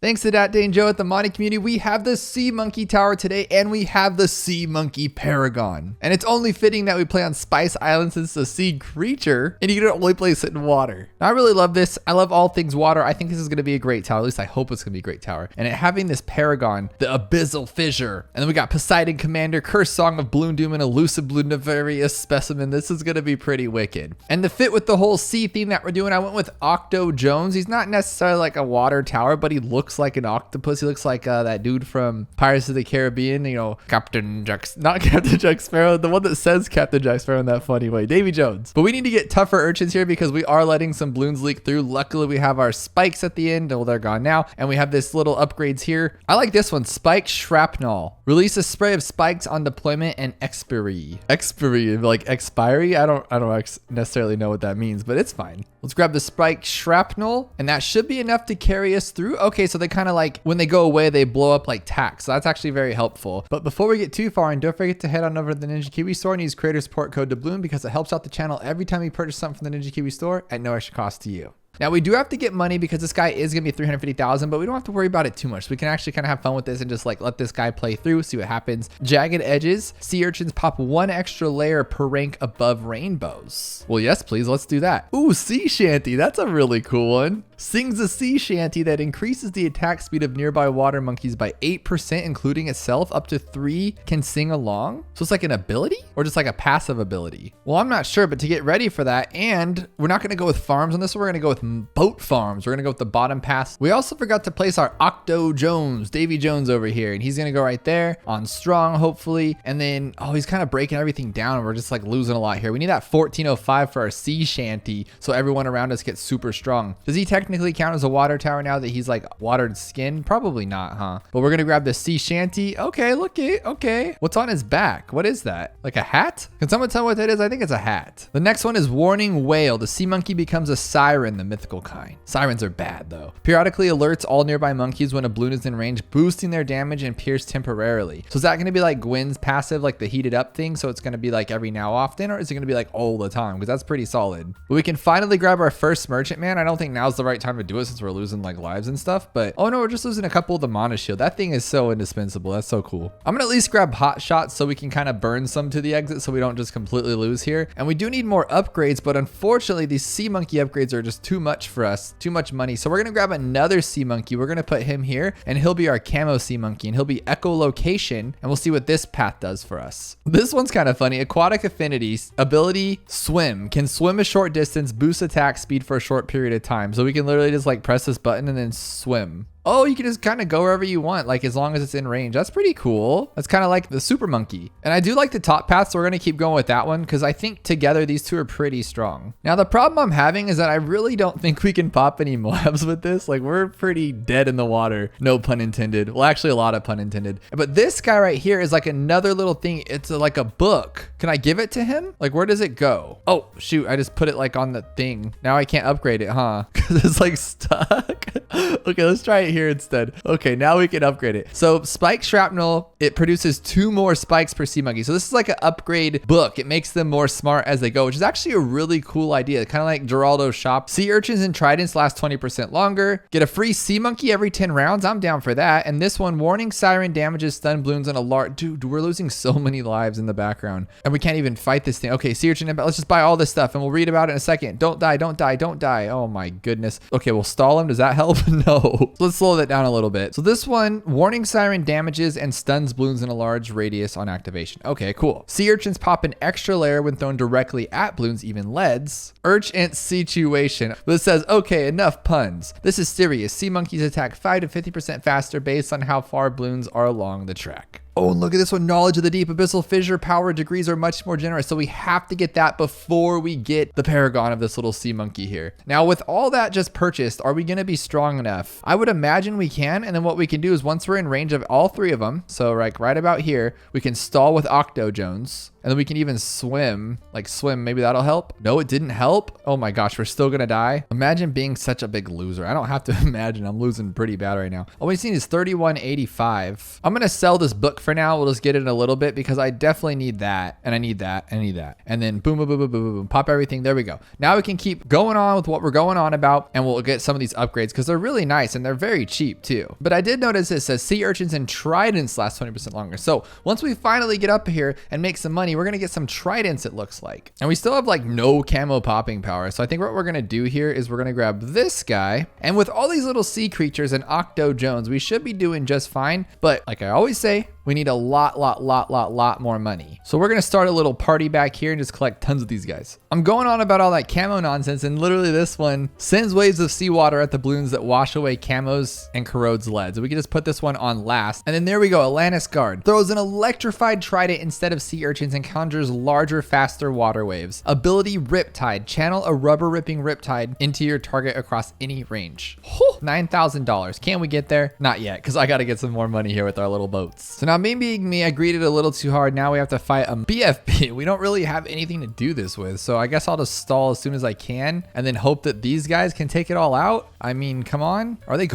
Thanks to Dat Day and Joe at the modding community, we have the Sea Monkey Tower today, and we have the Sea Monkey Paragon. And it's only fitting that we play on Spice Island since it's a sea creature, and you can only place it in water. Now, I really love this. I love all things water. I think this is going to be a great tower. At least I hope it's going to be a great tower. And having this Paragon, the Abyssal Fissure, and then we got Poseidon Commander, Cursed Song of Bloon Doom, and Elusive Bloon Nefarious Specimen. This is going to be pretty wicked. And to fit with the whole sea theme that we're doing, I went with Octo Jones. He's not necessarily like a water tower, but he looks like an octopus. He looks like that dude from Pirates of the Caribbean, you know, not Captain Jack Sparrow, the one that says Captain Jack Sparrow in that funny way, Davy Jones. But we need to get tougher urchins here because we are letting some balloons leak through. Luckily, we have our spikes at the end. Well, they're gone now. And we have this little upgrades here. I like this one, Spike Shrapnel. Release a spray of spikes on deployment and expiry. Expiry, like expiry? I don't necessarily know what that means, but it's fine. Let's grab the Spike Shrapnel, and that should be enough to carry us through. Okay, so they kind of like, when they go away, they blow up like tacks. So that's actually very helpful. But before we get too far, and don't forget to head on over to the Ninja Kiwi store and use creator support code Doubloon because it helps out the channel every time you purchase something from the Ninja Kiwi store at no extra cost to you. Now, we do have to get money because this guy is going to be 350,000, but we don't have to worry about it too much. So we can actually kind of have fun with this and just like let this guy play through, see what happens. Jagged edges. Sea urchins pop one extra layer per rank above rainbows. Well, yes, please. Let's do that. Ooh, sea shanty. That's a really cool one. Sings a sea shanty that increases the attack speed of nearby water monkeys by 8%, including itself. Up to 3 can sing along. So it's like an ability or just like a passive ability? Well, I'm not sure, but to get ready for that, and we're not going to go with farms on this one. We're going to go with boat farms. We're going to go with the bottom pass. We also forgot to place our Octo Jones, Davy Jones over here, and he's going to go right there on strong, hopefully. And then, oh, he's kind of breaking everything down. We're just like losing a lot here. We need that 1405 for our sea shanty so everyone around us gets super strong. Does he technically count as a water tower now that he's like watered skin? Probably not, huh? But we're gonna grab the sea shanty. Okay, look it. Okay, what's on his back? What is that? Like a hat? Can someone tell me what that is? I think it's a hat. The next one is Warning Whale. The sea monkey becomes a siren, the mythical kind. Sirens are bad though. Periodically alerts all nearby monkeys when a balloon is in range, boosting their damage and pierce temporarily. So is that gonna be like Gwen's passive, like the heated up thing? So it's gonna be like every now often, or is it gonna be like all the time? Because that's pretty solid. But we can finally grab our first merchant man. I don't think now's the right time to do it since we're losing like lives and stuff, but oh no, we're just losing a couple of the mana shield. That thing is so indispensable. That's so cool. I'm gonna at least grab hot shots so we can kind of burn some to the exit so we don't just completely lose here. And we do need more upgrades, but unfortunately these sea monkey upgrades are just too much for us, too much money. So we're gonna grab another sea monkey. We're gonna put him here and he'll be our camo sea monkey and he'll be echolocation, and we'll see what this path does for us. This one's kind of funny. Aquatic affinities, ability swim, can swim a short distance, boost attack speed for a short period of time. So we can literally just like press this button and then swim. Oh, you can just kind of go wherever you want, like as long as it's in range. That's pretty cool. That's kind of like the super monkey. And I do like the top path, so we're gonna keep going with that one because I think together these two are pretty strong. Now the problem I'm having is that I really don't think we can pop any mobs with this. Like we're pretty dead in the water. No pun intended. Well, actually a lot of pun intended. But this guy right here is like another little thing. It's like a book. Can I give it to him? Like where does it go? Oh shoot, I just put it like on the thing. Now I can't upgrade it, huh? Because it's like stuck. Okay, let's try it here instead. Okay, now we can upgrade it. So Spike Shrapnel, it produces 2 more spikes per sea monkey. So this is like an upgrade book. It makes them more smart as they go, which is actually a really cool idea. Kind of like Geraldo's shop. Sea urchins and tridents last 20% longer. Get a free sea monkey every 10 rounds. I'm down for that. And this one, Warning Siren damages stun balloons and a large... Dude, we're losing so many lives in the background. And we can't even fight this thing. Okay, sea urchin, let's just buy all this stuff and we'll read about it in a second. Don't die, don't die, don't die. Oh my goodness. Okay, we'll stall him. Does that help? No. Let's slow that down a little bit. So this one, Warning Siren damages and stuns balloons in a large radius on activation. Okay, cool. Sea urchins pop an extra layer when thrown directly at balloons, even leads. Urchin situation. This says, okay, enough puns. This is serious. Sea monkeys attack 5 to 50% faster based on how far balloons are along the track. Oh, and look at this one. Knowledge of the deep. Abyssal fissure power degrees are much more generous. So we have to get that before we get the Paragon of this little sea monkey here. Now, with all that just purchased, are we going to be strong enough? I would imagine we can. And then what we can do is once we're in range of all 3 of them, so like right about here, we can stall with Octo Jones. And then we can even swim, maybe that'll help. No, it didn't help. Oh my gosh, we're still gonna die. Imagine being such a big loser. I don't have to imagine. I'm losing pretty bad right now. All we've seen is 3185. I'm gonna sell this book for now. We'll just get it in a little bit because I definitely need that. And I need that. And I need that. And then boom, boom, boom, boom, boom, boom, boom. Pop everything. There we go. Now we can keep going on with what we're going on about. And we'll get some of these upgrades because they're really nice and they're very cheap too. But I did notice it says sea urchins and tridents last 20% longer. So once we finally get up here and make some money, we're going to get some tridents, it looks like. And we still have like no camo popping power. So I think what we're going to do here is we're going to grab this guy. And with all these little sea creatures and Octo Jones, we should be doing just fine. But like I always say, we need a lot more money. So we're going to start a little party back here and just collect tons of these guys. I'm going on about all that camo nonsense, and literally this one sends waves of seawater at the balloons that wash away camos and corrodes lead. So we can just put this one on last. And then there we go. Atlantis Guard throws an electrified trident instead of sea urchins and conjures larger, faster water waves. Ability Riptide. Channel a rubber ripping riptide into your target across any range. $9,000. Can we get there? Not yet, because I got to get some more money here with our little boats. So now me being me, I greeted a little too hard. Now we have to fight a BFB. We don't really have anything to do this with. So I guess I'll just stall as soon as I can and then hope that these guys can take it all out. I mean, come on. Are they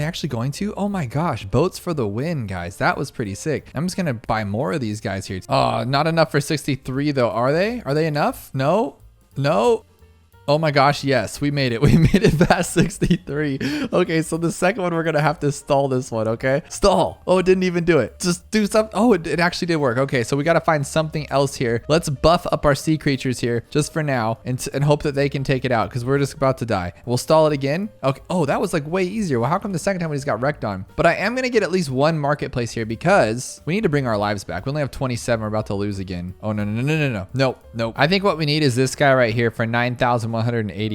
actually going to? Oh my gosh. Boats for the win, guys. That was pretty sick. I'm just going to buy more of these guys here. Oh, not enough for 63 though. Are they? Are they enough? No. Oh my gosh, yes, we made it. We made it past 63. Okay, so the second one, we're gonna have to stall this one, okay? Stall. Oh, it didn't even do it. Just do something. Oh, it actually did work. Okay, so we gotta find something else here. Let's buff up our sea creatures here just for now and hope that they can take it out because we're just about to die. We'll stall it again. Okay. Oh, that was like way easier. Well, how come the second time we just got wrecked on? But I am gonna get at least one marketplace here because we need to bring our lives back. We only have 27. We're about to lose again. Oh, no. Nope. I think what we need is this guy right here for 9,180.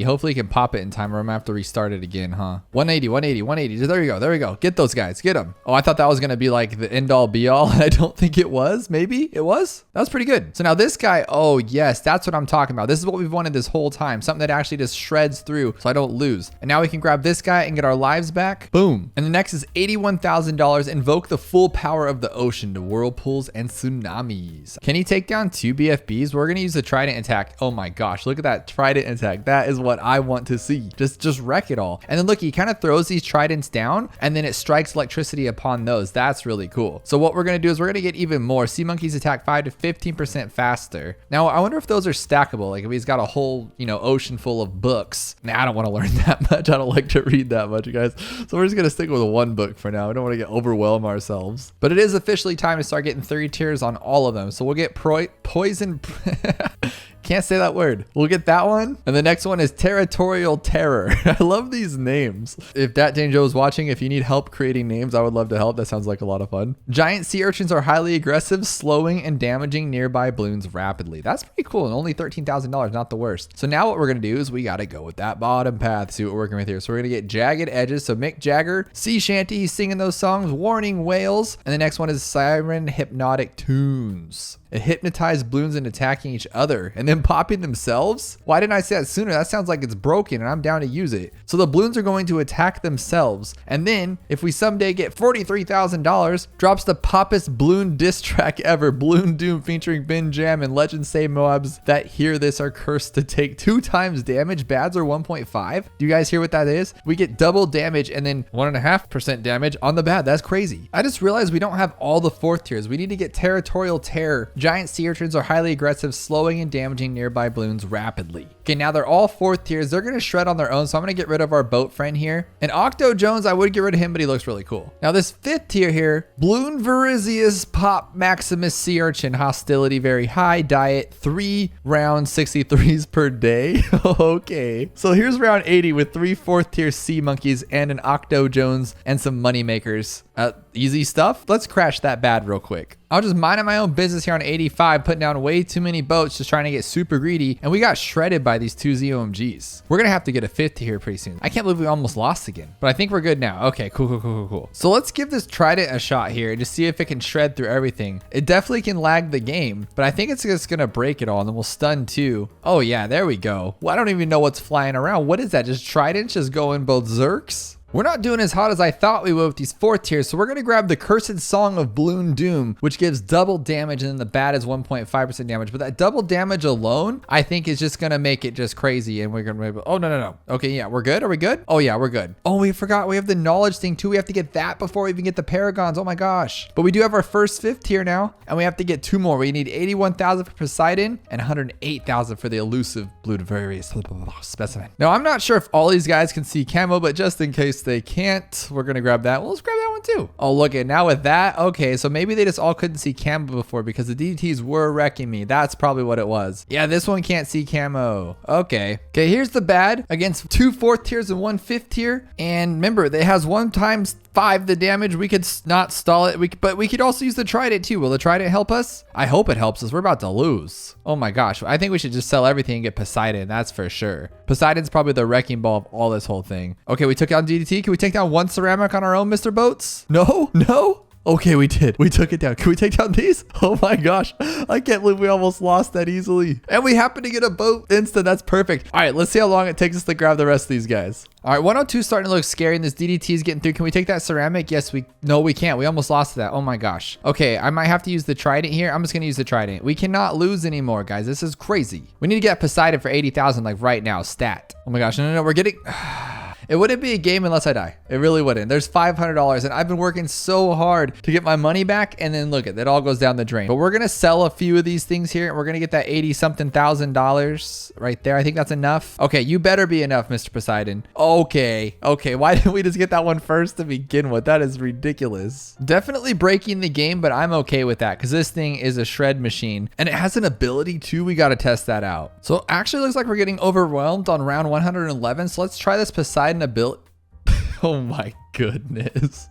Hopefully he can pop it in time or I'm gonna have to restart it again, huh? 180. There we go. Get those guys. Get them. Oh, I thought that was gonna be like the end all be all. I don't think it was. Maybe it was. That was pretty good. So now this guy, oh yes, that's what I'm talking about. This is what we've wanted this whole time. Something that actually just shreds through so I don't lose. And now we can grab this guy and get our lives back. Boom. And the next is $81,000. Invoke the full power of the ocean to whirlpools and tsunamis. Can he take down 2 BFBs? We're gonna use the trident attack. Oh my gosh, look at that trident attack. That is what I want to see. Just wreck it all. And then look, he kind of throws these tridents down and then it strikes electricity upon those. That's really cool. So what we're going to do is we're going to get even more. Sea monkeys attack 5 to 15% faster. Now, I wonder if those are stackable. Like if he's got a whole, ocean full of books. Nah, I don't want to learn that much. I don't like to read that much, guys. So we're just going to stick with one book for now. I don't want to get overwhelmed ourselves. But it is officially time to start getting 3 tiers on all of them. So we'll get poison... Can't say that word. We'll get that one. And the next one is Territorial Terror. I love these names. If Dat Dane Joe is watching, if you need help creating names, I would love to help. That sounds like a lot of fun. Giant sea urchins are highly aggressive, slowing and damaging nearby balloons rapidly. That's pretty cool. And only $13,000, not the worst. So now what we're going to do is we got to go with that bottom path. See what we're working with here. So we're going to get Jagged Edges. So Mick Jagger, Sea Shanty, he's singing those songs, Warning Whales. And the next one is Siren Hypnotic Tunes. It hypnotized balloons into attacking each other and then popping themselves. Why didn't I say that sooner? That sounds like it's broken and I'm down to use it. So the balloons are going to attack themselves. And then if we someday get $43,000, drops the poppest balloon diss track ever. Balloon Doom featuring Ben Jam and Legend Say Moabs that hear this are cursed to take 2 times damage. Bads are 1.5. Do you guys hear what that is? We get double damage and then 1.5% damage on the bad. That's crazy. I just realized we don't have all the 4th tiers. We need to get Territorial Terror. Giant sea urchins are highly aggressive, slowing and damaging nearby balloons rapidly. Okay, now they're all 4th tiers. They're going to shred on their own, so I'm going to get rid of our boat friend here. And Octo Jones, I would get rid of him, but he looks really cool. Now this 5th tier here, Bloon Varizius Pop Maximus Sea Urchin, hostility very high, diet 3 round 63s per day. Okay, so here's round 80 with 3 4th tier sea monkeys and an Octo Jones and some money makers. Easy stuff. Let's crash that bad real quick. I was just minding my own business here on 85, putting down way too many boats, just trying to get super greedy, and we got shredded by these 2 ZOMGs. We're gonna have to get a 5th here pretty soon. I can't believe we almost lost again, but I think we're good now. Okay, cool. So let's give this trident a shot here and just see if it can shred through everything. It definitely can lag the game, but I think it's just gonna break it all, and then we'll stun too. Oh yeah, there we go. Well, I don't even know what's flying around. What is that? Just tridents just going both zerks? We're not doing as hot as I thought we would with these 4th tiers, so we're going to grab the Cursed Song of Bloon Doom, which gives double damage, and then the bad is 1.5% damage. But that double damage alone, I think is just going to make it just crazy, and we're going to... Oh, no. Okay, yeah, we're good? Are we good? Oh, yeah, we're good. Oh, we forgot. We have the knowledge thing, too. We have to get that before we even get the Paragons. Oh, my gosh. But we do have our first 5th tier now, and we have to get 2 more. We need 81,000 for Poseidon and 108,000 for the elusive Bludivarius specimen. Now, I'm not sure if all these guys can see camo, but just in case they can't, we're going to grab that. Well, let's grab that one too. Oh, look at now with that. Okay, so maybe they just all couldn't see camo before because the DDTs were wrecking me. That's probably what it was. Yeah, this one can't see camo. Okay, here's the bad against 2 4th tiers and 1 5th tier. And remember, it has 1 times 5 the damage. We could not stall it, but we could also use the Trident too. Will the Trident help us? I hope it helps us. We're about to lose. Oh my gosh. I think we should just sell everything and get Poseidon. That's for sure. Poseidon's probably the wrecking ball of all this whole thing. Okay, we took down DDT. Can we take down 1 ceramic on our own, Mr. Boats? No? Okay, we did. We took it down. Can we take down these? Oh my gosh. I can't believe we almost lost that easily. And we happen to get a boat instant. That's perfect. All right, let's see how long it takes us to grab the rest of these guys. All right, 102 is starting to look scary, and this DDT is getting through. Can we take that ceramic? Yes, no, we can't. We almost lost that. Oh my gosh. Okay, I might have to use the Trident here. I'm just gonna use the Trident. We cannot lose anymore, guys. This is crazy. We need to get Poseidon for 80,000 like right now, stat. Oh my gosh, no, we're getting... It wouldn't be a game unless I die. It really wouldn't. There's $500 and I've been working so hard to get my money back, and then look, it all goes down the drain. But we're gonna sell a few of these things here and we're gonna get that 80-something thousand right there. I think that's enough. Okay, you better be enough, Mr. Poseidon. Okay, why didn't we just get that one first to begin with? That is ridiculous. Definitely breaking the game, but I'm okay with that because this thing is a shred machine and it has an ability too. We gotta test that out. So actually looks like we're getting overwhelmed on round 111. So let's try this Poseidon ability. Oh my goodness.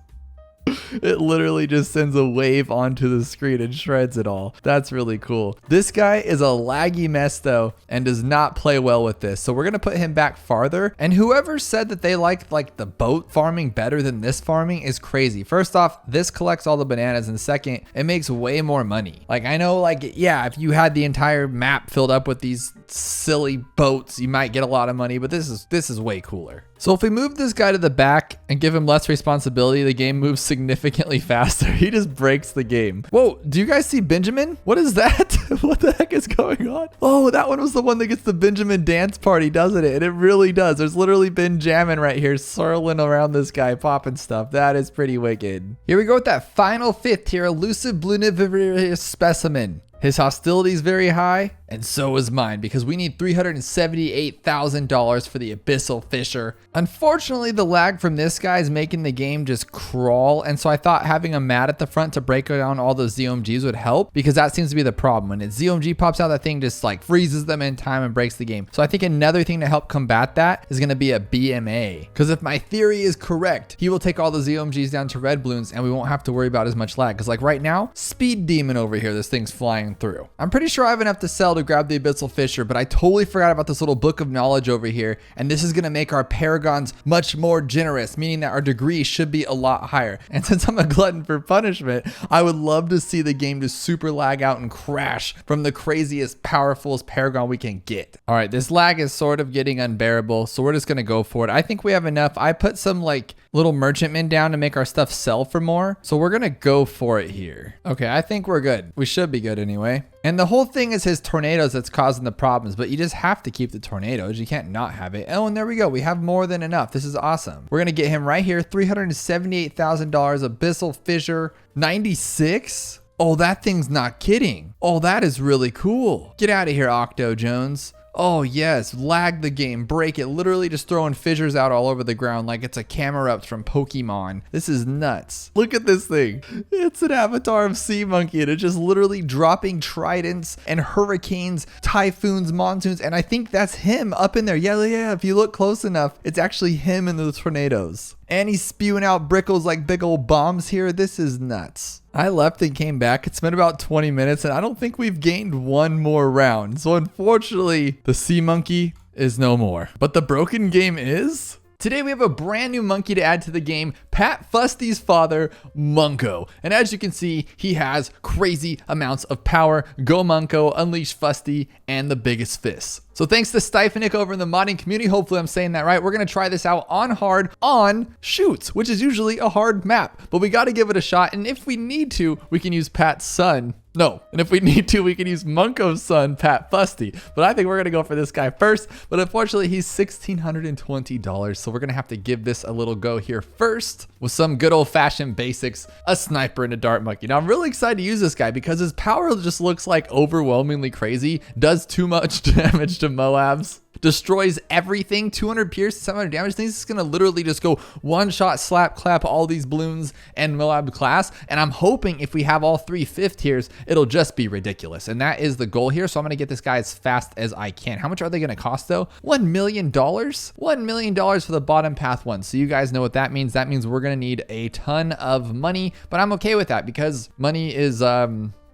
It literally just sends a wave onto the screen and shreds it all. That's really cool. This guy is a laggy mess though and does not play well with this. So we're going to put him back farther. And whoever said that they liked like the boat farming better than this farming is crazy. First off, this collects all the bananas, and second, it makes way more money. Like I know, like, yeah, if you had the entire map filled up with these silly boats, you might get a lot of money, but this is way cooler. So if we move this guy to the back and give him less responsibility, the game moves significantly faster. He just breaks the game. Whoa, do you guys see Benjamin? What is that? What the heck is going on? Oh, that one was the one that gets the Benjamin dance party, doesn't it? And it really does. There's literally Ben jamming right here, swirling around this guy, popping stuff. That is pretty wicked. Here we go with that final 5th tier, elusive Bludivarius specimen. His hostility is very high, and so is mine, because we need $378,000 for the Abyssal Fisher. Unfortunately, the lag from this guy is making the game just crawl, and so I thought having a mat at the front to break down all those ZOMGs would help, because that seems to be the problem. When its ZOMG pops out, that thing just like freezes them in time and breaks the game. So I think another thing to help combat that is going to be a BMA, because if my theory is correct, he will take all the ZOMGs down to red balloons, and we won't have to worry about as much lag, because like right now, Speed Demon over here, this thing's flying through. I'm pretty sure I have enough to sell to grab the Abyssal Fisher, but I totally forgot about this little book of knowledge over here, and this is going to make our Paragons much more generous, meaning that our degree should be a lot higher. And since I'm a glutton for punishment, I would love to see the game just super lag out and crash from the craziest, powerfulest Paragon we can get. All right, this lag is sort of getting unbearable, so we're just going to go for it. I think we have enough. I put some like little merchantmen down to make our stuff sell for more, so we're going to go for it here. Okay, I think we're good. We should be good anyway. And the whole thing is his tornadoes that's causing the problems, but you just have to keep the tornadoes. You can't not have it. Oh, and there we go. We have more than enough. This is awesome. We're going to get him right here. $378,000, Abyssal Fisher, 96. Oh, that thing's not kidding. Oh, that is really cool. Get out of here, Octo Jones. Oh yes, lag the game, break it, literally just throwing fissures out all over the ground like it's a Camerupt from Pokemon. This is nuts. Look at this thing. It's an avatar of Sea Monkey, and it's just literally dropping tridents and hurricanes, typhoons, monsoons, and I think that's him up in there. Yeah, if you look close enough, it's actually him in the tornadoes. And he's spewing out brickles like big old bombs here. This is nuts. I left and came back. It's been about 20 minutes and I don't think we've gained one more round. So unfortunately, the Sea Monkey is no more. But the broken game is? Today we have a brand new monkey to add to the game, Pat Fusty's father, Munko. And as you can see, he has crazy amounts of power. Go Munko, unleash Fusty, and the biggest fist. So thanks to Styphonic over in the modding community. Hopefully I'm saying that right. We're going to try this out on hard on Shoots, which is usually a hard map, but we got to give it a shot. And if we need to, we can use Pat's son. No, and if we need to, we can use Munko's son, Pat Fusty. But I think we're going to go for this guy first. But unfortunately, he's $1,620. So we're going to have to give this a little go here first with some good old-fashioned basics, a sniper and a dart monkey. Now, I'm really excited to use this guy because his power just looks like overwhelmingly crazy, does too much damage to Moabs, destroys everything, 200 pierce, 700 damage. This is gonna literally just go one shot, slap, clap all these balloons and Moab class. And I'm hoping if we have all 3 5th tiers, it'll just be ridiculous. And that is the goal here. So I'm gonna get this guy as fast as I can. How much are they gonna cost though? $1 million? $1 million for the bottom path one. So you guys know what that means. That means we're gonna need a ton of money, but I'm okay with that because money is,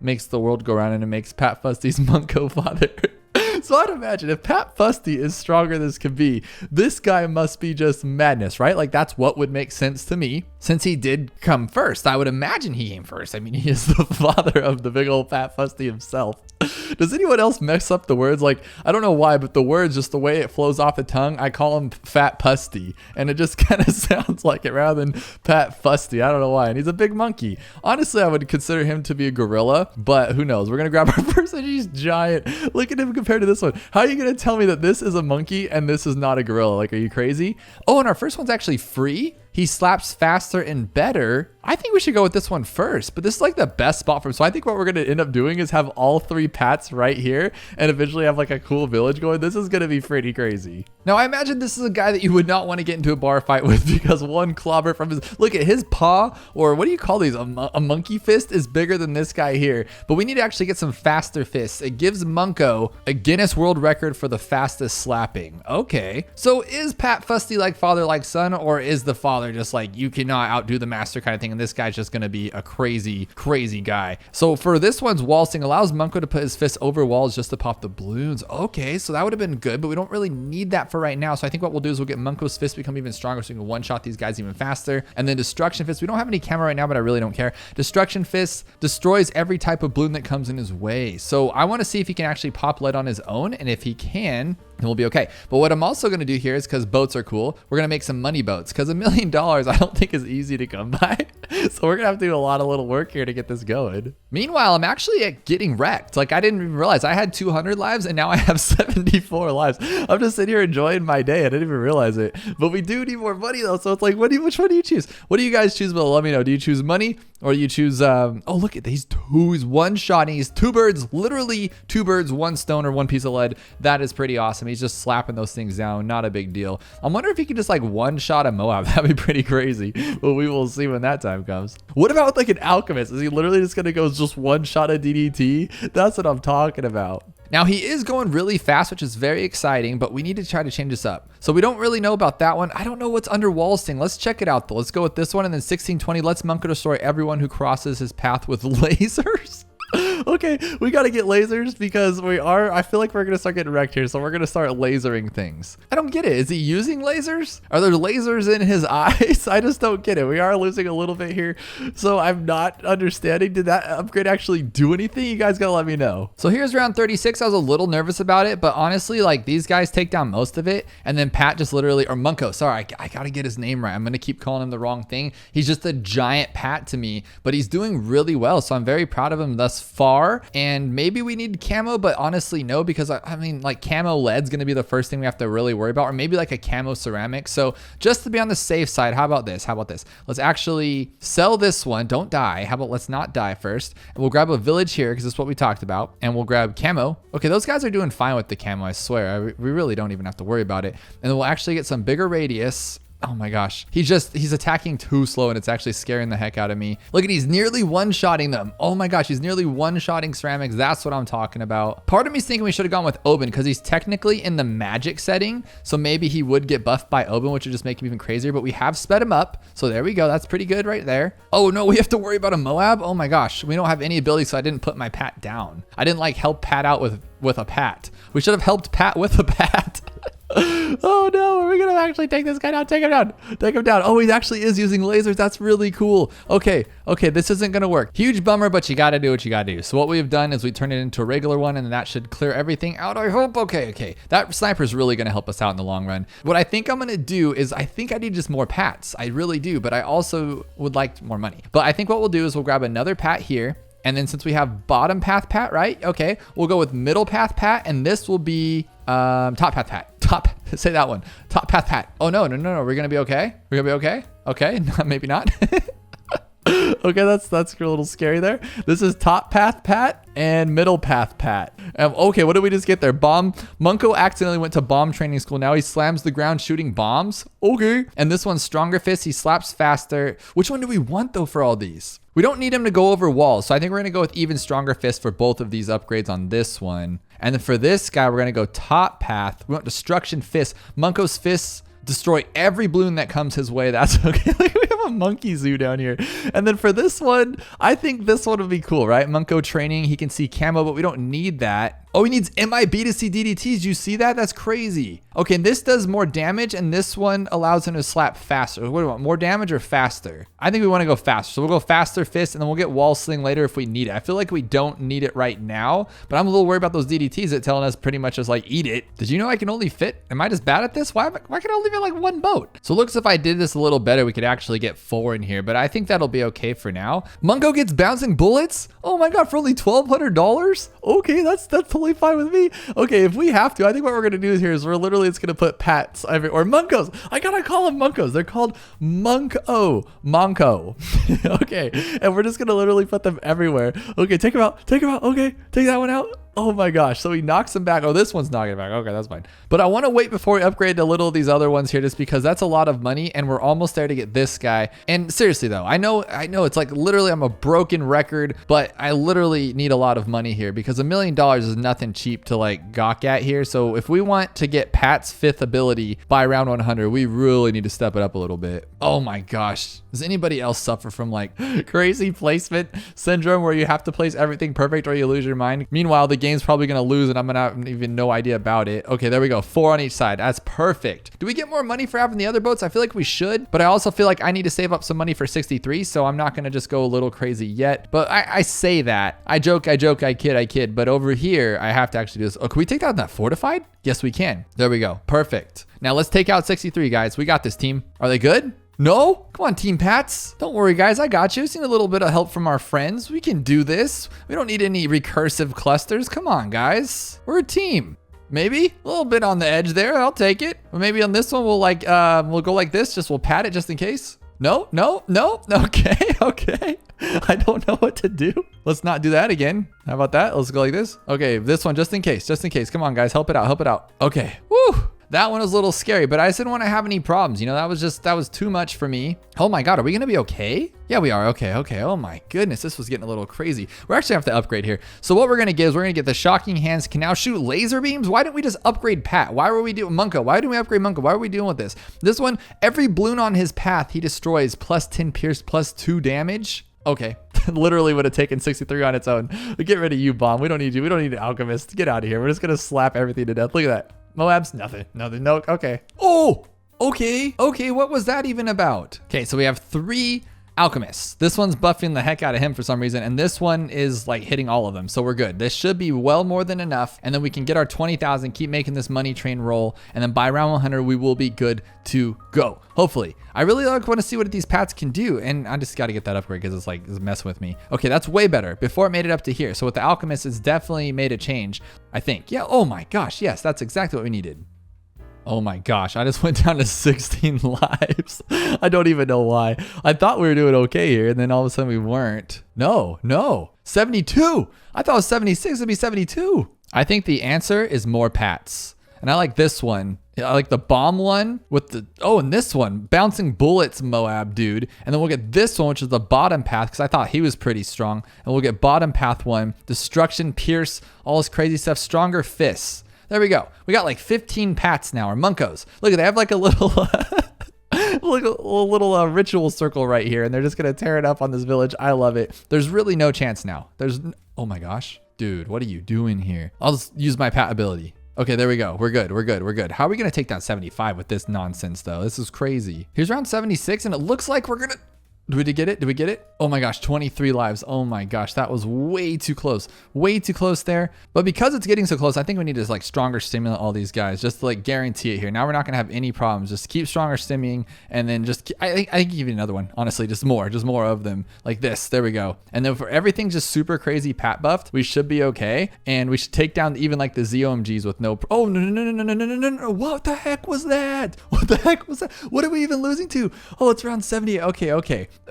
makes the world go round and it makes Pat Fusty's Munko father. So I'd imagine if Pat Fusty is stronger than this can be, this guy must be just madness, right? Like that's what would make sense to me since he did come first. I would imagine he came first. I mean, he is the father of the big old Pat Fusty himself. Does anyone else mess up the words? Like, I don't know why, but the words, just the way it flows off the tongue, I call him Fat Pusty. And it just kind of sounds like it rather than Pat Fusty. I don't know why. And he's a big monkey. Honestly, I would consider him to be a gorilla, but who knows? We're going to grab our first and he's giant. Look at him compared to this one. How are you going to tell me that this is a monkey and this is not a gorilla? Like, are you crazy? Oh, and our first one's actually free. He slaps faster and better. I think we should go with this one first, but this is like the best spot for him. So I think what we're going to end up doing is have all 3 Pats right here and eventually have like a cool village going. This is going to be pretty crazy. Now I imagine this is a guy that you would not want to get into a bar fight with because one clobber from his, look at his paw, or what do you call these? A monkey fist is bigger than this guy here, but we need to actually get some faster fists. It gives Munko a Guinness World Record for the fastest slapping. Okay. So is Pat Fusty like father, like son, or is the father just like, you cannot outdo the master kind of thing, and this guy's just going to be a crazy guy? So for this one's waltzing allows Munko to put his fist over walls just to pop the balloons. Okay, so that would have been good, but we don't really need that for right now. So I think what we'll do is we'll get Munko's fist become even stronger so we can one-shot these guys even faster. And then destruction fist, we don't have any camo right now, but I really don't care. Destruction fist destroys every type of balloon that comes in his way. So I want to see if he can actually pop lead on his own, and if he can, then we'll be okay. But what I'm also going to do here is, because boats are cool, we're going to make some money boats, because $1 million I don't think is easy to come by. So we're going to have to do a lot of little work here to get this going. Meanwhile, I'm actually getting wrecked. Like, I didn't even realize I had 200 lives and now I have 74 lives. I'm just sitting here enjoying my day. I didn't even realize it. But we do need more money though. So it's like, which one do you choose? What do you guys choose? Well, let me know. Do you choose money or do you choose, oh, look at these two. He's one-shotting. He's 2 birds, literally 2 birds, 1 stone or 1 piece of lead. That is pretty awesome. He's just slapping those things down. Not a big deal. I'm wondering if he could just like one-shot a Moab. That'd be pretty crazy. But we will see when that time comes. What about like an alchemist? Is he literally just going to go just one shot of DDT? That's what I'm talking about. Now he is going really fast, which is very exciting, but we need to try to change this up. So we don't really know about that one. I don't know what's under Walsting. Let's check it out though. Let's go with this one, and then 1620. Let's Munko destroy everyone who crosses his path with lasers. Okay, we got to get lasers because I feel like we're going to start getting wrecked here. So we're going to start lasering things. I don't get it. Is he using lasers? Are there lasers in his eyes? I just don't get it. We are losing a little bit here. So I'm not understanding. Did that upgrade actually do anything? You guys got to let me know. So here's round 36. I was a little nervous about it, but honestly, like these guys take down most of it. And then Pat just literally, or Munko, sorry, I got to get his name right. I'm going to keep calling him the wrong thing. He's just a giant Pat to me, but he's doing really well. So I'm very proud of him thus far. And maybe we need camo, but honestly no, because I mean like camo lead's gonna be the first thing we have to really worry about, or maybe like a camo ceramic. So just to be on the safe side, how about this? Let's actually sell this one. Don't die. How about let's not die first, and we'll grab a village here because that's what we talked about, and we'll grab camo. Okay, those guys are doing fine with the camo, I swear. We really don't even have to worry about it. And then we'll actually get some bigger radius. Oh my gosh. He's attacking too slow and it's actually scaring the heck out of me. Look at, he's nearly one-shotting them. Oh my gosh, he's nearly one-shotting ceramics. That's what I'm talking about. Part of me's thinking we should have gone with Oben because he's technically in the magic setting. So maybe he would get buffed by Oben, which would just make him even crazier, but we have sped him up. So there we go. That's pretty good right there. Oh no, we have to worry about a Moab. Oh my gosh. We don't have any ability, so I didn't put my Pat down. I didn't like help Pat out with a Pat. We should have helped Pat with a Pat. Oh no, are we gonna actually take this guy down? Take him down. Take him down. Oh, he actually is using lasers. That's really cool. Okay, this isn't gonna work. Huge bummer, but you gotta do what you gotta do. So what we've done is we turn it into a regular one, and that should clear everything out, I hope. Okay. That sniper is really gonna help us out in the long run. What I think I'm gonna do is I think I need just more pats. I really do, but I also would like more money. But I think what we'll do is we'll grab another pat here. And then since we have bottom path pat, right? Okay, we'll go with middle path pat, and this will be top path pat. Say that one. Top path pat. Oh no. We're gonna be okay. We're gonna be okay. Okay, maybe not. Okay, that's a little scary there. This is top path pat and middle path pat. Okay, what did we just get there? Bomb. Munko accidentally went to bomb training school. Now he slams the ground shooting bombs. Okay. And this one's stronger fist. He slaps faster. Which one do we want though for all these? We don't need him to go over walls. So I think we're gonna go with even stronger fist for both of these upgrades on this one. And then for this guy, we're gonna go top path. We want destruction fist. Munko's fists destroy every balloon that comes his way. That's okay. We have a monkey zoo down here. And then for this one, I think this one would be cool, right? Munko training, he can see camo, but we don't need that. Oh, he needs MIB to see DDTs. You see that? That's crazy. Okay, and this does more damage, and this one allows him to slap faster. What do we want? More damage or faster? I think we want to go faster. So we'll go faster fist, and then we'll get wall sling later if we need it. I feel like we don't need it right now, but I'm a little worried about those DDTs that telling us pretty much just like eat it. Did you know I can only fit? Am I just bad at this? Why can I only fit like one boat? So it looks if I did this a little better, we could actually get 4 in here, but I think that'll be okay for now. Munko gets bouncing bullets. Oh my God, for only $1,200? Okay, that's totally fine with me. Okay, if we have to, I think what we're gonna do here is it's gonna put pats or Munkos. I gotta call them Munkos. They're called Monko. Okay, and we're just gonna literally put them everywhere. Okay, take him out. Okay, take that one out. Oh my gosh, so he knocks him back. Oh, this one's knocking back. Okay, that's fine. But I want to wait before we upgrade a little of these other ones here just because that's a lot of money and we're almost there to get this guy. And seriously though, I know it's like literally I'm a broken record, but I literally need a lot of money here because $1 million is nothing cheap to like gawk at here. So if we want to get Pat's 5th ability by round 100, we really need to step it up a little bit. Oh my gosh. Does anybody else suffer from like crazy placement syndrome where you have to place everything perfect or you lose your mind? Meanwhile, the game's probably going to lose and I'm going to have even no idea about it. Okay, there we go. 4 on each side. That's perfect. Do we get more money for having the other boats? I feel like we should, but I also feel like I need to save up some money for 63. So I'm not going to just go a little crazy yet, but I say that. I joke, I kid. But over here, I have to actually do this. Oh, can we take out that fortified? Yes, we can. There we go. Perfect. Now let's take out 63, guys. We got this, team. Are they good? No? Come on, Team Pats. Don't worry, guys. I got you. Just need a little bit of help from our friends. We can do this. We don't need any recursive clusters. Come on, guys. We're a team. Maybe a little bit on the edge there. I'll take it. Or maybe on this one, we'll go like this. We'll pat it just in case. No. Okay. I don't know what to do. Let's not do that again. How about that? Let's go like this. Okay, this one just in case. Come on, guys. Help it out. Okay. Woo. That one was a little scary, but I just didn't want to have any problems. You know, that was too much for me. Oh my God, are we going to be okay? Yeah, we are. Okay. Oh my goodness, this was getting a little crazy. We're actually have to upgrade here. So what we're going to get is we're going to get the shocking hands can now shoot laser beams. Why didn't we just upgrade Pat? Why were we doing Munko? Why didn't we upgrade Munko? Why are we dealing with this? This one, every balloon on his path, he destroys plus 10 pierce, plus 2 damage. Okay, literally would have taken 63 on its own. Get rid of you, Bomb. We don't need you. We don't need an alchemist. Get out of here. We're just going to slap everything to death. Look at that. Moabs, nothing. No, okay. Oh, okay. What was that even about? Okay, so we have 3 alchemists. This one's buffing the heck out of him for some reason, and this one is like hitting all of them. So we're good. This should be well more than enough, and then we can get our 20,000, keep making this money train roll, and then by round 100, we will be good to go. Hopefully. I really want to see what these Pats can do, and I just got to get that upgrade because it's messing with me. Okay, that's way better. Before it made it up to here. So with the alchemist, it's definitely made a change, I think. Yeah, oh my gosh, yes, that's exactly what we needed. Oh my gosh, I just went down to 16 lives. I don't even know why. I thought we were doing okay here, and then all of a sudden we weren't. No. 72. I thought it was 76. It'd be 72. I think the answer is more Pats. And I like this one. I like the bomb one with the, and this one, bouncing bullets Moab, dude. And then we'll get this one, which is the bottom path, because I thought he was pretty strong. And we'll get bottom path 1, destruction, pierce, all this crazy stuff, stronger fists. There we go. We got like 15 Pats now, or Munkos. Look, they have like a little, little ritual circle right here, and they're just gonna tear it up on this village. I love it. There's really no chance now. Oh my gosh, dude, what are you doing here? I'll just use my Pat ability. Okay, there we go. We're good. We're good. We're good. How are we going to take down 75 with this nonsense, though? This is crazy. Here's round 76, and it looks like we're going to... Did we get it? Did we get it? Oh my gosh, 23 lives. Oh my gosh, that was way too close. Way too close there. But because it's getting so close, I think we need to like stronger stimulate all these guys just to like guarantee it here. Now we're not gonna have any problems. Just keep stronger stimming and then just, I think give you another one. Honestly, just more of them like this. There we go. And then for everything just super crazy pat buffed, we should be okay. And we should take down even like the ZOMGs with no, oh no. What the heck was that? What the heck was that? What are we even losing to? Oh, it's around 70.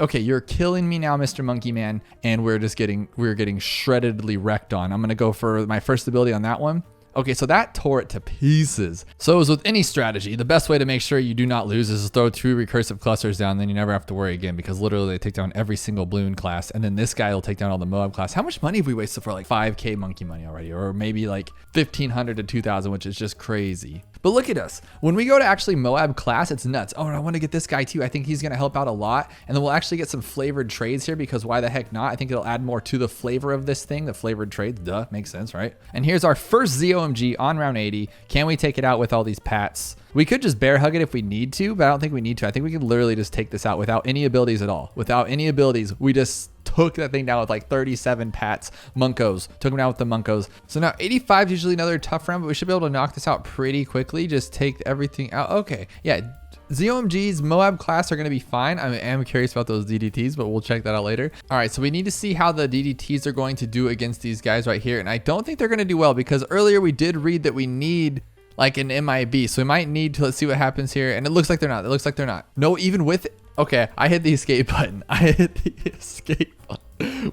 Okay, you're killing me now, Mr. Monkey Man, and we're getting shreddedly wrecked on. I'm gonna go for my first ability on that one. Okay, so that tore it to pieces. So as with any strategy, the best way to make sure you do not lose is to throw 2 recursive clusters down, then you never have to worry again because literally they take down every single balloon class, and then this guy will take down all the Moab class. How much money have we wasted for like 5k monkey money already? Or maybe like 1,500 to 2,000, which is just crazy. But look at us. When we go to actually Moab class, it's nuts. Oh, and I want to get this guy too. I think he's going to help out a lot. And then we'll actually get some flavored trades here because why the heck not? I think it'll add more to the flavor of this thing, the flavored trades. Duh, makes sense, right? And here's our first ZOMG on round 80. Can we take it out with all these pats? We could just bear hug it if we need to, but I don't think we need to. I think we can literally just take this out without any abilities at all. Without any abilities, we just took that thing down with like 37 pats. Munkos. Took them down with the Munkos. So now 85 is usually another tough round, but we should be able to knock this out pretty quickly. Just take everything out. Okay. Yeah. ZOMG's Moab class are going to be fine. I am curious about those DDTs, but we'll check that out later. All right, so we need to see how the DDTs are going to do against these guys right here. And I don't think they're going to do well because earlier we did read that we need like an MIB. So we might need to, let's see what happens here. And it looks like they're not. It looks like they're not. No, even with it. Okay, I hit the escape button.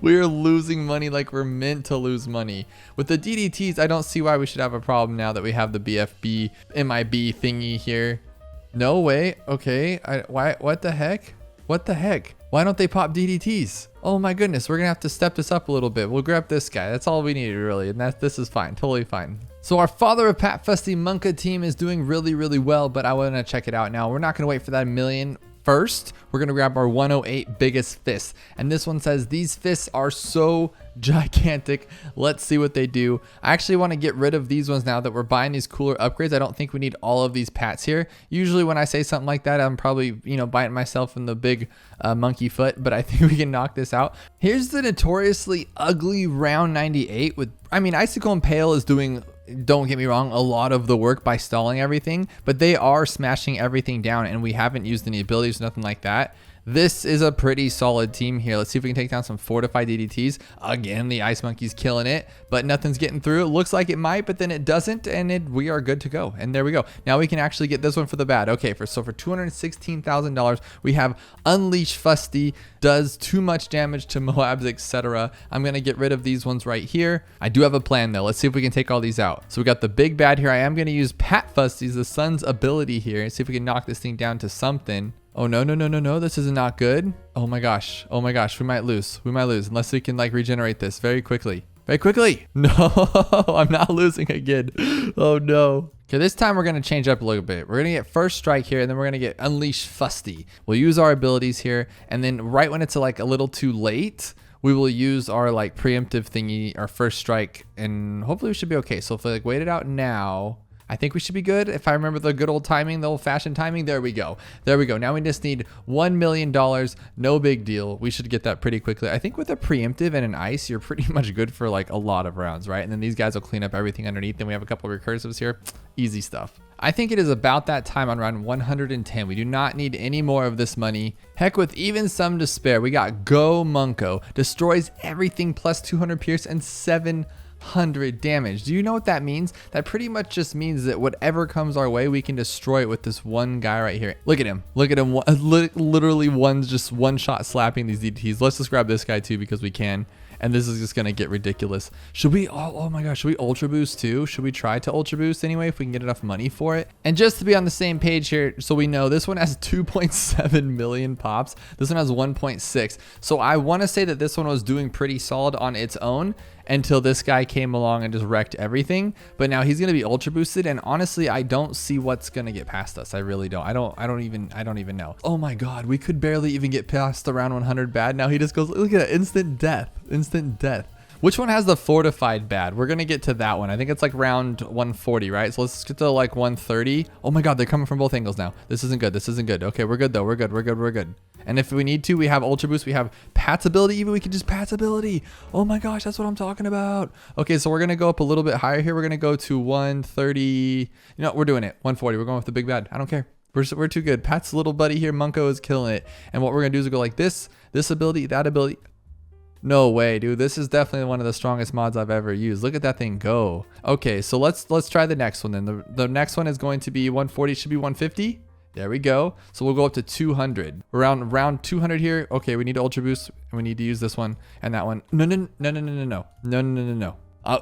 We are losing money like we're meant to lose money. With the DDTs, I don't see why we should have a problem now that we have the BFB MIB thingy here. No way. Okay. What the heck? What the heck? Why don't they pop DDTs? Oh my goodness. We're going to have to step this up a little bit. We'll grab this guy. That's all we needed really. And this is fine. Totally fine. So our Father of Pat Fusty Monka team is doing really well, but I want to check it out now. We're not going to wait for that million. First, we're going to grab our 108 biggest fists. And this one says, these fists are so gigantic. Let's see what they do. I actually want to get rid of these ones now that we're buying these cooler upgrades. I don't think we need all of these pats here. Usually when I say something like that, I'm probably, biting myself in the big monkey foot, but I think we can knock this out. Here's the notoriously ugly round 98 with, Icicle and Pale is doing, don't get me wrong, a lot of the work by stalling everything, but they are smashing everything down and we haven't used any abilities, nothing like that. This is a pretty solid team here. Let's see if we can take down some fortified DDTs. Again, the Ice Monkey's killing it, but nothing's getting through. It looks like it might, but then it doesn't, and we are good to go. And there we go. Now we can actually get this one for the bad. Okay, so for $216,000, we have Unleash Fusty, does too much damage to Moabs, etc. I'm going to get rid of these ones right here. I do have a plan though. Let's see if we can take all these out. So we got the big bad here. I am going to use Pat Fusty's, the sun's ability here, and see if we can knock this thing down to something. Oh, no. This is not good. Oh my gosh. We might lose. Unless we can like regenerate this very quickly. No, I'm not losing again. Oh no. Okay, this time we're going to change up a little bit. We're going to get First Strike here, and then we're going to get Unleash Fusty. We'll use our abilities here, and then right when it's like a little too late, we will use our like preemptive thingy, our First Strike, and hopefully we should be okay. So if we like wait it out now, I think we should be good. If I remember the good old timing, the old fashioned timing, there we go. Now we just need $1 million. No big deal. We should get that pretty quickly. I think with a preemptive and an ice, you're pretty much good for like a lot of rounds, right? And then these guys will clean up everything underneath. Then we have a couple of recursives here. Easy stuff. I think it is about that time on round 110. We do not need any more of this money. Heck, with even some to spare, we got Go Munko. Destroys everything plus 200 pierce and 700 damage. Do you know what that means? That pretty much just means that whatever comes our way, we can destroy it with this one guy right here. Look at him. Literally just one shot slapping these DTs. Let's just grab this guy too because we can. And this is just going to get ridiculous. Should we, oh my gosh, should we ultra boost too? Should we try to ultra boost anyway if we can get enough money for it? And just to be on the same page here, so we know this one has 2.7 million pops. This one has 1.6. So I want to say that this one was doing pretty solid on its own until this guy came along and just wrecked everything. But now he's going to be ultra boosted, and honestly, I don't see what's going to get past us. I really don't. I don't even know. Oh my god, we could barely even get past the round 100 bad. Now he just goes, look at that, instant death. Which one has the fortified bad? We're going to get to that one. I think it's like round 140, right? So let's get to like 130. Oh my God, they're coming from both angles now. This isn't good. This isn't good. Okay, we're good though. We're good. We're good. We're good. And if we need to, we have Ultra Boost. We have Pat's ability. Even we can just Pat's ability. Oh my gosh, that's what I'm talking about. Okay, so we're going to go up a little bit higher here. We're going to go to 130. You know, we're doing it. 140. We're going with the big bad. I don't care. We're too good. Pat's little buddy here, Munko, is killing it. And what we're going to do is go like this ability, that ability. No way, dude. This is definitely one of the strongest mods I've ever used. Look at that thing go. Okay, so let's try the next one then. The next one is going to be 140, should be 150. There we go. So we'll go up to 200. Around 200 here. Okay, we need to Ultra Boost, and we need to use this one and that one. No.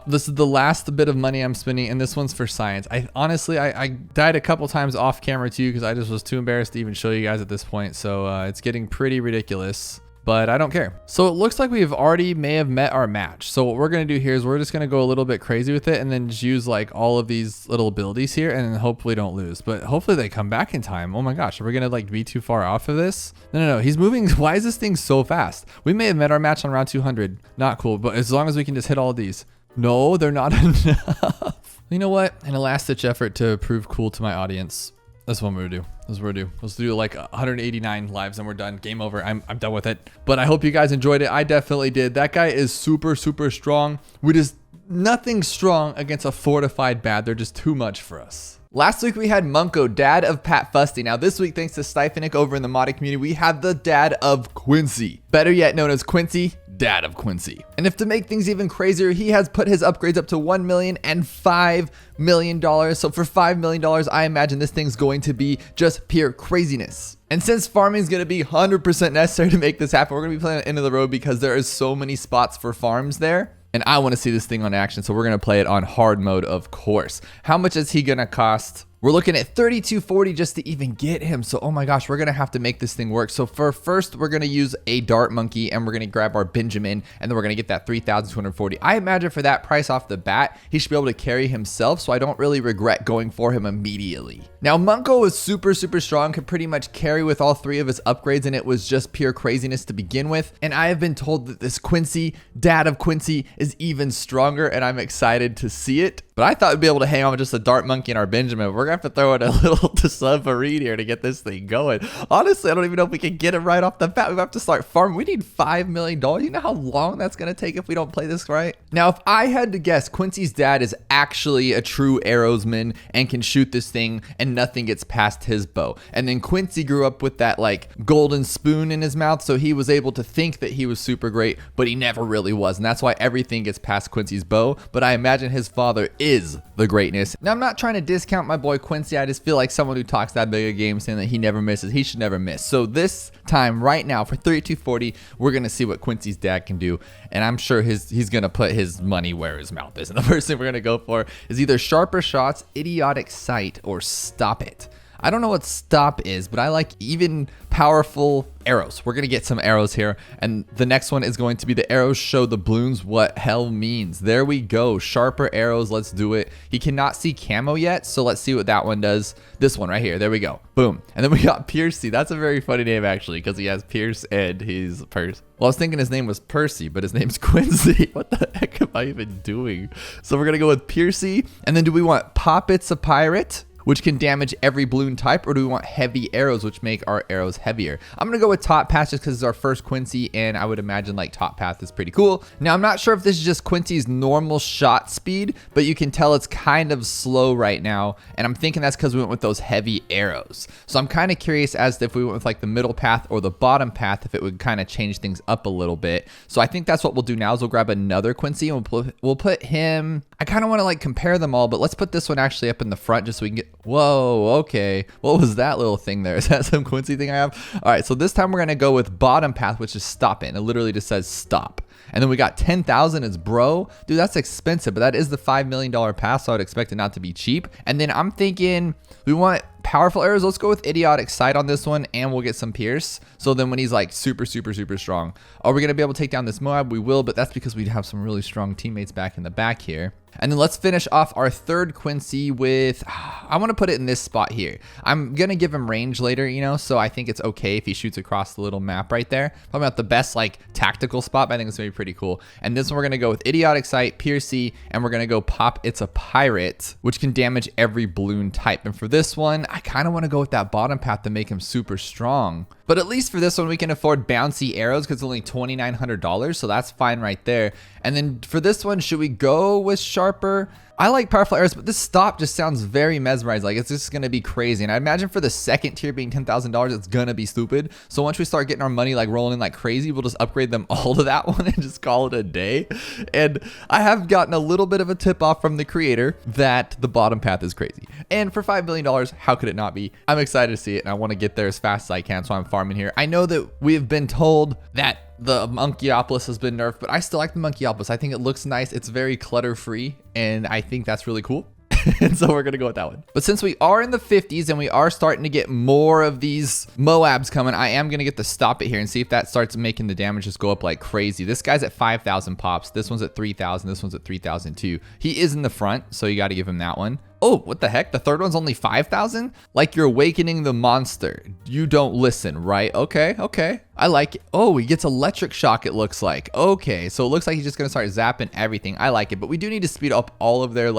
This is the last bit of money I'm spending, and this one's for science. Honestly, I died a couple times off camera too because I just was too embarrassed to even show you guys at this point. So it's getting pretty ridiculous, but I don't care. So it looks like we've already may have met our match. So what we're going to do here is we're just going to go a little bit crazy with it and then just use like all of these little abilities here and then hopefully don't lose. But hopefully they come back in time. Oh my gosh, are we going to like be too far off of this? No, he's moving. Why is this thing so fast? We may have met our match on round 200. Not cool, but as long as we can just hit all of these. No, they're not enough. You know what? In a last ditch effort to prove cool to my audience, that's what we're gonna do. That's what we're gonna do. Let's do like 189 lives and we're done. Game over. I'm done with it. But I hope you guys enjoyed it. I definitely did. That guy is super, super strong. We just nothing strong against a fortified bad. They're just too much for us. Last week we had Munko, dad of Pat Fusty. Now this week, thanks to Styphonic over in the modding community, we have the dad of Quincy. Better yet known as Quincy, dad of Quincy. And if to make things even crazier, he has put his upgrades up to 1 million and $5 million. So for $5 million, I imagine this thing's going to be just pure craziness. And since farming is going to be 100% necessary to make this happen, we're going to be playing at the end of the road because there is so many spots for farms there. And I want to see this thing on action, so we're going to play it on hard mode, of course. How much is he going to cost? We're looking at 3240 just to even get him. So, oh my gosh, we're going to have to make this thing work. So first, we're going to use a dart monkey and we're going to grab our Benjamin and then we're going to get that 3,240. I imagine for that price off the bat, he should be able to carry himself. So I don't really regret going for him immediately. Now, Munko is super, super strong, could pretty much carry with all three of his upgrades, and it was just pure craziness to begin with. And I have been told that this Quincy, dad of Quincy, is even stronger, and I'm excited to see it. But I thought we'd be able to hang on with just a dart monkey and our Benjamin. We're going to have to throw in a little submarine here to get this thing going. Honestly, I don't even know if we can get it right off the bat. We have to start farming. We need $5 million. You know how long that's going to take if we don't play this right? Now, if I had to guess, Quincy's dad is actually a true arrowsman and can shoot this thing and nothing gets past his bow. And then Quincy grew up with that like golden spoon in his mouth, so he was able to think that he was super great, but he never really was. And that's why everything gets past Quincy's bow. But I imagine his father is the greatness. Now, I'm not trying to discount my boy Quincy. I just feel like someone who talks that big a game saying that he never misses, he should never miss. So this time right now for 3240, we're going to see what Quincy's dad can do. And I'm sure he's going to put his money where his mouth is. And the first thing we're going to go for is either sharper shots, idiotic sight, or stop it. I don't know what stop is, but I like even powerful arrows. We're going to get some arrows here. And the next one is going to be the arrows show the balloons what hell means. There we go. Sharper arrows. Let's do it. He cannot see camo yet, so let's see what that one does. This one right here. There we go. Boom. And then we got Piercy. That's a very funny name, actually, because he has Pierce and he's Percy. Well, I was thinking his name was Percy, but his name's Quincy. What the heck am I even doing? So we're going to go with Piercy. And then do we want Poppets a Pirate, which can damage every balloon type, or do we want heavy arrows, which make our arrows heavier? I'm gonna go with Top Path just because it's our first Quincy, and I would imagine like Top Path is pretty cool. Now, I'm not sure if this is just Quincy's normal shot speed, but you can tell it's kind of slow right now, and I'm thinking that's because we went with those heavy arrows. So I'm kind of curious as to if we went with like the middle path or the bottom path, if it would kind of change things up a little bit. So I think that's what we'll do now is we'll grab another Quincy and we'll put him. I kind of want to like compare them all, but let's put this one actually up in the front just so we can get. Whoa, okay. What was that little thing there? Is that some Quincy thing I have? All right, so this time we're going to go with bottom path, which is stop it. And it literally just says stop. And then we got 10,000 as bro. Dude, that's expensive, but that is the $5 million pass, so I would expect it not to be cheap. And then I'm thinking we want powerful arrows. Let's go with idiotic sight on this one, and we'll get some pierce. So then when he's like super, super, super strong. Are we going to be able to take down this Moab? We will, but that's because we have some really strong teammates back in the back here. And then let's finish off our third Quincy with, I want to put it in this spot here. I'm going to give him range later, you know, so I think it's okay if he shoots across the little map right there. Probably not the best like tactical spot, but I think it's going to be pretty cool. And this one we're going to go with Idiotic Sight, Piercy, and we're going to go Pop It's a Pirate, which can damage every balloon type. And for this one, I kind of want to go with that bottom path to make him super strong. But at least for this one, we can afford bouncy arrows because it's only $2,900, so that's fine right there. And then for this one, should we go with sharper? I like powerful arrows, but this stop just sounds very mesmerized. Like it's just gonna be crazy. And I imagine for the second tier being $10,000, it's gonna be stupid. So once we start getting our money like rolling in like crazy, we'll just upgrade them all to that one and just call it a day. And I have gotten a little bit of a tip off from the creator that the bottom path is crazy. And for $5 million, how could it not be? I'm excited to see it, and I want to get there as fast as I can, so I'm farming here. I know that we have been told that the Monkeyopolis has been nerfed, but I still like the Monkeyopolis. I think it looks nice. It's very clutter free, and I think that's really cool. And so we're gonna go with that one. But since we are in the 50s and we are starting to get more of these Moabs coming, I am gonna get to stop it here and see if that starts making the damage just go up like crazy. This guy's at 5,000 pops. This one's at 3,000. This one's at 3,002. He is in the front, so you got to give him that one. Oh, what the heck? The third one's only 5,000? Like you're awakening the monster. You don't listen, right? Okay, okay. I like it. Oh, he gets electric shock, it looks like. Okay, so it looks like he's just gonna start zapping everything. I like it, but we do need to speed up all of their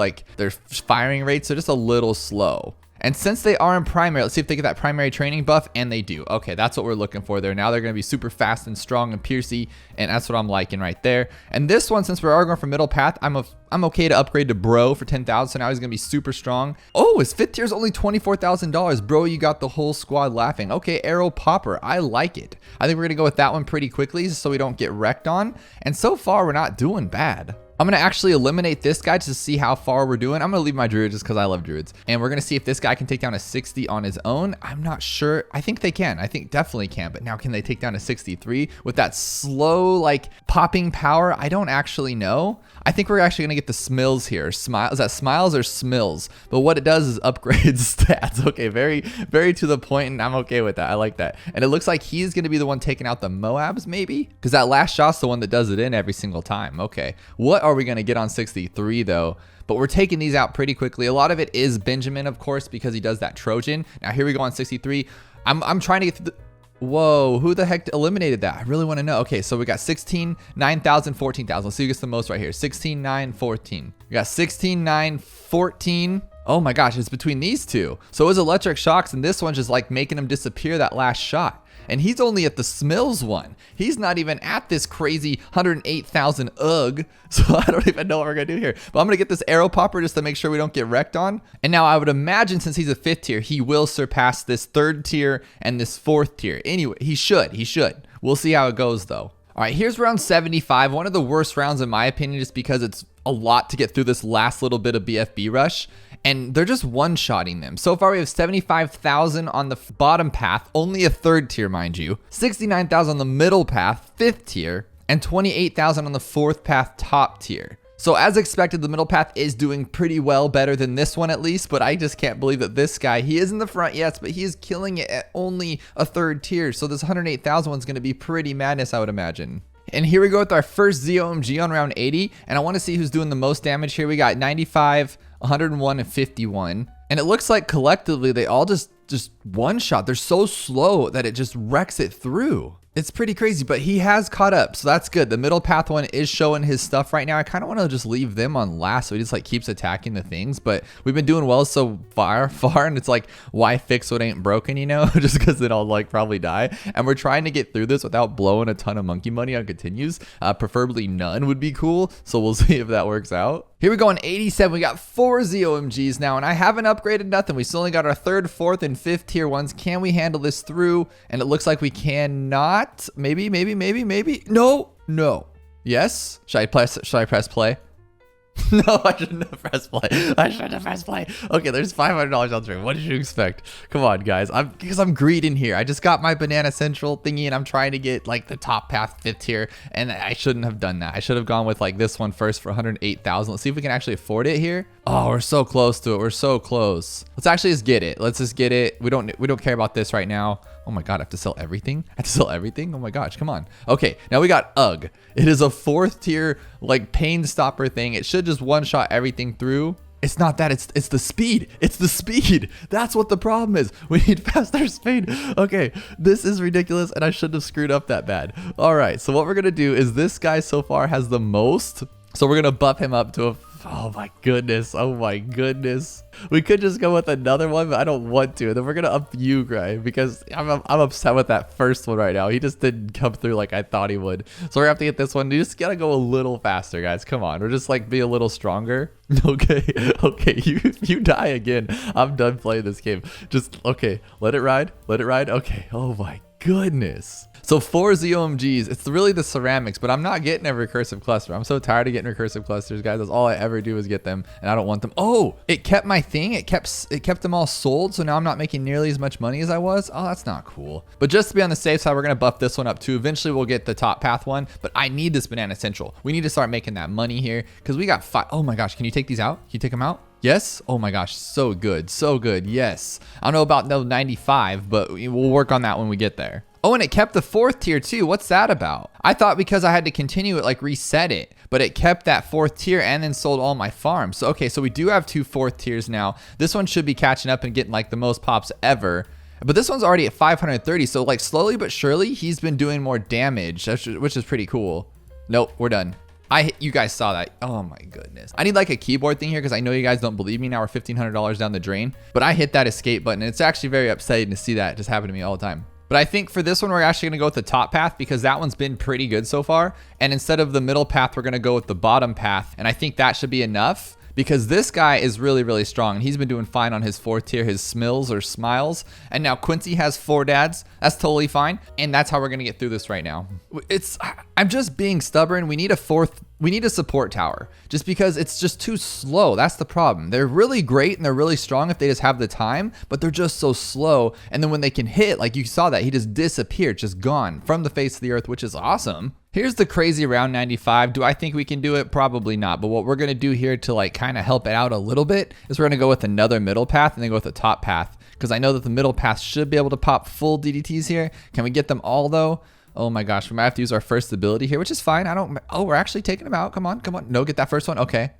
firing rates. So just a little slow. And since they are in primary, let's see if they get that primary training buff, and they do. Okay, that's what we're looking for there. Now they're going to be super fast and strong and piercy, and that's what I'm liking right there. And this one, since we are going for middle path, I'm okay to upgrade to Bro for 10,000. So now he's going to be super strong. Oh, his fifth tier is only $24,000. Bro, you got the whole squad laughing. Okay, Arrow Popper. I like it. I think we're going to go with that one pretty quickly so we don't get wrecked on. And so far, we're not doing bad. I'm going to actually eliminate this guy to see how far we're doing. I'm going to leave my druid just because I love druids. And we're going to see if this guy can take down a 60 on his own. I'm not sure. I think they can. I think definitely can. But now can they take down a 63 with that slow, like popping power? I don't actually know. I think we're actually going to get the Smills here. Is that Smiles or Smills? But what it does is upgrade stats. Okay, very, very to the point, and I'm okay with that. I like that. And it looks like he's going to be the one taking out the Moabs, maybe? Because that last shot's the one that does it in every single time. Okay. What are we going to get on 63 though? But we're taking these out pretty quickly. A lot of it is Benjamin, of course, because he does that Trojan. Now here we go on 63. I'm trying to get through the... Whoa, who the heck eliminated that? I really want to know. Okay, so we got 16, 9,000, 14,000. Let's see who gets the most right here. 16, 9, 14. We got 16, 9, 14. Oh my gosh, it's between these two. So it was electric shocks, and this one's just like making him disappear that last shot. And he's only at the Smills one. He's not even at this crazy 108,000 ugh. So I don't even know what we're gonna do here. But I'm gonna get this Arrow Popper just to make sure we don't get wrecked on. And now I would imagine since he's a 5th tier, he will surpass this 3rd tier and this 4th tier. Anyway, he should. We'll see how it goes though. All right, here's round 75. One of the worst rounds in my opinion, just because it's a lot to get through this last little bit of BFB rush. And they're just one-shotting them. So far, we have 75,000 on the bottom path, only a 3rd tier, mind you. 69,000 on the middle path, 5th tier, and 28,000 on the 4th path, top tier. So as expected, the middle path is doing pretty well, better than this one at least, but I just can't believe that this guy, he is in the front, yes, but he is killing it at only a 3rd tier. So this 108,000 one's gonna be pretty madness, I would imagine. And here we go with our first ZOMG on round 80, and I wanna see who's doing the most damage here. We got 95, 101, and 51. And it looks like collectively they all just one shot. They're so slow that it just wrecks it through. It's pretty crazy, but he has caught up, so that's good. The middle path one is showing his stuff right now. I kind of want to just leave them on last so he just like keeps attacking the things, but we've been doing well so far, and it's like, why fix what ain't broken, you know? Just because then I'll like probably die. And we're trying to get through this without blowing a ton of monkey money on continues. Preferably none would be cool, so we'll see if that works out. Here we go on 87. We got 4 ZOMGs now, and I haven't upgraded nothing. We still only got our 3rd, 4th, and 5th tier ones. Can we handle this through? And it looks like we cannot. Maybe. No. Yes? Should I press play? No, I shouldn't have pressed play. Okay, there's $500 on stream. What did you expect? Come on, guys. Because I'm greeding here. I just got my Banana Central thingy, and I'm trying to get like the top path 5th tier, and I shouldn't have done that. I should have gone with like this one first for 108,000. Let's see if we can actually afford it here. Oh, we're so close to it. We're so close. Let's actually just get it. Let's just get it. We don't care about this right now. Oh my God, I have to sell everything? I have to sell everything? Oh my gosh, come on. Okay, now we got UG. It is a 4th tier, like, pain stopper thing. It should just one-shot everything through. It's not that, it's the speed. It's the speed. That's what the problem is. We need faster speed. Okay, this is ridiculous, and I shouldn't have screwed up that bad. All right, so what we're gonna do is this guy so far has the most. So we're gonna buff him up to a, oh my goodness, oh my goodness. We could just go with another one, but I don't want to. Then we're gonna up you, guy, because I'm upset with that first one right now. He just didn't come through like I thought he would. So we're gonna have to get this one. You just gotta go a little faster, guys. Come on, we're just like be a little stronger. Okay, okay, you die again. I'm done playing this game. Just okay, let it ride, let it ride. Okay, oh my goodness. So 4 ZOMGs, it's really the ceramics, but I'm not getting a recursive cluster. I'm so tired of getting recursive clusters, guys. That's all I ever do is get them, and I don't want them. Oh, it kept my thing. It kept them all sold, so now I'm not making nearly as much money as I was. Oh, that's not cool. But just to be on the safe side, we're gonna buff this one up too. Eventually we'll get the top path one, but I need this banana central. We need to start making that money here because we got 5. Oh my gosh, can you take these out? Can you take them out? Yes? Oh my gosh, so good, so good. Yes. I don't know about no 95, but we'll work on that when we get there. Oh, and it kept the 4th tier too. What's that about? I thought because I had to continue it, like reset it, but it kept that 4th tier and then sold all my farms. So, okay, so we do have 2 4th tiers now. This one should be catching up and getting like the most pops ever. But this one's already at 530. So like slowly but surely, he's been doing more damage, which is pretty cool. Nope, we're done. You guys saw that. Oh my goodness. I need like a keyboard thing here because I know you guys don't believe me now. We're $1,500 down the drain, but I hit that escape button and it's actually very upsetting to see that just happen to me all the time. But I think for this one, we're actually gonna go with the top path because that one's been pretty good so far. And instead of the middle path, we're gonna go with the bottom path. And I think that should be enough because this guy is really, really strong. And he's been doing fine on his 4th tier, his Smills or Smiles. And now Quincy has 4 dads. That's totally fine. And that's how we're gonna get through this right now. I'm just being stubborn. We need a support tower just because it's just too slow. That's the problem. They're really great and they're really strong if they just have the time, but they're just so slow. And then when they can hit, like you saw that, he just disappeared, just gone from the face of the earth, which is awesome. Here's the crazy round 95. Do I think we can do it? Probably not. But what we're going to do here to like kind of help it out a little bit is we're going to go with another middle path and then go with the top path because I know that the middle path should be able to pop full DDTs here. Can we get them all though? Oh my gosh, we might have to use our first ability here, which is fine. Oh, we're actually taking them out. Come on, come on. No, get that first one. Okay.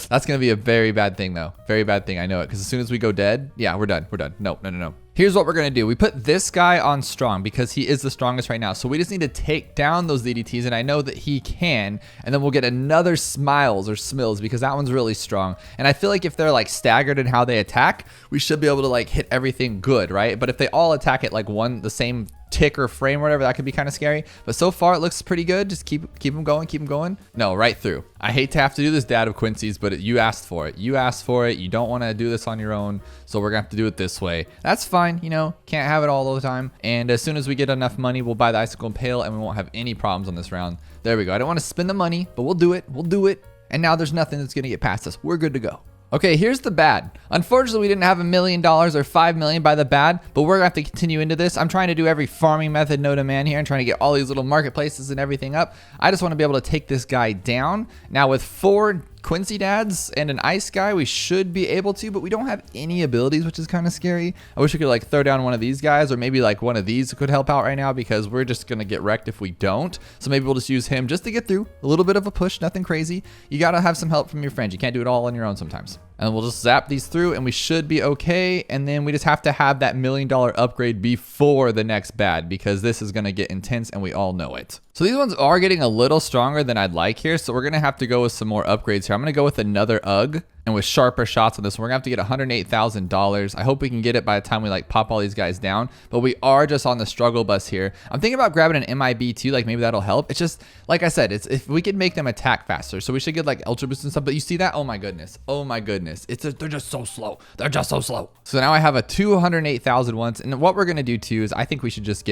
That's going to be a very bad thing though. Very bad thing. I know it because as soon as we go dead, yeah, we're done. We're done. No, no, no, no. Here's what we're going to do. We put this guy on strong because he is the strongest right now. So we just need to take down those DDTs and I know that he can. And then we'll get another Smiles or Smills because that one's really strong. And I feel like if they're like staggered in how they attack, we should be able to like hit everything good, right? But if they all attack at like the same tick or frame or whatever, that could be kind of scary. But so far it looks pretty good. Just keep them going, keep them going. No, right through. I hate to have to do this, Dad of Quincy's, but you asked for it. You asked for it. You don't want to do this on your own. So we're gonna have to do it this way. That's fine, you know, can't have it all the time. And as soon as we get enough money, we'll buy the Icicle Pail and we won't have any problems on this round. There we go. I don't want to spend the money, but we'll do it. We'll do it. And now there's nothing that's gonna get past us. We're good to go. Okay, here's the bad. Unfortunately, we didn't have $1 million or 5 million by the bad, but we're gonna have to continue into this. I'm trying to do every farming method known to man here and trying to get all these little marketplaces and everything up. I just want to be able to take this guy down. Now with 4 Quincy dads and an ice guy, we should be able to, but we don't have any abilities, which is kind of scary. I wish we could like throw down one of these guys or maybe like one of these could help out right now because we're just gonna get wrecked if we don't. So maybe we'll just use him just to get through. A little bit of a push, nothing crazy. You gotta have some help from your friends. You can't do it all on your own sometimes. And we'll just zap these through and we should be okay. And then we just have to have that $1 million upgrade before the next bad because this is gonna get intense and we all know it. So these ones are getting a little stronger than I'd like here. So we're gonna have to go with some more upgrades here. I'm gonna go with another UG and with sharper shots on this one. We're gonna have to get $108,000. I hope we can get it by the time we like pop all these guys down, but we are just on the struggle bus here. I'm thinking about grabbing an MIB too, like maybe that'll help. It's just, like I said, it's if we could make them attack faster. So we should get like Ultra Boost and stuff, but you see that? Oh my goodness. Oh my goodness. They're just so slow. They're just so slow. So now I have a 208,000 once. And what we're gonna do too is I think we should just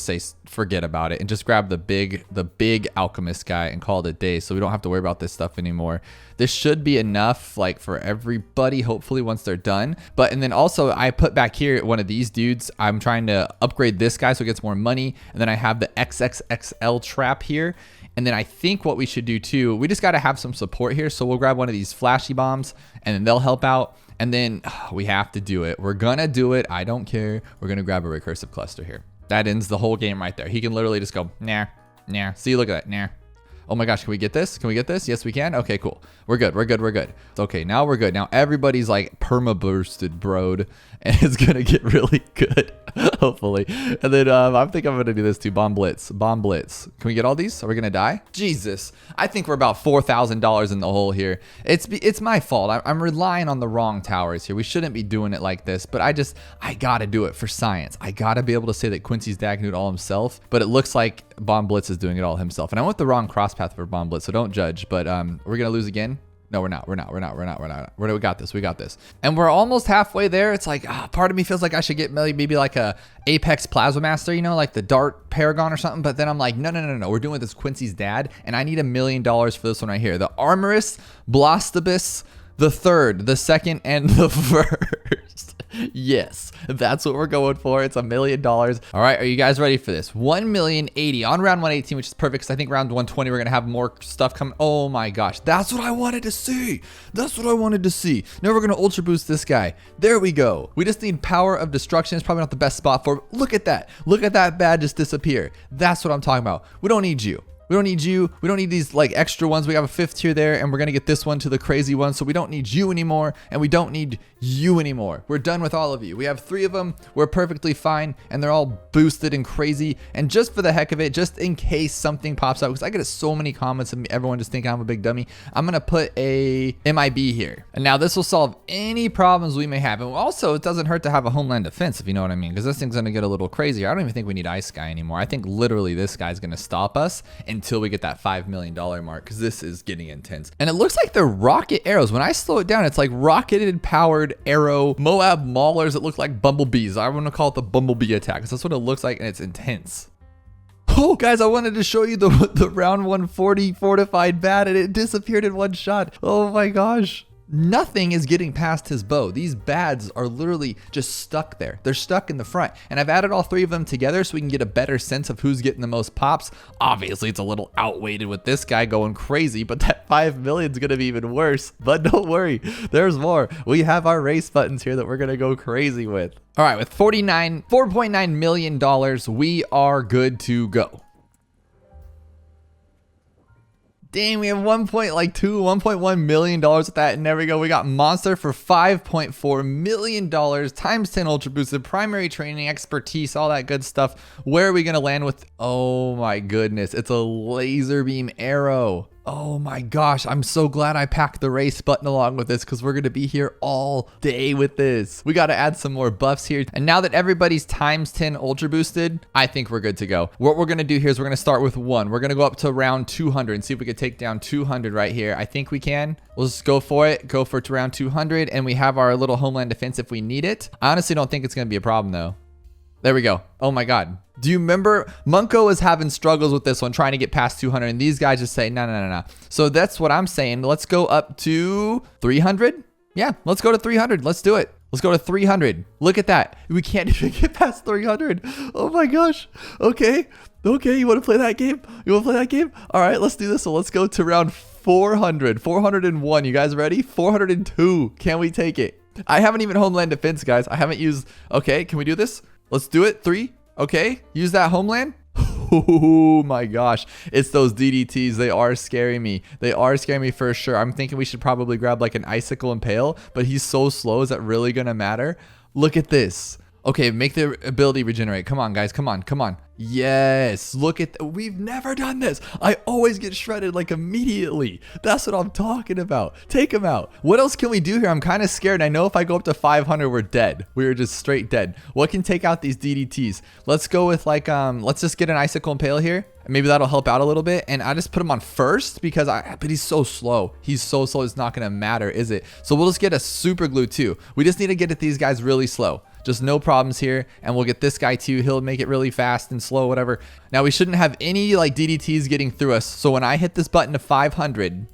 say forget about it and just grab the big alchemist guy and call it a day so we don't have to worry about this stuff anymore. This should be enough. like for everybody, hopefully once they're done. But and then also I put back here one of these dudes. I'm trying to upgrade this guy so it gets more money. And then I have the XXXL trap here. And then I think what we should do too, we just got to have some support here. So we'll grab one of these flashy bombs and then they'll help out. And then we have to do it. We're going to do it. I don't care. We're going to grab a recursive cluster here. That ends the whole game right there. He can literally just go, nah, nah. See, look at that, nah. Oh my gosh, can we get this? Can we get this? Yes, we can. Okay, cool. We're good. We're good. We're good. Okay, now we're good. Now everybody's like perma boosted, broed, and it's gonna get really good, hopefully. And then I think I'm gonna do this too. Bomb blitz. Bomb blitz. Can we get all these? Are we gonna die? Jesus, I think we're about $4,000 in the hole here. It's my fault. I'm relying on the wrong towers here. We shouldn't be doing it like this, but I gotta do it for science. I gotta be able to say that Quincy's dad can do it all himself, but it looks like Bomb Blitz is doing it all himself. And I went the wrong cross path for Bomb Blitz, so don't judge. But we're gonna lose again. No, we're not. We got this. We got this. And we're almost halfway there. It's like, part of me feels like I should get maybe like a Apex Plasma Master, you know, like the Dart Paragon or something. But then I'm like, no. We're doing this Quincy's dad, and I need $1 million for this one right here. The Armorous Blastibus, the third, the second, and the first. Yes, that's what we're going for. It's $1 million. All right, are you guys ready for this? 1,080,000 on round 118, which is perfect because I think round 120 we're gonna have more stuff coming. Oh my gosh, that's what I wanted to see. That's what I wanted to see. Now we're gonna ultra boost this guy. There we go. We just need Power of Destruction. It's probably not the best spot for it. Look at that. Look at that bad just disappear. That's what I'm talking about. We don't need you. We don't need you. We don't need these like extra ones. We have a 5th tier there, and we're going to get this one to the crazy one. So we don't need you anymore, and we don't need you anymore. We're done with all of you. We have 3 of them. We're perfectly fine, and they're all boosted and crazy. And just for the heck of it, just in case something pops out, because I get so many comments of everyone just thinking I'm a big dummy, I'm going to put a MIB here. And now this will solve any problems we may have. And also, it doesn't hurt to have a Homeland Defense, if you know what I mean, because this thing's going to get a little crazier. I don't even think we need Ice Guy anymore. I think literally this guy's going to stop us until we get that $5 million mark, because this is getting intense. And it looks like they're rocket arrows. When I slow it down, it's like rocketed powered arrow Moab maulers that look like bumblebees. I want to call it the bumblebee attack, because that's what it looks like, and it's intense. Oh, guys, I wanted to show you the round 140 fortified bat, and it disappeared in one shot. Oh my gosh. Nothing is getting past his bow. These bads are literally just stuck there. They're stuck in the front. And I've added all 3 of them together so we can get a better sense of who's getting the most pops. Obviously, it's a little outweighted with this guy going crazy, but that 5 million is going to be even worse. But don't worry, there's more. We have our race buttons here that we're going to go crazy with. All right, with $4.9 million, we are good to go. Dang, we have $1.1 million with that, and there we go. We got Monster for $5.4 million, times 10 ultra boosted, primary training, expertise, all that good stuff. Where are we gonna land with? Oh my goodness, it's a laser beam arrow. Oh my gosh, I'm so glad I packed the race button along with this, because we're going to be here all day with this. We got to add some more buffs here. And now that everybody's times 10 ultra boosted, I think we're good to go. What we're going to do here is we're going to start with 1. We're going to go up to round 200 and see if we can take down 200 right here. I think we can. We'll just go for it. Go for it to round 200. And we have our little Homeland Defense if we need it. I honestly don't think it's going to be a problem though. There we go. Oh my God. Do you remember? Munko is having struggles with this one, trying to get past 200. And these guys just say, no. So that's what I'm saying. Let's go up to 300. Yeah, let's go to 300. Let's do it. Let's go to 300. Look at that. We can't even get past 300. Oh my gosh. Okay. You want to play that game? All right, let's do this one. Let's go to round 400. 401. You guys ready? 402. Can we take it? I haven't even Homeland Defense, guys. I haven't used. Okay, can we do this? Let's do it. 3. Okay, use that Homeland. Oh my gosh, it's those DDTs. They are scaring me. They are scaring me for sure. I'm thinking we should probably grab like an Icicle Impale, but he's so slow. Is that really gonna matter? Look at this. Okay, make the ability regenerate. Come on, guys. Come on. Yes. Look at we've never done this. I always get shredded like immediately. That's what I'm talking about. Take him out. What else can we do here? I'm kind of scared. I know if I go up to 500, we're dead. We're just straight dead. What can take out these DDTs? Let's go with like, let's just get an Icicle Impale here. Maybe that'll help out a little bit. And I just put him on first because but he's so slow. He's so slow. It's not going to matter, is it? So we'll just get a super glue too. We just need to get at these guys really slow. Just no problems here. And we'll get this guy too. He'll make it really fast and slow, whatever. Now we shouldn't have any like DDTs getting through us. So when I hit this button to 500,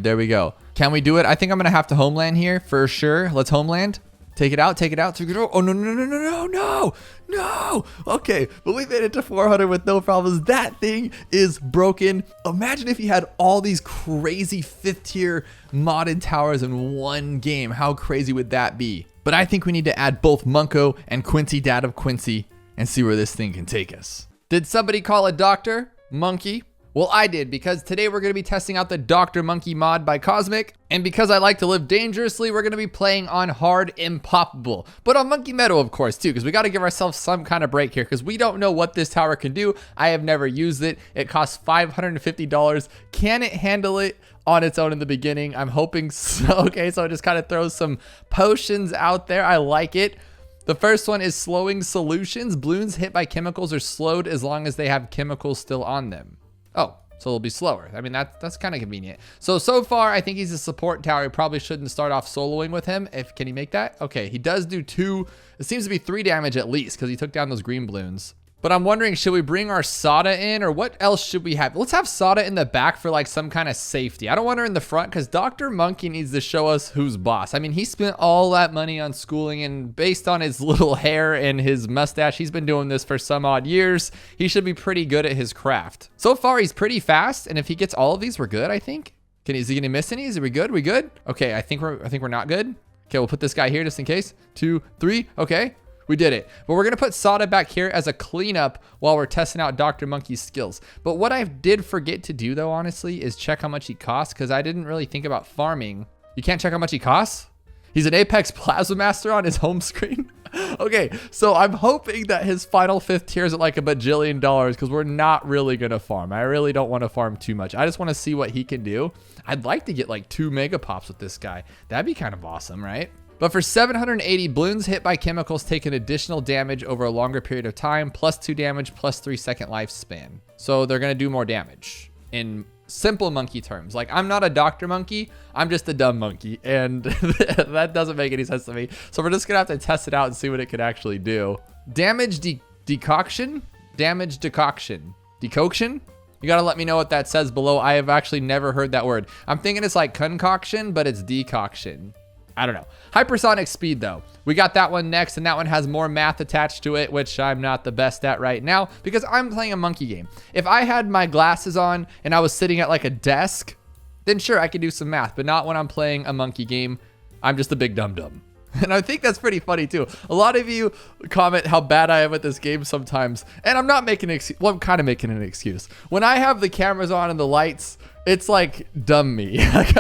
there we go. Can we do it? I think I'm going to have to homeland here for sure. Let's homeland. Take it out, take it out, take it out. Oh, no, no, no, no, no, no, no. Okay, but we made it to 400 with no problems. That thing is broken. Imagine if you had all these crazy 5th tier modded towers in one game. How crazy would that be? But I think we need to add both Munko and Quincy, Dad of Quincy, and see where this thing can take us. Did somebody call a Dr. Monkey? Well, I did, because today we're going to be testing out the Dr. Monkey mod by Cosmic, and because I like to live dangerously, we're going to be playing on hard impoppable, but on Monkey Meadow, of course, too, because we got to give ourselves some kind of break here, because we don't know what this tower can do. I have never used it. It costs $550. Can it handle it on its own in the beginning? I'm hoping so. Okay, so it just kind of throws some potions out there. I like it. The first one is slowing solutions. Bloons hit by chemicals are slowed as long as they have chemicals still on them. Oh, so it'll be slower. I mean, that's kind of convenient. So far, I think he's a support tower. We probably shouldn't start off soloing with him. Can he make that? Okay, he does do 2. It seems to be 3 damage at least because he took down those green balloons. But I'm wondering, should we bring our Sada in, or what else should we have? Let's have Sada in the back for like some kind of safety. I don't want her in the front because Dr. Monkey needs to show us who's boss. I mean, he spent all that money on schooling, and based on his little hair and his mustache, he's been doing this for some odd years. He should be pretty good at his craft. So far, he's pretty fast, and if he gets all of these, we're good, I think. Is he gonna miss any? Are we good? We good? Okay, I think we're not good. Okay, we'll put this guy here just in case. 2, 3, okay. We did it. But we're going to put Sada back here as a cleanup while we're testing out Dr. Monkey's skills. But what I did forget to do, though, honestly, is check how much he costs, because I didn't really think about farming. You can't check how much he costs? He's an Apex Plasma Master on his home screen. Okay, so I'm hoping that his final 5th tier is at like $1 bajillion, because we're not really going to farm. I really don't want to farm too much. I just want to see what he can do. I'd like to get like 2 mega pops with this guy. That'd be kind of awesome, right? But for 780, Bloons hit by chemicals take an additional damage over a longer period of time, plus 2 damage, plus 3-second lifespan. So they're going to do more damage in simple monkey terms. Like, I'm not a Dr. Monkey, I'm just a dumb monkey, and that doesn't make any sense to me. So we're just going to have to test it out and see what it could actually do. Damage decoction? Damage decoction. Decoction? You got to let me know what that says below. I have actually never heard that word. I'm thinking it's like concoction, but it's decoction. I don't know. Hypersonic speed, though. We got that one next, and that one has more math attached to it, which I'm not the best at right now because I'm playing a monkey game. If I had my glasses on and I was sitting at like a desk, then sure, I could do some math, but not when I'm playing a monkey game. I'm just a big dum-dum. And I think that's pretty funny too. A lot of you comment how bad I am at this game sometimes, and I'm not making an excuse. Well, I'm kind of making an excuse. When I have the cameras on and the lights, it's like dumb me. Like,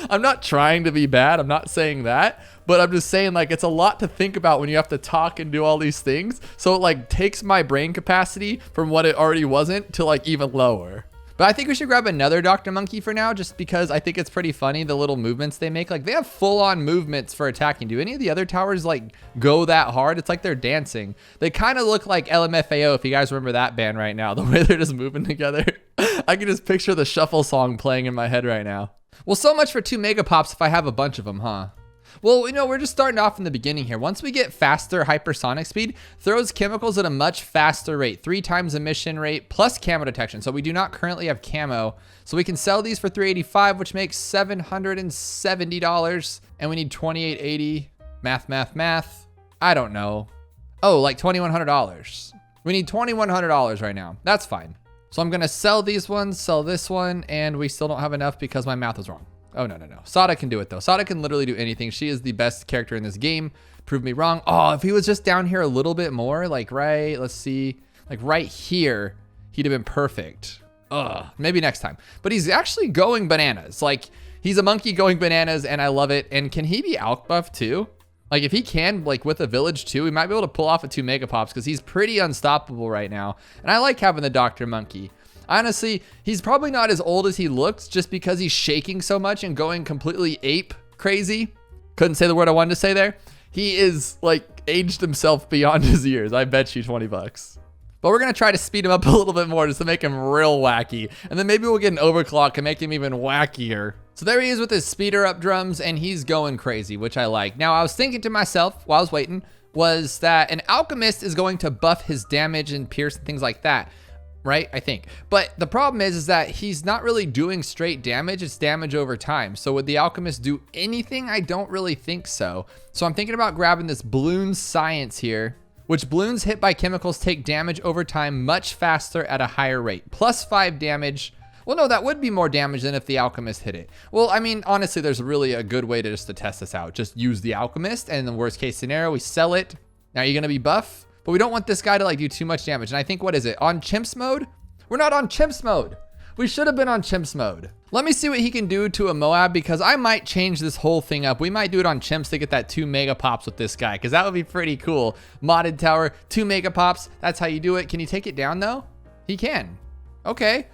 I'm not trying to be bad. I'm not saying that, but I'm just saying like it's a lot to think about when you have to talk and do all these things. So it like takes my brain capacity from what it already wasn't to like even lower. But I think we should grab another Dr. Monkey for now, just because I think it's pretty funny, the little movements they make. Like, they have full-on movements for attacking. Do any of the other towers, like, go that hard? It's like they're dancing. They kind of look like LMFAO, if you guys remember that band right now, the way they're just moving together. I can just picture the shuffle song playing in my head right now. Well, so much for 2 mega pops if I have a bunch of them, huh? Well, you know, we're just starting off in the beginning here. Once we get faster hypersonic speed, throws chemicals at a much faster rate, 3 times emission rate plus camo detection. So we do not currently have camo. So we can sell these for $385, which makes $770. And we need $2880. Math. I don't know. Oh, like $2,100. We need $2,100 right now. That's fine. So I'm going to sell these ones, sell this one, and we still don't have enough because my math was wrong. Oh, no. Sada can do it, though. Sada can literally do anything. She is the best character in this game. Prove me wrong. Oh, if he was just down here a little bit more, like right, let's see, like right here, he'd have been perfect. Maybe next time. But he's actually going bananas. Like, he's a monkey going bananas, and I love it. And can he be alk buff, too? Like, if he can, like, with a village, too, we might be able to pull off a 2 mega pops because he's pretty unstoppable right now. And I like having the Dr. Monkey. Honestly, he's probably not as old as he looks just because he's shaking so much and going completely ape crazy. Couldn't say the word I wanted to say there. He is like aged himself beyond his years. I bet you $20. But we're going to try to speed him up a little bit more just to make him real wacky. And then maybe we'll get an overclock and make him even wackier. So there he is with his speeder up drums and he's going crazy, which I like. Now I was thinking to myself while I was waiting was that an alchemist is going to buff his damage and pierce and things like that. right? I think. But the problem is that he's not really doing straight damage. It's damage over time. So would the Alchemist do anything? I don't really think so. So I'm thinking about grabbing this Bloons Science here, which balloons hit by chemicals take damage over time much faster at a higher rate. +5 damage. Well, no, that would be more damage than if the Alchemist hit it. Well, I mean, honestly, there's really a good way to just to test this out. Just use the Alchemist, and in the worst case scenario, we sell it. Now you're gonna be buff, but we don't want this guy to like do too much damage. And I think, what is it? On Chimps mode? We're not on Chimps mode. We should have been on Chimps mode. Let me see what he can do to a Moab, because I might change this whole thing up. We might do it on Chimps to get that 2 mega pops with this guy, because that would be pretty cool. Modded tower, 2 mega pops. That's how you do it. Can you take it down though? He can. Okay.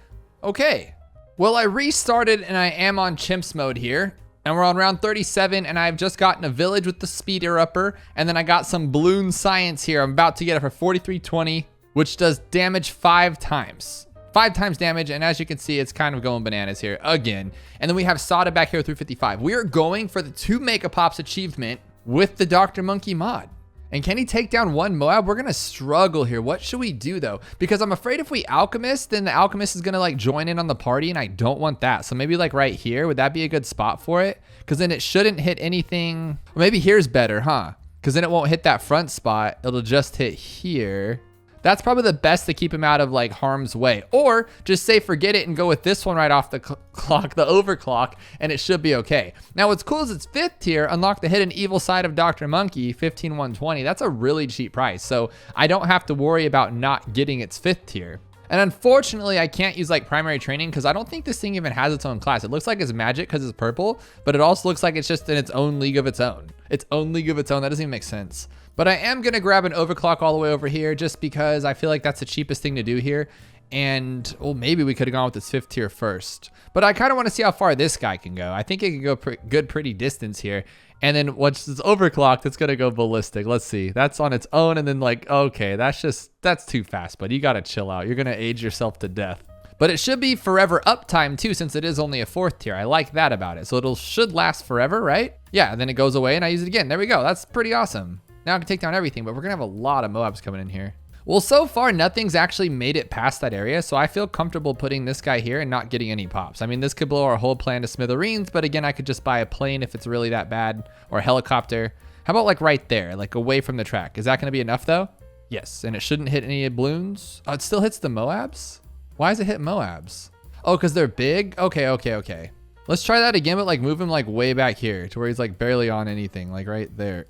Okay. Well, I restarted and I am on Chimps mode here. And we're on round 37, and I've just gotten a village with the speeder upper. And then I got some Bloons Science here. I'm about to get it for 4320, which does damage 5 times. 5 times damage, and as you can see, it's kind of going bananas here again. And then we have Sada back here, 355. We are going for the 2 Mega Pops achievement with the Dr. Monkey mod. And can he take down 1 Moab? We're gonna struggle here. What should we do though? Because I'm afraid if we Alchemist, then the Alchemist is gonna like join in on the party, and I don't want that. So maybe like right here, would that be a good spot for it? Because then it shouldn't hit anything. Well, maybe here's better, huh? Because then it won't hit that front spot. It'll just hit here. That's probably the best to keep him out of like harm's way. Or just say forget it and go with this one right off the clock, the overclock, and it should be okay. Now what's cool is it's 5th tier, unlock the hidden evil side of Dr. Monkey, 15,120. That's a really cheap price. So I don't have to worry about not getting its 5th tier. And unfortunately, I can't use like primary training because I don't think this thing even has its own class. It looks like it's magic because it's purple, but it also looks like it's just in its own league of its own. Its own league of its own. That doesn't even make sense. But I am gonna grab an overclock all the way over here just because I feel like that's the cheapest thing to do here. And well, maybe we could have gone with this 5th tier first. But I kind of want to see how far this guy can go. I think it can go pretty distance here. And then once it's overclocked, it's gonna go ballistic. Let's see. That's on its own, and then like, okay, that's too fast, but you gotta chill out. You're gonna age yourself to death. But it should be forever uptime too, since it is only a 4th tier. I like that about it. So it should last forever, right? Yeah, and then it goes away and I use it again. There we go. That's pretty awesome. Now I can take down everything, but we're gonna have a lot of Moabs coming in here. Well, so far, nothing's actually made it past that area, so I feel comfortable putting this guy here and not getting any pops. I mean, this could blow our whole plan to smithereens, but again, I could just buy a plane if it's really that bad, or a helicopter. How about like right there, like away from the track? Is that gonna be enough though? Yes, and it shouldn't hit any balloons. Oh, it still hits the Moabs? Why does it hit Moabs? Oh, because they're big? Okay, okay, okay. Let's try that again, but like move him like way back here to where he's like barely on anything, like right there.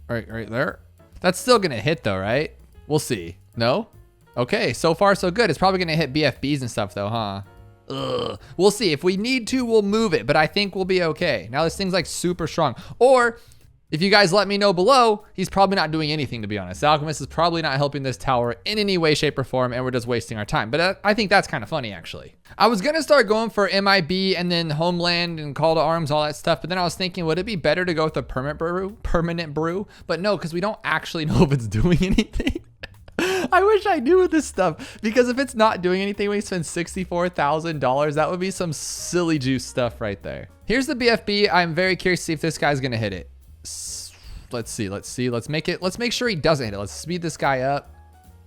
Right there. That's still gonna hit though, right? We'll see. No? Okay, so far so good. It's probably gonna hit BFBs and stuff though, huh? Ugh. We'll see. If we need to, we'll move it, but I think we'll be okay. Now this thing's like super strong. Or if you guys let me know below, he's probably not doing anything, to be honest. The Alchemist is probably not helping this tower in any way, shape, or form, and we're just wasting our time. But I think that's kind of funny, actually. I was gonna start going for MIB and then Homeland and Call to Arms, all that stuff, but then I was thinking, would it be better to go with a permanent brew? But no, because we don't actually know if it's doing anything. I wish I knew this stuff, because if it's not doing anything, we spend $64,000. That would be some silly juice stuff right there. Here's the BFB. I'm very curious to see if this guy's gonna hit it. Let's see. Let's make sure he doesn't hit it. Let's speed this guy up.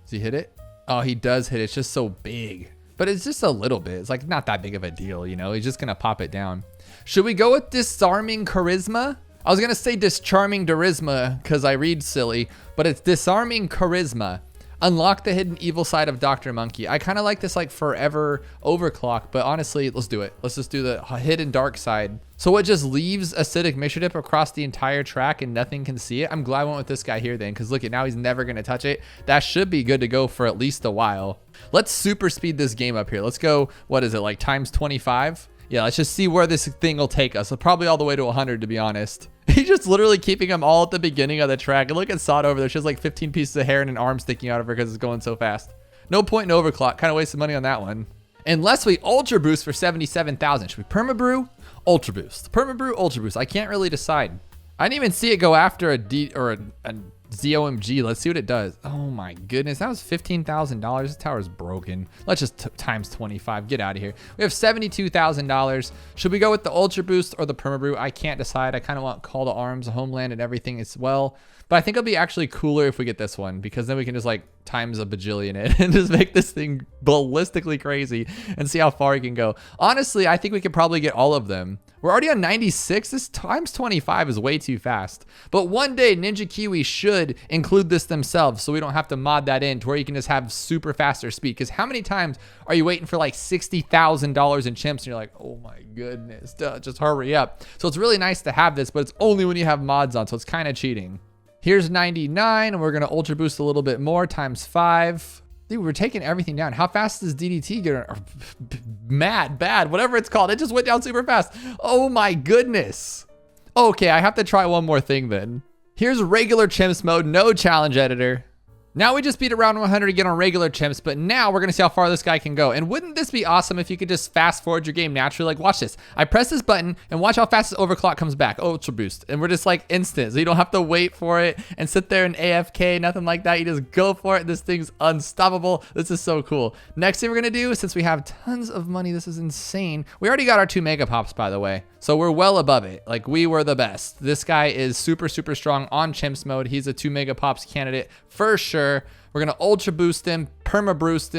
Does he hit it? Oh, he does hit it. It's just so big, but it's just a little bit. It's like not that big of a deal, you know? He's just gonna pop it down. Should we go with Disarming Charisma? I was gonna say Discharming Charisma because I read silly, but it's Disarming Charisma. Unlock the hidden evil side of Dr. Monkey. I kind of like this like forever overclock, but honestly, let's do it. Let's just do the hidden dark side. So it just leaves acidic mixture dip across the entire track and nothing can see it. I'm glad I went with this guy here then, because look at now he's never gonna touch it. That should be good to go for at least a while. Let's super speed this game up here. Let's go, what is it, like times 25? Yeah, let's just see where this thing will take us. So probably all the way to 100, to be honest. He's just literally keeping them all at the beginning of the track. And look at Sada over there. She has like 15 pieces of hair and an arm sticking out of her because it's going so fast. No point in overclock. Kind of wasted money on that one. Unless we ultra boost for 77,000. Should we perma brew? Ultra boost. Perma brew, ultra boost. I can't really decide. I didn't even see it go after a ZOMG. Let's see what it does. Oh my goodness. That was $15,000. This tower is broken. Let's just times 25. Get out of here. We have $72,000. Should we go with the Ultra Boost or the Permabrew? I can't decide. I kind of want Call to Arms, Homeland, and everything as well. But I think it'll be actually cooler if we get this one, because then we can just like times a bajillion it and just make this thing ballistically crazy and see how far it can go. Honestly, I think we could probably get all of them. We're already on 96. This times 25 is way too fast. But one day Ninja Kiwi should include this themselves, so we don't have to mod that in to where you can just have super faster speed. Because how many times are you waiting for like $60,000 in chimps and you're like, oh my goodness, duh, just hurry up. So it's really nice to have this, but it's only when you have mods on, so it's kind of cheating. Here's 99, and we're gonna Ultra Boost a little bit more, times 5. Dude, we're taking everything down. How fast does DDT get? Mad, bad, whatever it's called. It just went down super fast. Oh my goodness. Okay, I have to try one more thing then. Here's regular chimps mode, no challenge editor. Now we just beat around 100 again on regular chimps, but now we're gonna see how far this guy can go. And wouldn't this be awesome if you could just fast forward your game naturally? Like, watch this. I press this button and watch how fast this overclock comes back. Ultra Boost. And we're just like instant. So you don't have to wait for it and sit there and AFK, nothing like that. You just go for it. This thing's unstoppable. This is so cool. Next thing we're gonna do, since we have tons of money, this is insane. We already got our 2 Mega Pops, by the way. So we're well above it. Like, we were the best. This guy is super, super strong on chimps mode. He's a 2 Mega Pops candidate for sure. We're gonna Ultra Boost him, Perma-Boost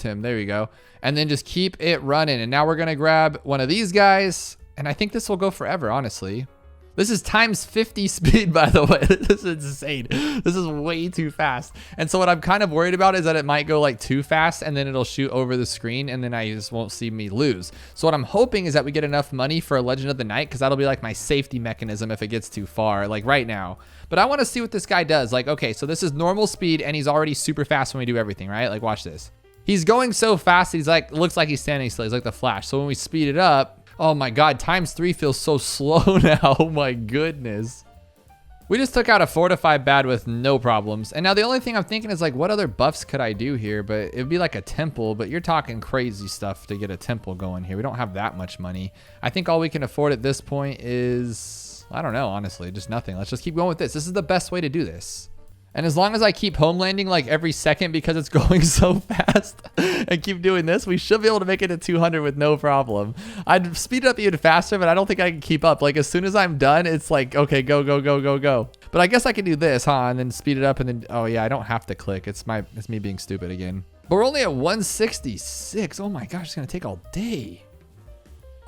him, there we go. And then just keep it running. And now we're gonna grab one of these guys, and I think this will go forever, honestly. This is times 50 speed, by the way. This is insane. This is way too fast. And so what I'm kind of worried about is that it might go like too fast and then it'll shoot over the screen and then I just won't see me lose. So what I'm hoping is that we get enough money for a Legend of the Night, because that'll be like my safety mechanism if it gets too far, like right now. But I want to see what this guy does. Like, okay, so this is normal speed and he's already super fast when we do everything, right? Like, watch this. He's going so fast, he's like, looks like he's standing still. He's like the Flash. So when we speed it up, oh my God, times 3 feels so slow now. Oh my goodness. We just took out a Fortify bad with no problems. And now the only thing I'm thinking is like, what other buffs could I do here? But it'd be like a temple, but you're talking crazy stuff to get a temple going here. We don't have that much money. I think all we can afford at this point is, I don't know, honestly, just nothing. Let's just keep going with this. This is the best way to do this. And as long as I keep home landing like every second because it's going so fast and keep doing this, we should be able to make it to 200 with no problem. I'd speed it up even faster, but I don't think I can keep up. Like, as soon as I'm done, it's like, okay, go, go, go, go, go. But I guess I can do this, huh? And then speed it up and then, oh yeah, I don't have to click. It's me being stupid again. But we're only at 166. Oh my gosh, it's gonna take all day.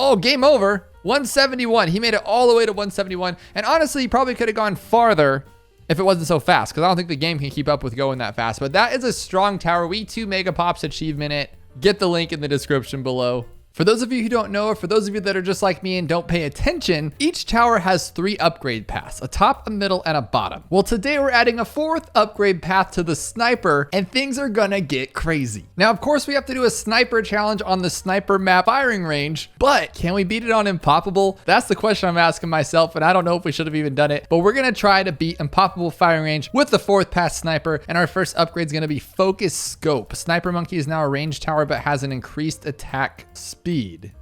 Oh, game over. 171. He made it all the way to 171. And honestly, he probably could have gone farther if it wasn't so fast, because I don't think the game can keep up with going that fast. But that is a strong tower. We 2 Mega Pops achievement it. Get the link in the description below. For those of you who don't know, or for those of you that are just like me and don't pay attention, each tower has 3 upgrade paths, a top, a middle, and a bottom. Well, today we're adding a 4th upgrade path to the sniper, and things are gonna get crazy. Now, of course, we have to do a sniper challenge on the sniper map firing range, but can we beat it on Impoppable? That's the question I'm asking myself, and I don't know if we should have even done it, but we're gonna try to beat Impoppable firing range with the 4th path sniper, and our first upgrade is gonna be Focus Scope. Sniper Monkey is now a ranged tower, but has an increased attack speed.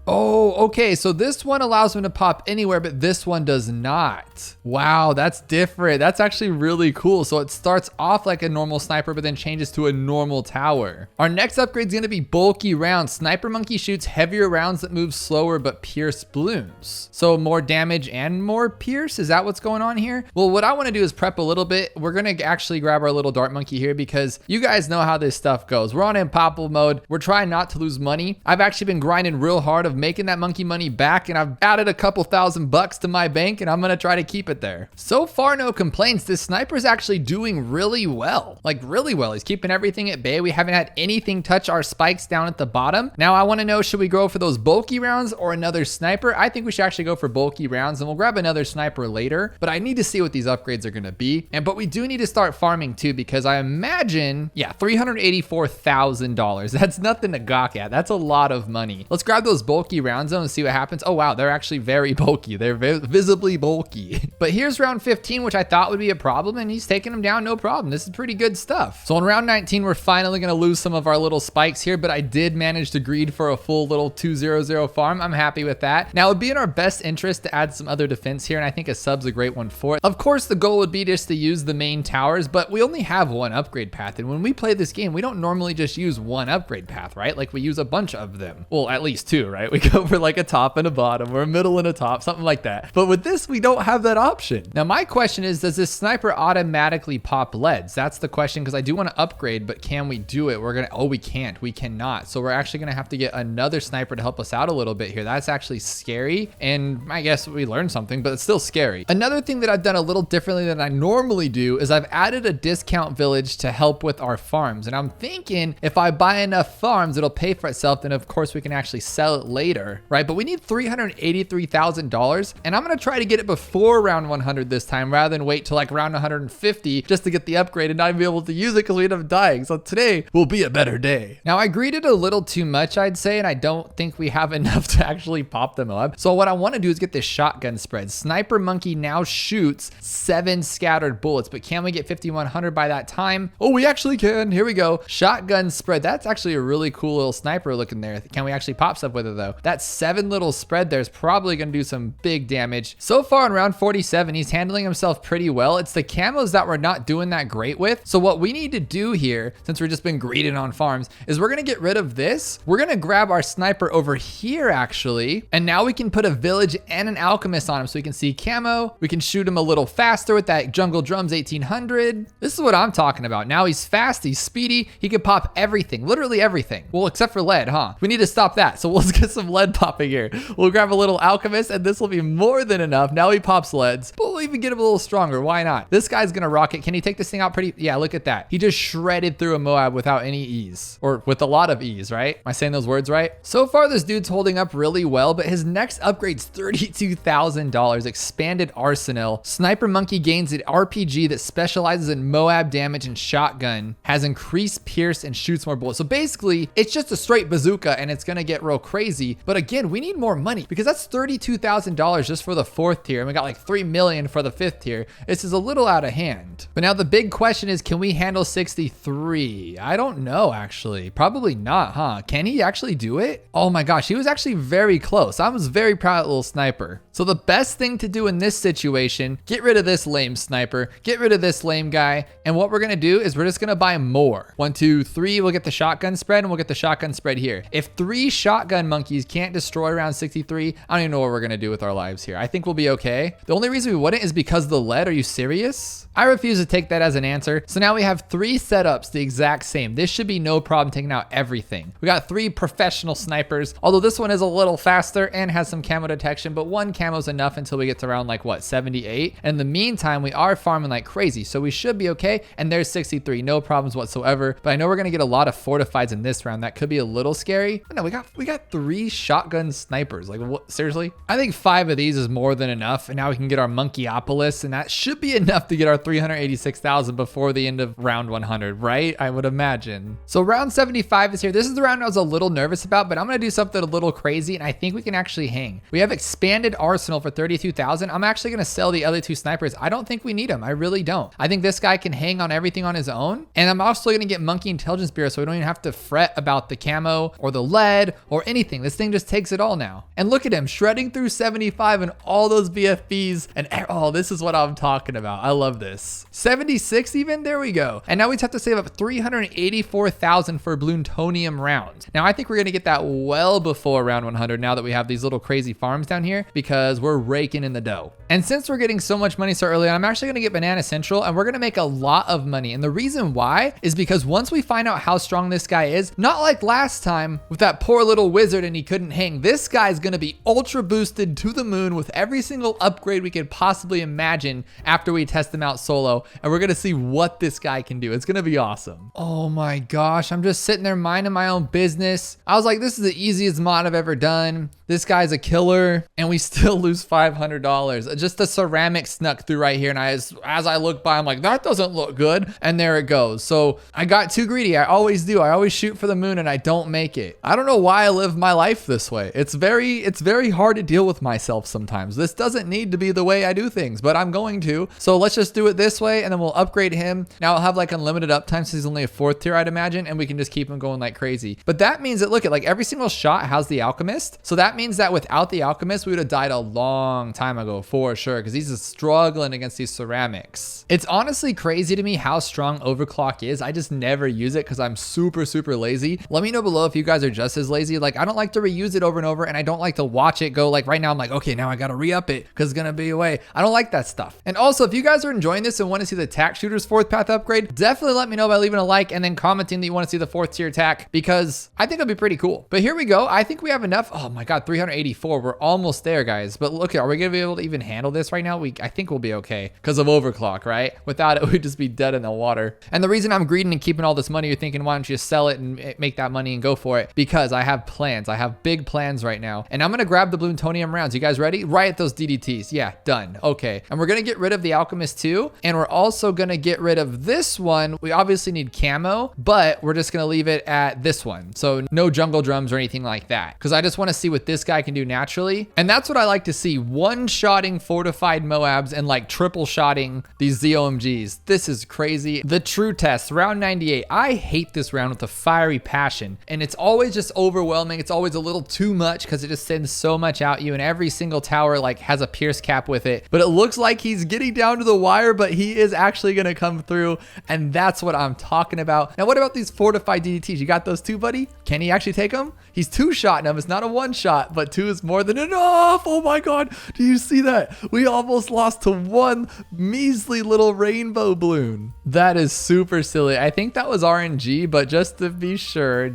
Oh, okay. So this one allows him to pop anywhere, but this one does not. Wow, that's different. That's actually really cool. So it starts off like a normal sniper, but then changes to a normal tower. Our next upgrade is going to be bulky rounds. Sniper Monkey shoots heavier rounds that move slower, but pierce balloons. So more damage and more pierce. Is that what's going on here? Well, what I want to do is prep a little bit. We're going to actually grab our little dart monkey here because you guys know how this stuff goes. We're on Impoppable mode. We're trying not to lose money. I've actually been grinding real hard of making that monkey money back, and I've added a couple $1,000 to my bank, and I'm gonna try to keep it there. So far, no complaints. This sniper is actually doing really well, like really well. He's keeping everything at bay. We haven't had anything touch our spikes down at the bottom. Now I want to know, should we go for those bulky rounds or another sniper? I think we should actually go for bulky rounds, and we'll grab another sniper later, but I need to see what these upgrades are gonna be. But we do need to start farming too, because I imagine, yeah, $384,000. That's nothing to gawk at. That's a lot of money. Let's grab those bulky bulky round zone and see what happens. Oh, wow. They're actually very bulky. They're visibly bulky. But here's round 15, which I thought would be a problem, and he's taking them down no problem. This is pretty good stuff. So in round 19, we're finally going to lose some of our little spikes here, but I did manage to greed for a full little 2-0-0 farm. I'm happy with that. Now, it would be in our best interest to add some other defense here, and I think a sub's a great one for it. Of course, the goal would be just to use the main towers, but we only have one upgrade path, and when we play this game, we don't normally just use one upgrade path, right? Like we use a bunch of them. Well, at least two, right? We go for like a top and a bottom, or a middle and a top, something like that. But with this, we don't have that option. Now, my question is, does this sniper automatically pop leads? That's the question, because I do want to upgrade, but can we do it? We can't. We cannot. So we're actually going to have to get another sniper to help us out a little bit here. That's actually scary, and I guess we learned something, but it's still scary. Another thing that I've done a little differently than I normally do is I've added a discount village to help with our farms. And I'm thinking if I buy enough farms, it'll pay for itself. Then of course we can actually sell it later, right? But we need $383,000, and I'm going to try to get it before round 100 this time rather than wait till like round 150 just to get the upgrade and not even be able to use it because we end up dying. So today will be a better day. Now, I greeted a little too much, I'd say, and I don't think we have enough to actually pop them up. So what I want to do is get this shotgun spread. Sniper Monkey now shoots 7 scattered bullets, but can we get 5,100 by that time? Oh, we actually can. Here we go. Shotgun spread. That's actually a really cool little sniper looking there. Can we actually pop stuff with it though? That 7 little spread there is probably going to do some big damage. So far in round 47, he's handling himself pretty well. It's the camos that we're not doing that great with. So what we need to do here, since we've just been greeted on farms, is we're going to get rid of this. We're going to grab our sniper over here actually, and now we can put a village and an alchemist on him so we can see camo. We can shoot him a little faster with that jungle drums 1800. This is what I'm talking about. Now he's fast, he's speedy, he can pop everything, literally everything. Well, except for lead, huh? We need to stop that. So let's get some lead popping here. We'll grab a little alchemist, and this will be more than enough. Now he pops leads, but we'll even get him a little stronger. Why not? This guy's gonna rock it. Can he take this thing out pretty? Yeah, look at that. He just shredded through a Moab without any ease, or with a lot of ease, right? Am I saying those words right? So far, this dude's holding up really well, but his next upgrade's $32,000. Expanded arsenal. Sniper Monkey gains an RPG that specializes in Moab damage and shotgun, has increased pierce and shoots more bullets. So basically, it's just a straight bazooka, and it's gonna get real crazy. But again, we need more money because that's $32,000 just for the 4th tier, and we got like 3 million for the 5th tier. This is a little out of hand. But now the big question is, can we handle 63? I don't know, actually. Probably not, huh? Can he actually do it? Oh my gosh, he was actually very close. I was very proud of the little sniper. So the best thing to do in this situation, get rid of this lame sniper, get rid of this lame guy, and what we're gonna do is we're just gonna buy more. 1, 2, 3, we'll get the shotgun spread, and we'll get the shotgun spread here. If 3 shotgun monkeys can't destroy round 63, I don't even know what we're gonna do with our lives here. I think we'll be okay. The only reason we wouldn't is because of the lead. Are you serious? I refuse to take that as an answer. So now we have 3 setups the exact same. This should be no problem taking out everything. We got 3 professional snipers, although this one is a little faster and has some camo detection, but 1 camo's enough until we get to around like what, 78. And in the meantime, we are farming like crazy, so we should be okay. And there's 63, no problems whatsoever. But I know we're gonna get a lot of fortifieds in this round. That could be a little scary. But no, we got 3 shotgun snipers. Like what, seriously? I think 5 of these is more than enough. And now we can get our Monkeyopolis, and that should be enough to get our 386,000 before the end of round 100, right? I would imagine. So round 75 is here. This is the round I was a little nervous about, but I'm gonna do something a little crazy, and I think we can actually hang. We have expanded arsenal for 32,000. I'm actually gonna sell the other 2 snipers. I don't think we need them. I really don't. I think this guy can hang on everything on his own, and I'm also gonna get Monkey Intelligence Bureau, so we don't even have to fret about the camo or the lead or anything. This thing just takes it all now. And look at him shredding through 75 and all those BFBs, and oh, this is what I'm talking about. I love this. 76 even, there we go. And now we just have to save up 384,000 for Bloontonium rounds. Now I think we're gonna get that well before round 100 now that we have these little crazy farms down here, because we're raking in the dough. And since we're getting so much money so early, I'm actually gonna get Banana Central, and we're gonna make a lot of money. And the reason why is because once we find out how strong this guy is, not like last time with that poor little wizard and he couldn't hang, this guy's gonna be ultra boosted to the moon with every single upgrade we could possibly imagine after we test him out solo, and we're gonna see what this guy can do. It's gonna be awesome. Oh my gosh, I'm just sitting there minding my own business. I was like, this is the easiest mod I've ever done. This guy's a killer, and we still lose $500. Just the ceramic snuck through right here, and as I look by, I'm like, that doesn't look good, and there it goes. So I got too greedy. I always do. I always shoot for the moon, and I don't make it. I don't know why I live my life life this way. It's very hard to deal with myself sometimes. This doesn't need to be the way I do things, but I'm going to. So let's just do it this way, and then we'll upgrade him. Now I'll have like unlimited uptime since he's only a 4th tier, I'd imagine, and we can just keep him going like crazy. But that means that, look at, like every single shot has the alchemist. So that means that without the alchemist, we would have died a long time ago for sure, because he's just struggling against these ceramics. It's honestly crazy to me how strong overclock is. I just never use it because I'm super lazy. Let me know below if you guys are just as lazy. Like, I don't like to reuse it over and over, and I don't like to watch it go. Like right now I'm like, okay, now I gotta re-up it because it's gonna be away. I don't like that stuff. And also, if you guys are enjoying this and want to see the tack shooter's 4th path upgrade, definitely let me know by leaving a like and then commenting that you want to see the 4th tier tack, because I think it'll be pretty cool. But here we go. I think we have enough. Oh my god, 384. We're almost there, guys. But look, are we gonna be able to even handle this right now? I think we'll be okay because of overclock, right? Without it, we'd just be dead in the water. And the reason I'm greedy and keeping all this money, you're thinking, why don't you just sell it and make that money and go for it? Because I have plans. I have big plans right now. And I'm gonna grab the plutonium rounds. You guys ready? Riot those DDTs. Yeah, done. Okay. And we're gonna get rid of the alchemist too. And we're also gonna get rid of this one. We obviously need camo, but we're just gonna leave it at this one. So no jungle drums or anything like that, because I just want to see what this guy can do naturally. And that's what I like to see: one-shotting fortified Moabs and like triple-shotting these ZOMGs. This is crazy. The true test, round 98. I hate this round with a fiery passion, and it's always just overwhelming. It's always a little too much because it just sends so much at you, and every single tower like has a pierce cap with it. But it looks like he's getting down to the wire, but he is actually gonna come through, and that's what I'm talking about. Now, what about these fortified DDTs? You got those too, buddy? Can he actually take them? He's 2-shotting them. It's not a 1-shot, but 2 is more than enough. Oh my god, do you see that? We almost lost to one measly little rainbow balloon. That is super silly. I think that was RNG, but just to be sure,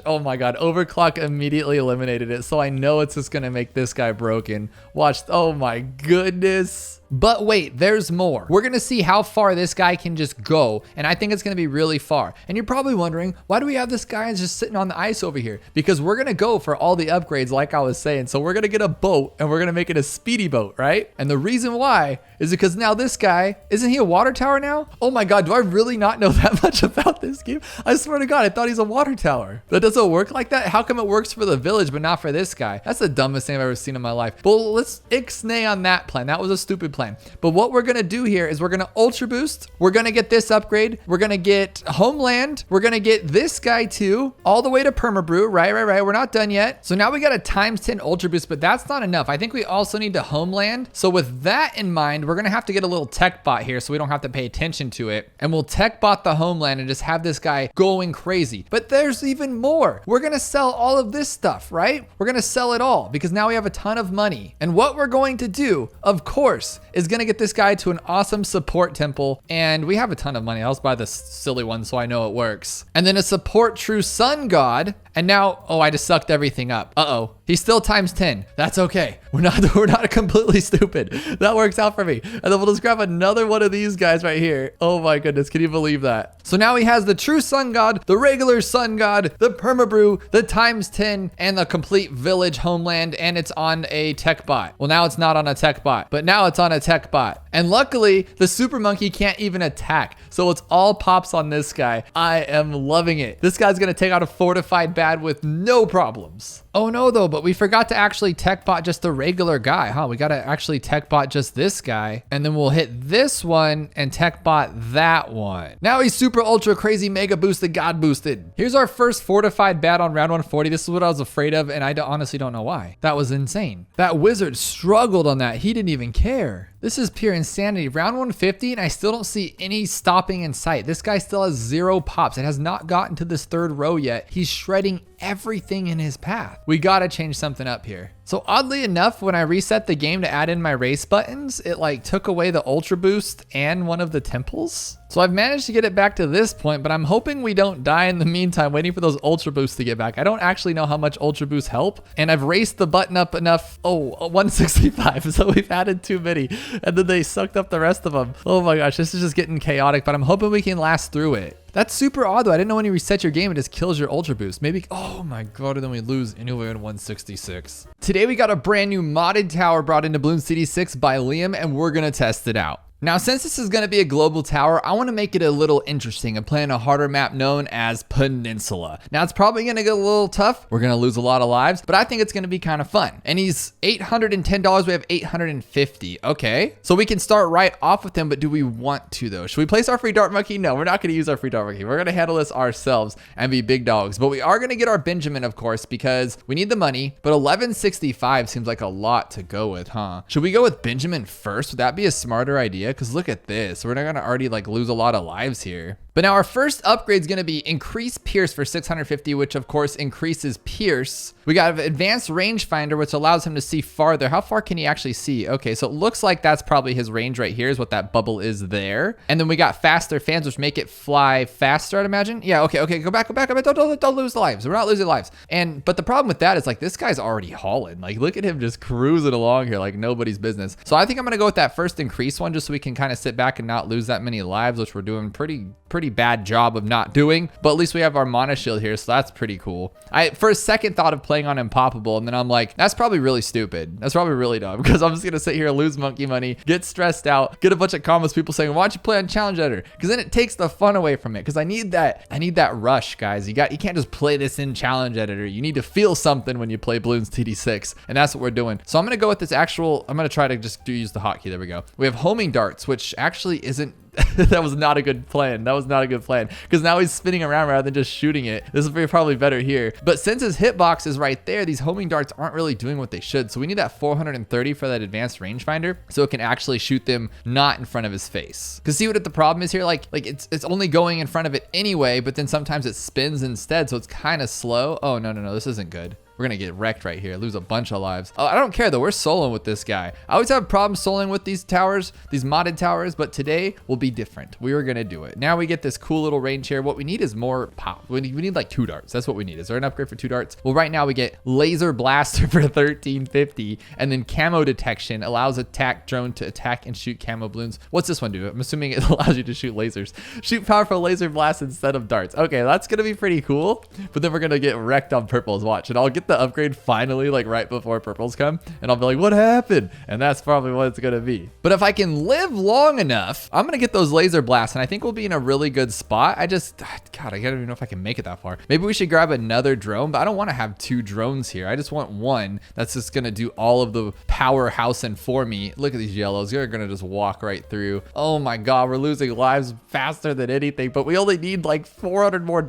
oh my god, overclock immediately eliminated it. So I know it's just gonna make this guy broken. Watch. Oh my goodness. But wait, there's more. We're gonna see how far this guy can just go, and I think it's gonna be really far. And you're probably wondering, why do we have this guy just sitting on the ice over here? Because we're gonna go for all the upgrades, like I was saying. So we're gonna get a boat, and we're gonna make it a speedy boat, right? And the reason why is because now this guy, isn't he a water tower now? Oh my god, do I really not know that much about this game? I swear to god, I thought he's a water tower. That doesn't work like that? How come it works for the village, but not for this guy? That's the dumbest thing I've ever seen in my life. But let's ixnay on that plan. That was a stupid plan. But what we're gonna do here is we're gonna ultra boost. We're gonna get this upgrade. We're gonna get homeland. We're gonna get this guy too, all the way to permabrew. Right. We're not done yet. So now we got a ×10 ultra boost, but that's not enough. I think we also need to homeland. So with that in mind, we're gonna have to get a little tech bot here so we don't have to pay attention to it. And we'll tech bot the homeland and just have this guy going crazy. But there's even more. We're gonna sell all of this stuff, right? We're gonna sell it all because now we have a ton of money. And what we're going to do, of course, is gonna get this guy to an awesome support temple. And we have a ton of money. I'll just buy this silly one so I know it works. And then a support true sun god. And now, oh, I just sucked everything up. Uh-oh. He's still ×10. That's okay. We're not completely stupid. That works out for me. And then we'll just grab another one of these guys right here. Oh my goodness. Can you believe that? So now he has the true sun god, the regular sun god, the permabrew, the ×10, and the complete village homeland. And it's on a tech bot. Well, now it's not on a tech bot, but now it's on a tech bot. And luckily, the super monkey can't even attack. So it's all pops on this guy. I am loving it. This guy's going to take out a fortified bad with no problems. Oh no though, but we forgot to actually tech bot just the regular guy, huh? We got to actually tech bot just this guy, and then we'll hit this one and tech bot that one. Now he's super ultra crazy mega boosted, god boosted. Here's our first fortified bat on round 140. This is what I was afraid of, and I honestly don't know why. That was insane. That wizard struggled on that. He didn't even care. This is pure insanity. Round 150, and I still don't see any stopping in sight. This guy still has 0 pops. It has not gotten to this 3rd row yet. He's shredding everything in his path. We gotta change something up here. So oddly enough, when I reset the game to add in my race buttons, it like took away the ultra boost and one of the temples. So I've managed to get it back to this point, but I'm hoping we don't die in the meantime waiting for those ultra boosts to get back. I don't actually know how much ultra boosts help, and I've raced the button up enough. Oh, 165, so we've added too many, and then they sucked up the rest of them. Oh my gosh, this is just getting chaotic, but I'm hoping we can last through it. That's super odd though. I didn't know when you reset your game, it just kills your ultra boost. Maybe, oh my god, and then we lose anyway in 166. Today we got a brand new modded tower brought into Bloons TD6 by Liam, and we're gonna test it out. Now, since this is going to be a global tower, I want to make it a little interesting and play on a harder map known as Peninsula. Now, it's probably going to get a little tough. We're going to lose a lot of lives, but I think it's going to be kind of fun. And he's $810. We have 850. Okay, so we can start right off with him, but do we want to though? Should we place our free dart monkey? No, we're not going to use our free dart monkey. We're going to handle this ourselves and be big dogs, but we are going to get our Benjamin, of course, because we need the money, but 1165 seems like a lot to go with, huh? Should we go with Benjamin first? Would that be a smarter idea? Because look at this. We're not going to already like lose a lot of lives here. But now our first upgrade is going to be increase Pierce for 650, which of course increases Pierce. We got advanced rangefinder, which allows him to see farther. How far can he actually see? Okay, so it looks like that's probably his range right here is what that bubble is there. And then we got faster fans, which make it fly faster, I'd imagine. Yeah, okay, go back. Don't lose lives. We're not losing lives. But the problem with that is like this guy's already hauling. Like look at him just cruising along here like nobody's business. So I think I'm going to go with that first increase one just so we can kind of sit back and not lose that many lives, which we're doing pretty bad job of not doing, but at least we have our mana shield here, so that's pretty cool. I for a second thought of playing on Impoppable, and then I'm like, that's probably really stupid. That's probably really dumb because I'm just gonna sit here and lose monkey money, get stressed out, get a bunch of comments, people saying, why don't you play on challenge editor? Because then it takes the fun away from it. Because I need that rush, guys. You can't just play this in challenge editor. You need to feel something when you play Bloons TD6, and that's what we're doing. So I'm gonna go with this actual. I'm gonna try to just use the hotkey. There we go. We have homing darts, which actually isn't. That was not a good plan. That was not a good plan because now he's spinning around rather than just shooting it. This will be probably better here. But since his hitbox is right there, these homing darts aren't really doing what they should. So we need that 430 for that advanced rangefinder so it can actually shoot them not in front of his face. Because see what the problem is here? Like it's only going in front of it anyway, but then sometimes it spins instead. So it's kind of slow. Oh, no, this isn't good. We're gonna get wrecked right here, lose a bunch of lives. Oh, I don't care though, we're soloing with this guy. I always have problems soloing with these towers, these modded towers, but today will be different. We are gonna do it. Now we get this cool little range here. What we need is more pop. We need like 2 darts. That's what we need. Is there an upgrade for 2 darts? Well, right now we get laser blaster for 1350, and then camo detection allows attack drone to attack and shoot camo balloons. What's this one do? I'm assuming it allows you to shoot lasers. Shoot powerful laser blasts instead of darts. Okay, that's gonna be pretty cool, but then we're gonna get wrecked on purples. Watch, and I'll get the upgrade finally like right before purples come, and I'll be like, what happened? And that's probably what it's gonna be. But if I can live long enough, I'm gonna get those laser blasts, and I think we'll be in a really good spot. God, I don't even know if I can make it that far. Maybe we should grab another drone, but I don't want to have 2 drones here. I just want one that's just gonna do all of the powerhousing for me. Look at these yellows. They're gonna just walk right through. Oh my god, we're losing lives faster than anything, but we only need like $400 more.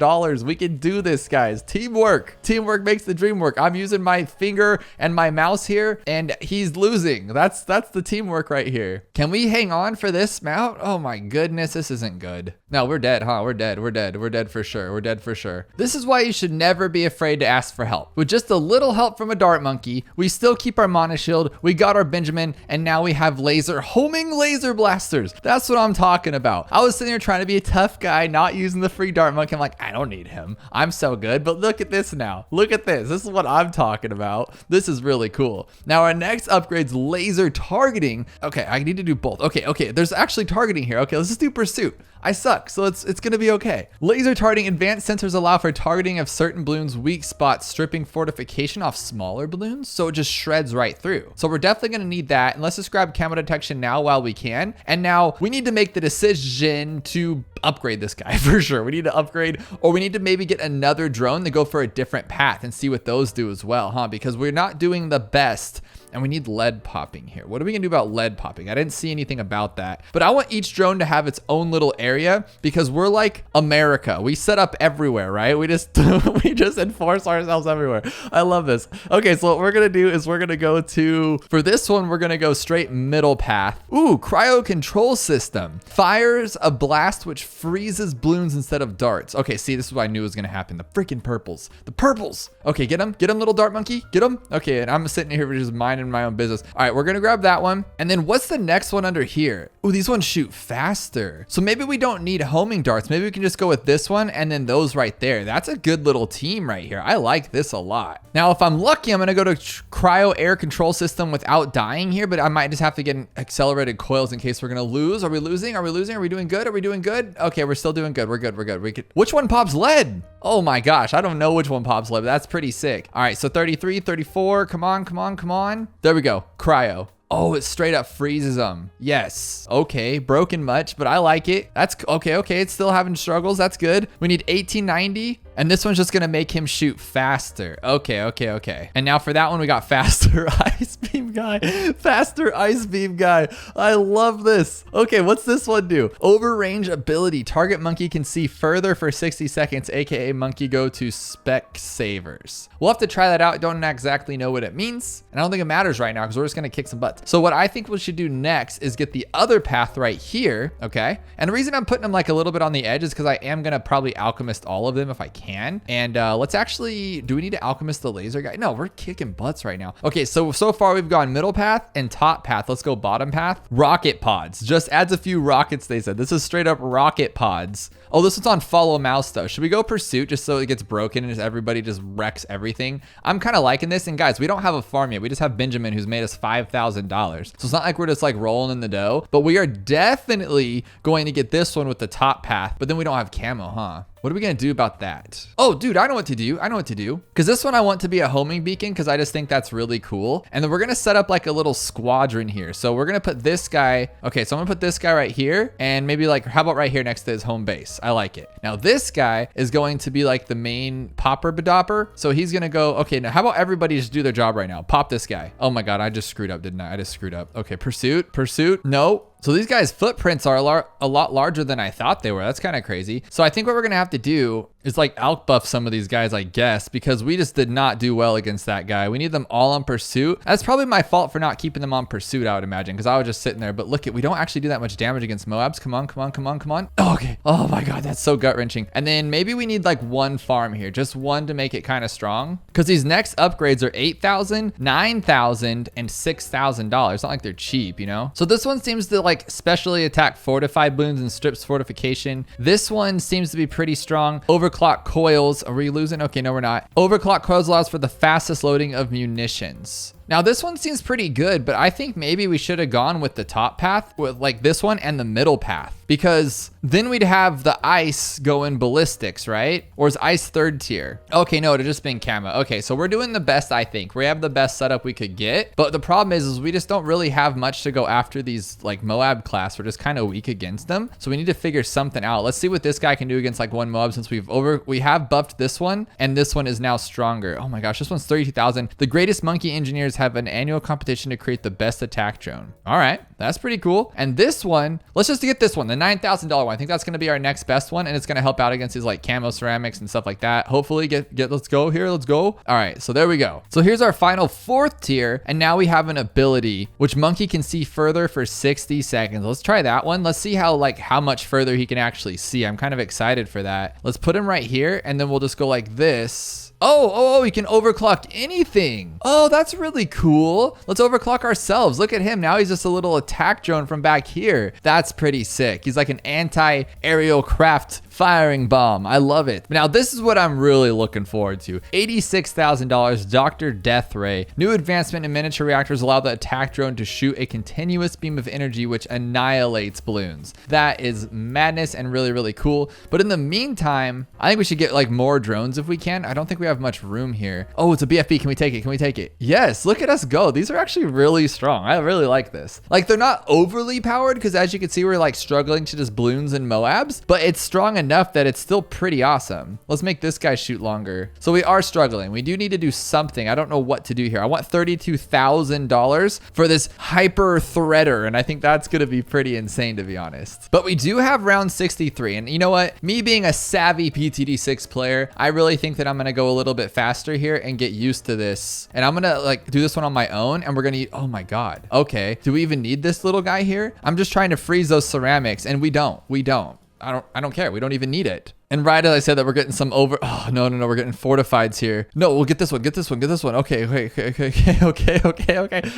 We can do this, guys. Teamwork makes the dream work. I'm using my finger and my mouse here, and he's losing. That's the teamwork right here. Can we hang on for this mount? Oh my goodness, this isn't good. No, we're dead, huh? We're dead for sure. This is why you should never be afraid to ask for help. With just a little help from a dart monkey, we still keep our mana shield, we got our Benjamin, and now we have homing laser blasters. That's what I'm talking about. I was sitting here trying to be a tough guy, not using the free dart monkey. I'm like, I don't need him. I'm so good. But look at this now. Look at this. This is what I'm talking about. This is really cool. Now our next upgrade's laser targeting. Okay, I need to do both. Okay, there's actually targeting here. Okay, let's just do pursuit. I suck, so it's gonna be okay. Laser targeting, advanced sensors allow for targeting of certain balloons' weak spots, stripping fortification off smaller balloons, so it just shreds right through. So we're definitely gonna need that, and let's just grab camo detection now while we can. And now we need to make the decision to upgrade this guy for sure. We need to upgrade, or we need to maybe get another drone to go for a different path and see what those do as well, huh? Because we're not doing the best, and we need lead popping here. What are we gonna do about lead popping? I didn't see anything about that, but I want each drone to have its own little area because we're like America. We set up everywhere, right? We just enforce ourselves everywhere. I love this. Okay, so what we're gonna do is we're gonna go to, for this one, we're gonna go straight middle path. Ooh, cryo control system. Fires a blast which freezes balloons instead of darts. Okay, see, this is what I knew was gonna happen. The freaking purples. The purples. Okay, get him, little dart monkey. Get him. Okay, and I'm sitting here just minding my own business. All right, we're gonna grab that one. And then what's the next one under here? Ooh, these ones shoot faster. So maybe we don't need homing darts. Maybe we can just go with this one and then those right there. That's a good little team right here. I like this a lot. Now, if I'm lucky, I'm gonna go to cryo air control system without dying here, but I might just have to get an accelerated coils in case we're gonna lose. Are we losing? Are we losing? Are we doing good? Are we doing good? Okay, we're still doing good. We're good. Which one pops lead? Oh my gosh, I don't know which one pops lead, but that's pretty sick. All right, so 33, 34, come on. There we go, cryo. Oh, it straight up freezes them. Yes. Okay. Broken much, but I like it. That's okay. Okay. It's still having struggles. That's good. We need 1890. And this one's just going to make him shoot faster. Okay. Okay. Okay. And now for that one, we got faster ice beam guy. Faster ice beam guy. I love this. Okay. What's this one do? Overrange ability. Target monkey can see further for 60 seconds, aka monkey go to Specsavers. We'll have to try that out. I don't exactly know what it means. And I don't think it matters right now because we're just going to kick some butts. So what I think we should do next is get the other path right here. Okay. And the reason I'm putting them like a little bit on the edge is because I am going to probably alchemist all of them if I can. And let's actually, do we need to alchemist the laser guy? No, we're kicking butts right now. Okay. So far we've gone middle path and top path. Let's go bottom path. Rocket pods. Just adds a few rockets, they said. This is straight up rocket pods. Oh, this one's on follow mouse though. Should we go pursuit just so it gets broken and everybody just wrecks everything? I'm kind of liking this. And guys, we don't have a farm yet. We just have Benjamin who's made us $5,000. So it's not like we're just like rolling in the dough, but we are definitely going to get this one with the top path, but then we don't have camo, huh? What are we going to do about that? Oh, dude, I know what to do. I know what to do. Because this one I want to be a homing beacon because I just think that's really cool. And then we're going to set up like a little squadron here. So we're going to put this guy. Okay, so I'm going to put this guy right here. And maybe like, how about right here next to his home base? I like it. Now this guy is going to be like the main popper badopper. So he's going to go, okay, now how about everybody just do their job right now? Pop this guy. Oh my God, I just screwed up, didn't I? I just screwed up. Okay, pursuit. No. So these guys' footprints are a lot larger than I thought they were. That's kind of crazy. So I think what we're going to have to do is like outbuff some of these guys, I guess, because we just did not do well against that guy. We need them all on pursuit. That's probably my fault for not keeping them on pursuit, I would imagine, because I was just sitting there. But look, we don't actually do that much damage against Moabs. Come on. Oh, okay. Oh my God, that's so gut wrenching. And then maybe we need like one farm here, just one to make it kind of strong. Because these next upgrades are $8,000, $9,000, and $6,000. It's not like they're cheap, you know? So this one seems to like specially attack fortified balloons and strips fortification. This one seems to be pretty strong. Overclock coils. Are we losing? Okay, no, we're not. Overclock coils allows for the fastest loading of munitions. Now this one seems pretty good, but I think maybe we should have gone with the top path with like this one and the middle path, because then we'd have the ice going ballistics, right? Or is ice third tier? Okay, no, it just been camo. Okay, so we're doing the best, I think. We have the best setup we could get, but the problem is we just don't really have much to go after these like Moab class. We're just kind of weak against them. So we need to figure something out. Let's see what this guy can do against like one Moab, since we have buffed this one and this one is now stronger. Oh my gosh, this one's 32,000. The greatest monkey engineers have an annual competition to create the best attack drone. All right, that's pretty cool. And this one, let's just get this one, the $9,000 one. I think that's going to be our next best one, and it's going to help out against these like camo ceramics and stuff like that. Hopefully let's go here. Let's go. All right, so there we go. So here's our final fourth tier, and now we have an ability which monkey can see further for 60 seconds. Let's try that one. Let's see how much further he can actually see. I'm kind of excited for that. Let's put him right here, and then we'll just go like this. Oh, he can overclock anything. Oh, that's really cool. Let's overclock ourselves. Look at him. Now he's just a little attack drone from back here. That's pretty sick. He's like an anti-aerial craft firing bomb. I love it. Now, this is what I'm really looking forward to. $86,000, Dr. Death Ray. New advancement in miniature reactors allow the attack drone to shoot a continuous beam of energy which annihilates balloons. That is madness and really, really cool. But in the meantime, I think we should get like more drones if we can. I don't think we have much room here. Oh, it's a BFB. Can we take it? Can we take it? Yes, look at us go. These are actually really strong. I really like this. Like, they're not overly powered because as you can see, we're like struggling to just balloons and Moabs, but it's strong enough that it's still pretty awesome. Let's make this guy shoot longer. So we are struggling. We do need to do something. I don't know what to do here. I want $32,000 for this hyper threader, and I think that's going to be pretty insane, to be honest. But we do have round 63, and you know what? Me being a savvy BTD6 player, I really think that I'm going to go a little bit faster here and get used to this. And I'm going to like do this one on my own, and we're going to, oh my God. Okay. Do we even need this little guy here? I'm just trying to freeze those ceramics, and we don't. I don't care. We don't even need it. And right as I said that, we're getting some no, we're getting fortifieds here. No, we'll get this one. Okay.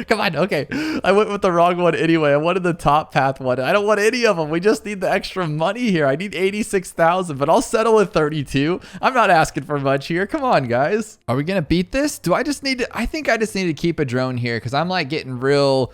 Come on, okay. I went with the wrong one anyway. I wanted the top path one. I don't want any of them. We just need the extra money here. I need 86,000, but I'll settle with 32. I'm not asking for much here. Come on, guys. Are we gonna beat this? I think I just need to keep a drone here because I'm like getting real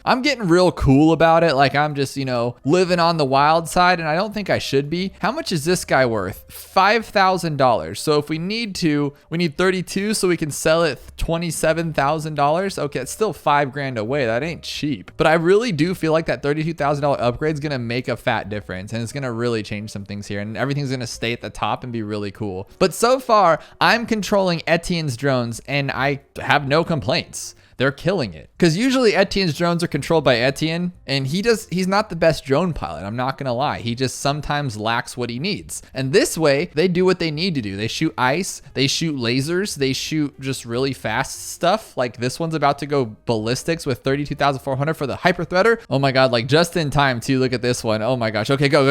cool about it. Like I'm just, living on the wild side, and I don't think I should be. How much is this guy worth? $5,000. So if we need to, we need 32 so we can sell it $27,000. Okay, it's still $5,000 away. That ain't cheap. But I really do feel like that $32,000 upgrade is going to make a fat difference, and it's going to really change some things here, and everything's going to stay at the top and be really cool. But so far, I'm controlling Etienne's drones and I have no complaints. They're killing it. Because usually Etienne's drones are controlled by Etienne, and he's not the best drone pilot. I'm not gonna lie. He just sometimes lacks what he needs. And this way, they do what they need to do. They shoot ice, they shoot lasers, they shoot just really fast stuff. Like this one's about to go ballistics with 32,400 for the hyper threader. Oh my God, like just in time too. Look at this one. Oh my gosh. Okay, go.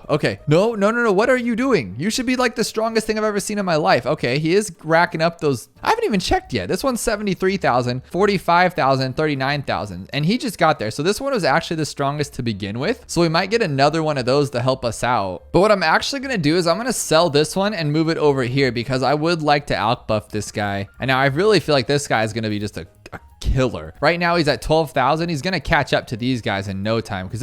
Okay. No. What are you doing? You should be like the strongest thing I've ever seen in my life. Okay, he is racking up those. I haven't even checked yet. This one's 73,000, 45,000, 39,000, and he just got there. So this one was actually the strongest to begin with. So we might get another one of those to help us out. But what I'm actually gonna do is I'm gonna sell this one and move it over here because I would like to outbuff this guy. And now I really feel like this guy is gonna be just a killer. Right now he's at 12,000. He's gonna catch up to these guys in no time because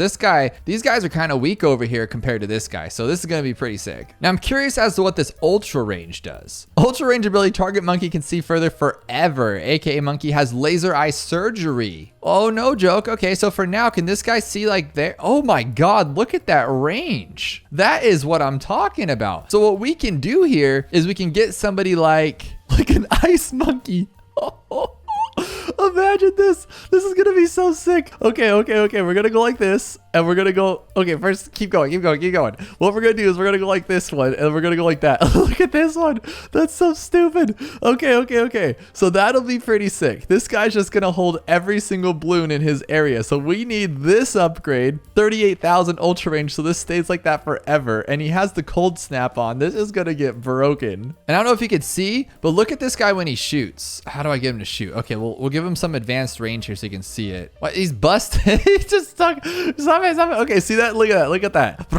these guys are kind of weak over here compared to this guy. So this is gonna be pretty sick. Now I'm curious as to what this ultra range does. Ultra range ability, target monkey can see further forever. AKA monkey has laser eye surgery. Oh, no joke. Okay, so for now, can this guy see like there? Oh my God, look at that range. That is what I'm talking about. So what we can do here is we can get somebody like an ice monkey. Imagine this. This is gonna be so sick. Okay. We're gonna go like this, and we're gonna go. Okay, first keep going. What we're gonna do is we're gonna go like this one, and we're gonna go like that. Look at this one. That's so stupid. Okay. So that'll be pretty sick. This guy's just gonna hold every single balloon in his area. So we need this upgrade, 38,000 ultra range. So this stays like that forever. And he has the cold snap on. This is gonna get broken. And I don't know if you could see, but look at this guy when he shoots. How do I get him to shoot? Okay, we'll give him some advanced range here so you can see it. What? He's busted. He's just stuck. Stop it. Okay, see that? Look at that.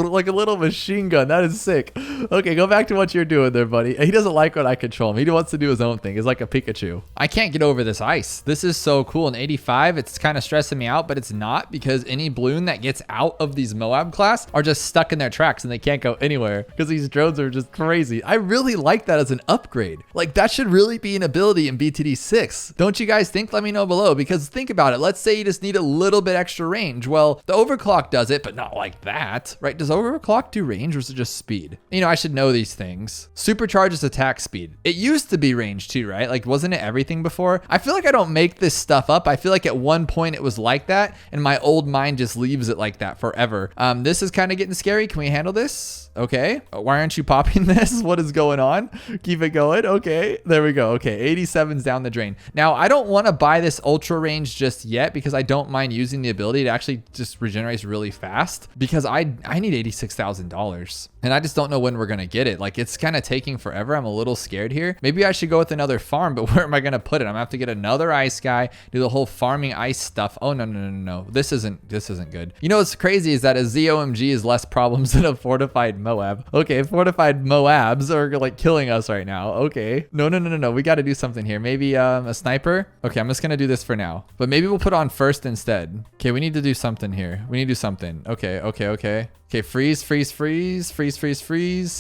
Like a little machine gun. That is sick. Okay, go back to what you're doing there, buddy. He doesn't like when I control him. He wants to do his own thing. He's like a Pikachu. I can't get over this ice. This is so cool. In 85, it's kind of stressing me out, but it's not because any balloon that gets out of these Moab class are just stuck in their tracks and they can't go anywhere because these drones are just crazy. I really like that as an upgrade. Like that should really be an ability in BTD6. Don't you guys think? Let me know below because think about it. Let's say you just need a little bit extra range. Well, the overclock does it, but not like that, right? Does overclock do range or is it just speed? You know, I should know these things. Supercharges attack speed. It used to be range too, right? Like, wasn't it everything before? I feel like I don't make this stuff up. I feel like at one point it was like that and my old mind just leaves it like that forever. This is kind of getting scary. Can we handle this? Okay. Why aren't you popping this? What is going on? Keep it going. Okay. There we go. Okay. 87's down the drain. Now, I don't want to buy this ultra range just yet because I don't mind using the ability to actually just regenerate really fast because I need $86,000 and I just don't know when we're going to get it. Like it's kind of taking forever. I'm a little scared here. Maybe I should go with another farm, but where am I going to put it? I'm gonna have to get another ice guy, do the whole farming ice stuff. Oh, no. This isn't good. You know, what's crazy is that a ZOMG is less problems than a fortified Moab. Okay, fortified Moabs are like killing us right now. Okay. No. We got to do something here. Maybe a sniper. Okay, I'm just going to do this for now. But maybe we'll put on first instead. Okay, we need to do something here. We need to do something. Okay. Okay, freeze.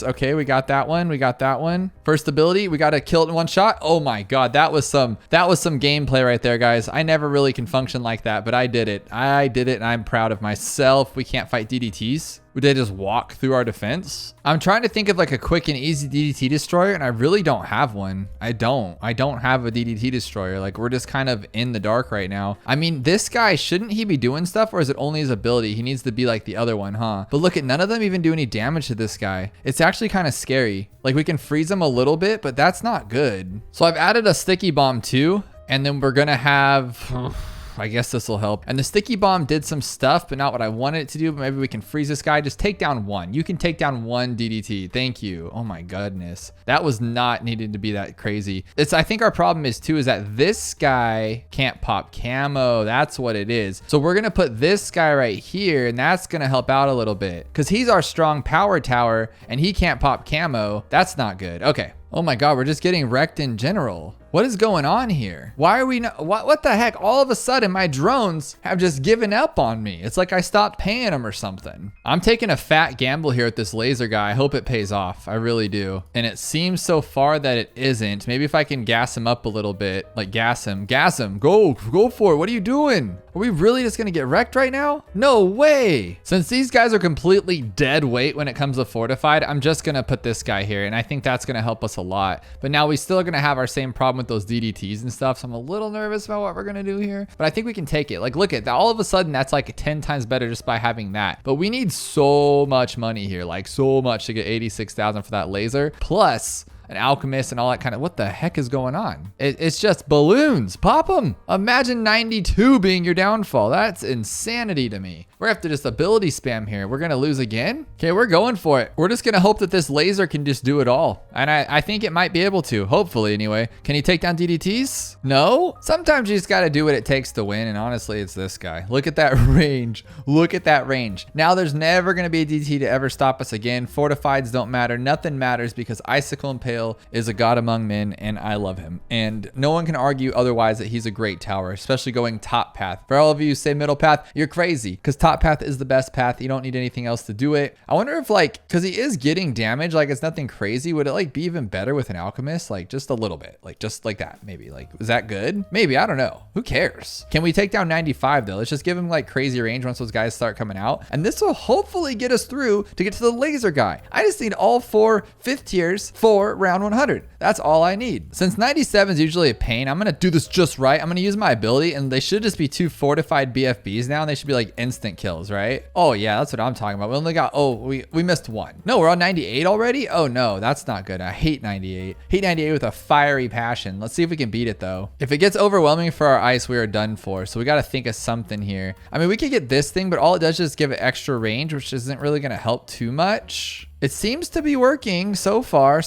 Okay, we got that one. First ability, we got to kill it in one shot. Oh my God, that was some gameplay right there, guys. I never really can function like that, but I did it, and I'm proud of myself. We can't fight DDTs. Would they just walk through our defense? I'm trying to think of like a quick and easy DDT destroyer, and I really don't have one. I don't have a DDT destroyer. Like we're just kind of in the dark right now. I mean, this guy, shouldn't he be doing stuff, or is it only his ability? He needs to be like the other one, huh? But look at none of them even do any damage to this guy. It's actually kind of scary. Like we can freeze him a little bit, but that's not good. So I've added a sticky bomb too, and then we're gonna have I guess this will help. And the sticky bomb did some stuff, but not what I wanted it to do. But maybe we can freeze this guy. Just take down one. You can take down one DDT. Thank you. Oh my goodness. That was not needed to be that crazy. I think our problem is that this guy can't pop camo. That's what it is. So we're going to put this guy right here, and that's going to help out a little bit because he's our strong power tower and he can't pop camo. That's not good. Okay. Oh my God, we're just getting wrecked in general. What is going on here? Why are we not, what the heck? All of a sudden my drones have just given up on me. It's like I stopped paying them or something. I'm taking a fat gamble here with this laser guy. I hope it pays off. I really do. And it seems so far that it isn't. Maybe if I can gas him up a little bit, like gas him, go for it. What are you doing? Are we really just gonna get wrecked right now? No way. Since these guys are completely dead weight when it comes to fortified, I'm just gonna put this guy here. And I think that's gonna help us a lot. But now we still are gonna have our same problem with those DDTs and stuff. So I'm a little nervous about what we're gonna do here, but I think we can take it. Like, look at that. All of a sudden that's like 10 times better just by having that. But we need so much money here, like so much to get 86,000 for that laser. Plus an alchemist and all that kind of, what the heck is going on? It's just balloons. Pop them. Imagine 92 being your downfall. That's insanity to me. We're gonna have to just ability spam here. We're gonna lose again. Okay, we're going for it. We're just gonna hope that this laser can just do it all. And I think it might be able to, hopefully anyway. Can he take down DDTs? No? Sometimes you just gotta do what it takes to win. And honestly, it's this guy. Look at that range. Look at that range. Now there's never gonna be a DDT to ever stop us again. Fortifieds don't matter. Nothing matters because Icicle and Pale is a god among men and I love him. And no one can argue otherwise that he's a great tower, especially going top path. For all of you who say middle path, you're crazy because top path is the best path. You don't need anything else to do it. I wonder if like, cause he is getting damage, like it's nothing crazy. Would it like be even better with an alchemist? Like just a little bit, like just like that, maybe. Like, is that good? Maybe, I don't know. Who cares? Can we take down 95 though? Let's just give him like crazy range once those guys start coming out. And this will hopefully get us through to get to the laser guy. I just need all 4 5th tiers for round 100. That's all I need. Since 97 is usually a pain, I'm gonna do this just right. I'm gonna use my ability and they should just be 2 fortified BFBs now and they should be like instant kills, right? Oh yeah, that's what I'm talking about. We only got, oh, we missed 1. No, we're on 98 already? Oh no, that's not good. I hate 98. Hate 98 with a fiery passion. Let's see if we can beat it though. If it gets overwhelming for our ice, we are done for. So we gotta think of something here. I mean, we could get this thing, but all it does is give it extra range, which isn't really gonna help too much. It seems to be working so far.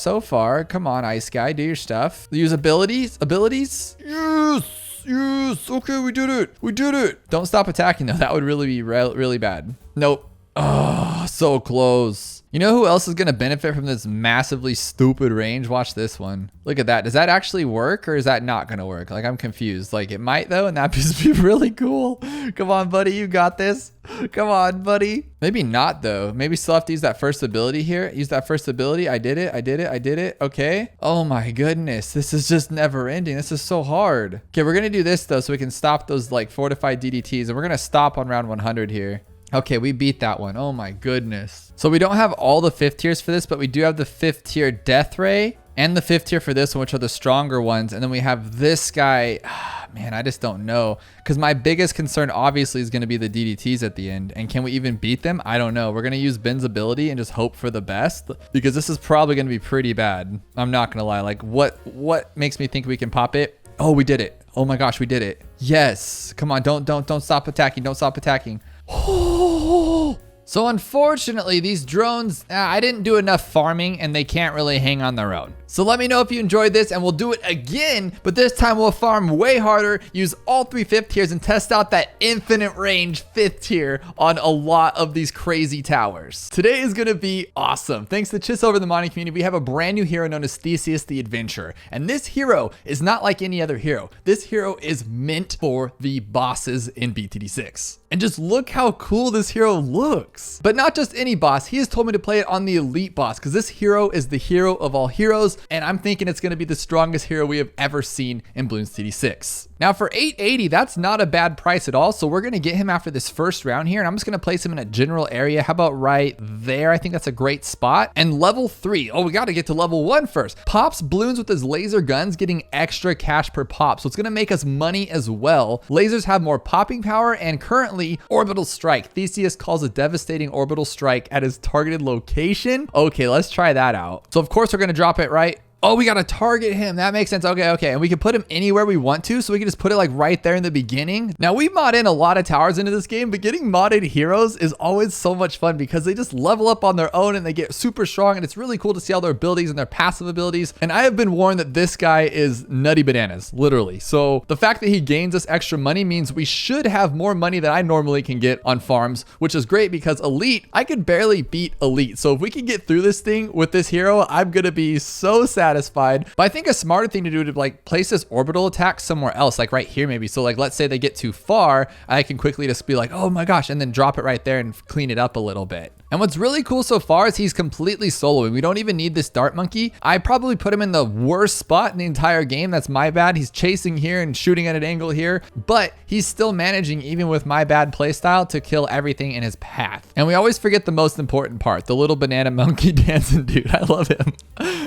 Come on, ice guy, do your stuff. Use abilities. Yes, okay, we did it. Don't stop attacking though. That would really be really bad. Nope. Oh, so close. You know who else is going to benefit from this massively stupid range? Watch this one. Look at that. Does that actually work or is that not going to work? Like, I'm confused. Like, it might though, and that'd just be really cool. Come on, buddy. You got this. Come on, buddy. Maybe not though. Maybe still have to use that first ability here. Use that first ability. I did it. Okay. Oh my goodness. This is just never ending. This is so hard. Okay, we're going to do this though so we can stop those like fortified DDTs, and we're going to stop on round 100 here. Okay, we beat that one. Oh my goodness. So we don't have all the 5th tiers for this, but we do have the 5th tier Death Ray and the 5th tier for this one, which are the stronger ones. And then we have this guy. Man, I just don't know. Because my biggest concern obviously is going to be the DDTs at the end. And can we even beat them? I don't know. We're going to use Ben's ability and just hope for the best, because this is probably going to be pretty bad. I'm not going to lie. Like, what makes me think we can pop it? Oh, we did it. Oh my gosh, we did it. Yes. Come on, don't stop attacking. Don't stop attacking. So unfortunately, these drones, I didn't do enough farming and they can't really hang on their own. So let me know if you enjoyed this and we'll do it again, but this time we'll farm way harder, use all 3 5th tiers and test out that infinite range 5th tier on a lot of these crazy towers. Today is gonna be awesome. Thanks to Chiss over the modding community, we have a brand new hero known as Theseus the Adventurer. And this hero is not like any other hero. This hero is meant for the bosses in BTD6. And just look how cool this hero looks. But not just any boss. He has told me to play it on the elite boss because this hero is the hero of all heroes. And I'm thinking it's going to be the strongest hero we have ever seen in Bloons TD6. Now for 880, that's not a bad price at all. So we're going to get him after this first round here. And I'm just going to place him in a general area. How about right there? I think that's a great spot. And level 3. Oh, we got to get to level 1 first. Pops balloons with his laser guns, getting extra cash per pop. So it's going to make us money as well. Lasers have more popping power and currently orbital strike. Theseus calls a devastating orbital strike at his targeted location. Okay, let's try that out. So of course we're going to drop it right. Oh, we got to target him. That makes sense. Okay. And we can put him anywhere we want to. So we can just put it like right there in the beginning. Now we mod in a lot of towers into this game, but getting modded heroes is always so much fun because they just level up on their own and they get super strong. And it's really cool to see all their abilities and their passive abilities. And I have been warned that this guy is nutty bananas, literally. So the fact that he gains us extra money means we should have more money than I normally can get on farms, which is great because elite, I could barely beat elite. So if we can get through this thing with this hero, I'm going to be so satisfied satisfied. But I think a smarter thing to do to like place this orbital attack somewhere else, like right here maybe. So like, let's say they get too far, I can quickly just be like, oh my gosh, and then drop it right there and clean it up a little bit. And what's really cool so far is he's completely soloing. We don't even need this dart monkey. I probably put him in the worst spot in the entire game. That's my bad. He's chasing here and shooting at an angle here, but he's still managing, even with my bad playstyle, to kill everything in his path. And we always forget the most important part, the little banana monkey dancing dude. I love him.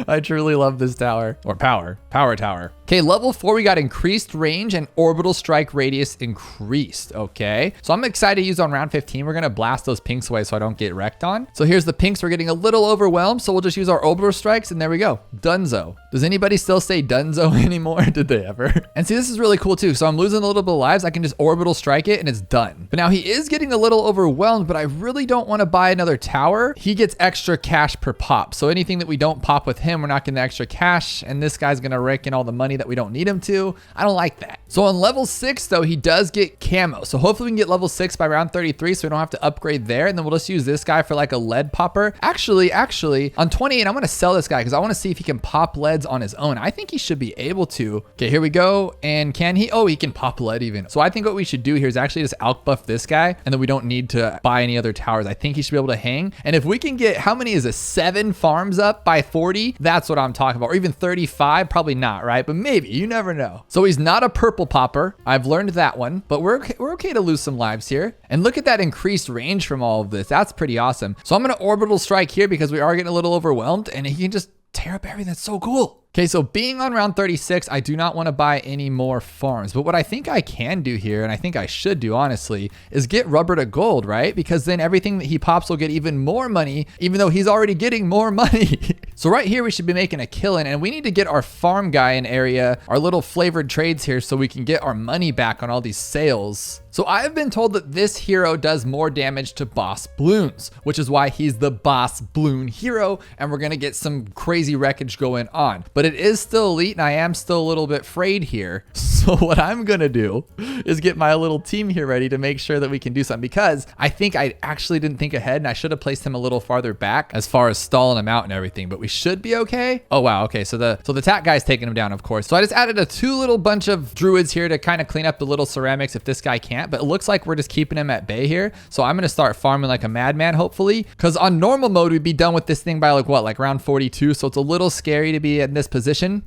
I truly love this tower, or power tower. Okay, level 4, we got increased range and orbital strike radius increased. Okay, so I'm excited to use on round 15. We're gonna blast those pinks away so I don't get wrecked on. So here's the pinks. We're getting a little overwhelmed, so we'll just use our orbital strikes, and there we go. Dunzo. Does anybody still say Dunzo anymore? Did they ever? And see, this is really cool too. So I'm losing a little bit of lives. I can just orbital strike it and it's done. But now he is getting a little overwhelmed, but I really don't want to buy another tower. He gets extra cash per pop. So anything that we don't pop with him, we're not getting the extra cash, and this guy's gonna rake in all the money that we don't need him to. I don't like that. So on level 6 though, he does get camo. So hopefully we can get level 6 by round 33 so we don't have to upgrade there. And then we'll just use this guy for like a lead popper. Actually, on 28, I'm gonna sell this guy because I want to see if he can pop leads on his own. I think he should be able to. Okay, here we go. And can he? Oh, he can pop lead even. So I think what we should do here is actually just outbuff this guy, and then we don't need to buy any other towers. I think he should be able to hang. And if we can get, how many is it? 7 farms up by 40? That's what I'm talking about. Or even 35, probably not, right? But maybe, you never know. So he's not a purple popper. I've learned that one, but we're okay to lose some lives here. And look at that increased range from all of this. That's pretty awesome. So I'm gonna orbital strike here because we are getting a little overwhelmed, and he can just tear up everything. That's so cool. Okay, so being on round 36, I do not want to buy any more farms. But what I think I can do here, and I think I should do honestly, is get rubber to gold, right? Because then everything that he pops will get even more money, even though he's already getting more money. So right here, we should be making a killing, and we need to get our farm guy in area, our little flavored trades here, so we can get our money back on all these sales. So I've been told that this hero does more damage to boss bloons, which is why he's the boss bloon hero, and we're gonna get some crazy wreckage going on. But it is still elite, and I am still a little bit frayed here. So what I'm gonna do is get my little team here ready to make sure that we can do something, because I think I actually didn't think ahead, and I should have placed him a little farther back as far as stalling him out and everything, but we should be okay. Oh wow, okay, so the attack guy's taking him down, of course. So I just added a 2 little bunch of druids here to kind of clean up the little ceramics if this guy can't, but it looks like we're just keeping him at bay here. So I'm gonna start farming like a madman, hopefully, because on normal mode we'd be done with this thing by like round 42, so it's a little scary to be in this position.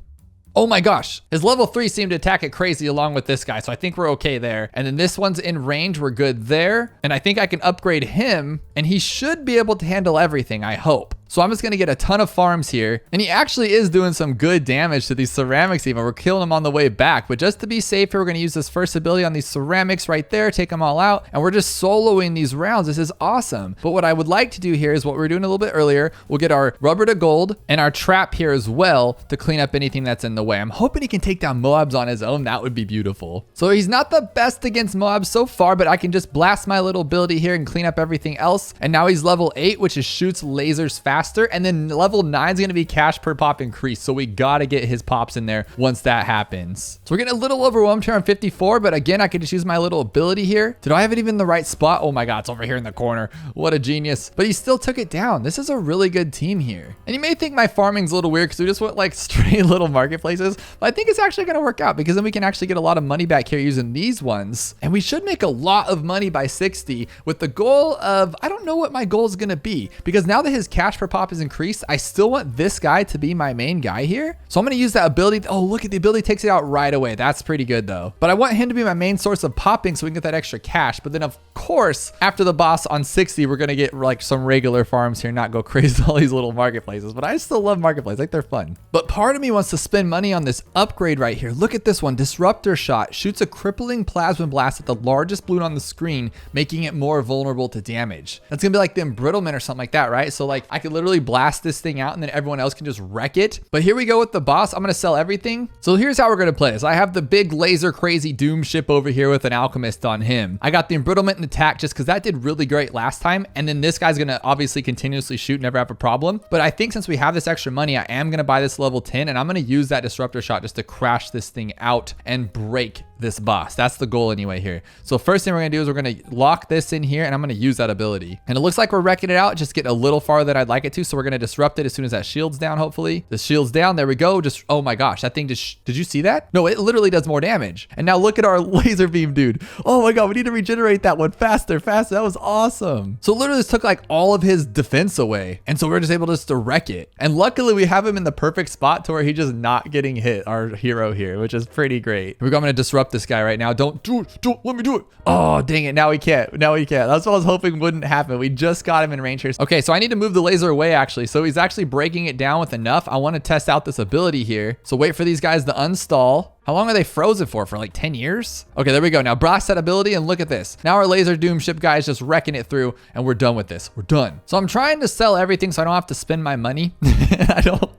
Oh my gosh, his level 3 seemed to attack it crazy along with this guy, so I think we're okay there. And then this one's in range, we're good there. And I think I can upgrade him, and he should be able to handle everything, I hope. So I'm just gonna get a ton of farms here. And he actually is doing some good damage to these ceramics even. We're killing him on the way back. But just to be safe here, we're gonna use this first ability on these ceramics right there, take them all out. And we're just soloing these rounds. This is awesome. But what I would like to do here is what we were doing a little bit earlier. We'll get our rubber to gold and our trap here as well to clean up anything that's in the way. I'm hoping he can take down Moabs on his own. That would be beautiful. So he's not the best against Moabs so far, but I can just blast my little ability here and clean up everything else. And now he's level 8, which is shoots lasers faster. And then level 9 is going to be cash per pop increase. So we got to get his pops in there once that happens. So we're getting a little overwhelmed here on 54. But again, I could just use my little ability here. Did I have it even in the right spot? Oh my God, it's over here in the corner. What a genius. But he still took it down. This is a really good team here. And you may think my farming's a little weird because we just went like straight little marketplaces. But I think it's actually going to work out because then we can actually get a lot of money back here using these ones. And we should make a lot of money by 60 with the goal of, I don't know what my goal is going to be, because now that his cash per pop is increased, I still want this guy to be my main guy here. So I'm going to use that ability. Oh, look at the ability takes it out right away. That's pretty good though. But I want him to be my main source of popping so we can get that extra cash. But then of course, after the boss on 60, we're going to get like some regular farms here, not go crazy with all these little marketplaces. But I still love marketplaces. Like they're fun. But part of me wants to spend money on this upgrade right here. Look at this one. Disruptor shot shoots a crippling plasma blast at the largest balloon on the screen, making it more vulnerable to damage. That's going to be like the embrittlement or something like that, right? So like I could literally blast this thing out and then everyone else can just wreck it. But here we go with the boss. I'm going to sell everything. So here's how we're going to play this. I have the big laser crazy doom ship over here with an alchemist on him. I got the embrittlement and attack just because that did really great last time. And then this guy's going to obviously continuously shoot, never have a problem. But I think since we have this extra money, I am going to buy this level 10 and I'm going to use that disruptor shot just to crash this thing out and break this boss. That's the goal anyway here. So first thing we're going to do is we're going to lock this in here and I'm going to use that ability. And it looks like we're wrecking it out, just getting a little farther than I'd like like it to. So we're going to disrupt it as soon as that shield's down, hopefully. The shield's down. There we go. Just, oh my gosh, that thing just, did you see that? No, it literally does more damage. And now look at our laser beam, dude. Oh my God, we need to regenerate that one faster. That was awesome. So literally this took like all of his defense away. And so we're just able just to wreck it. And luckily we have him in the perfect spot to where he's just not getting hit, our hero here, which is pretty great. We're going to disrupt this guy right now. Don't let me do it. Oh, dang it. Now he can't. That's what I was hoping wouldn't happen. We just got him in range here. Okay, so I need to move the laser away actually. So he's actually breaking it down with enough. I want to test out this ability here. So wait for these guys to unstall. How long are they frozen for? For like 10 years? Okay, there we go. Now blast that ability and look at this. Now our laser doom ship guy is just wrecking it through and we're done with this. We're done. So I'm trying to sell everything so I don't have to spend my money. I don't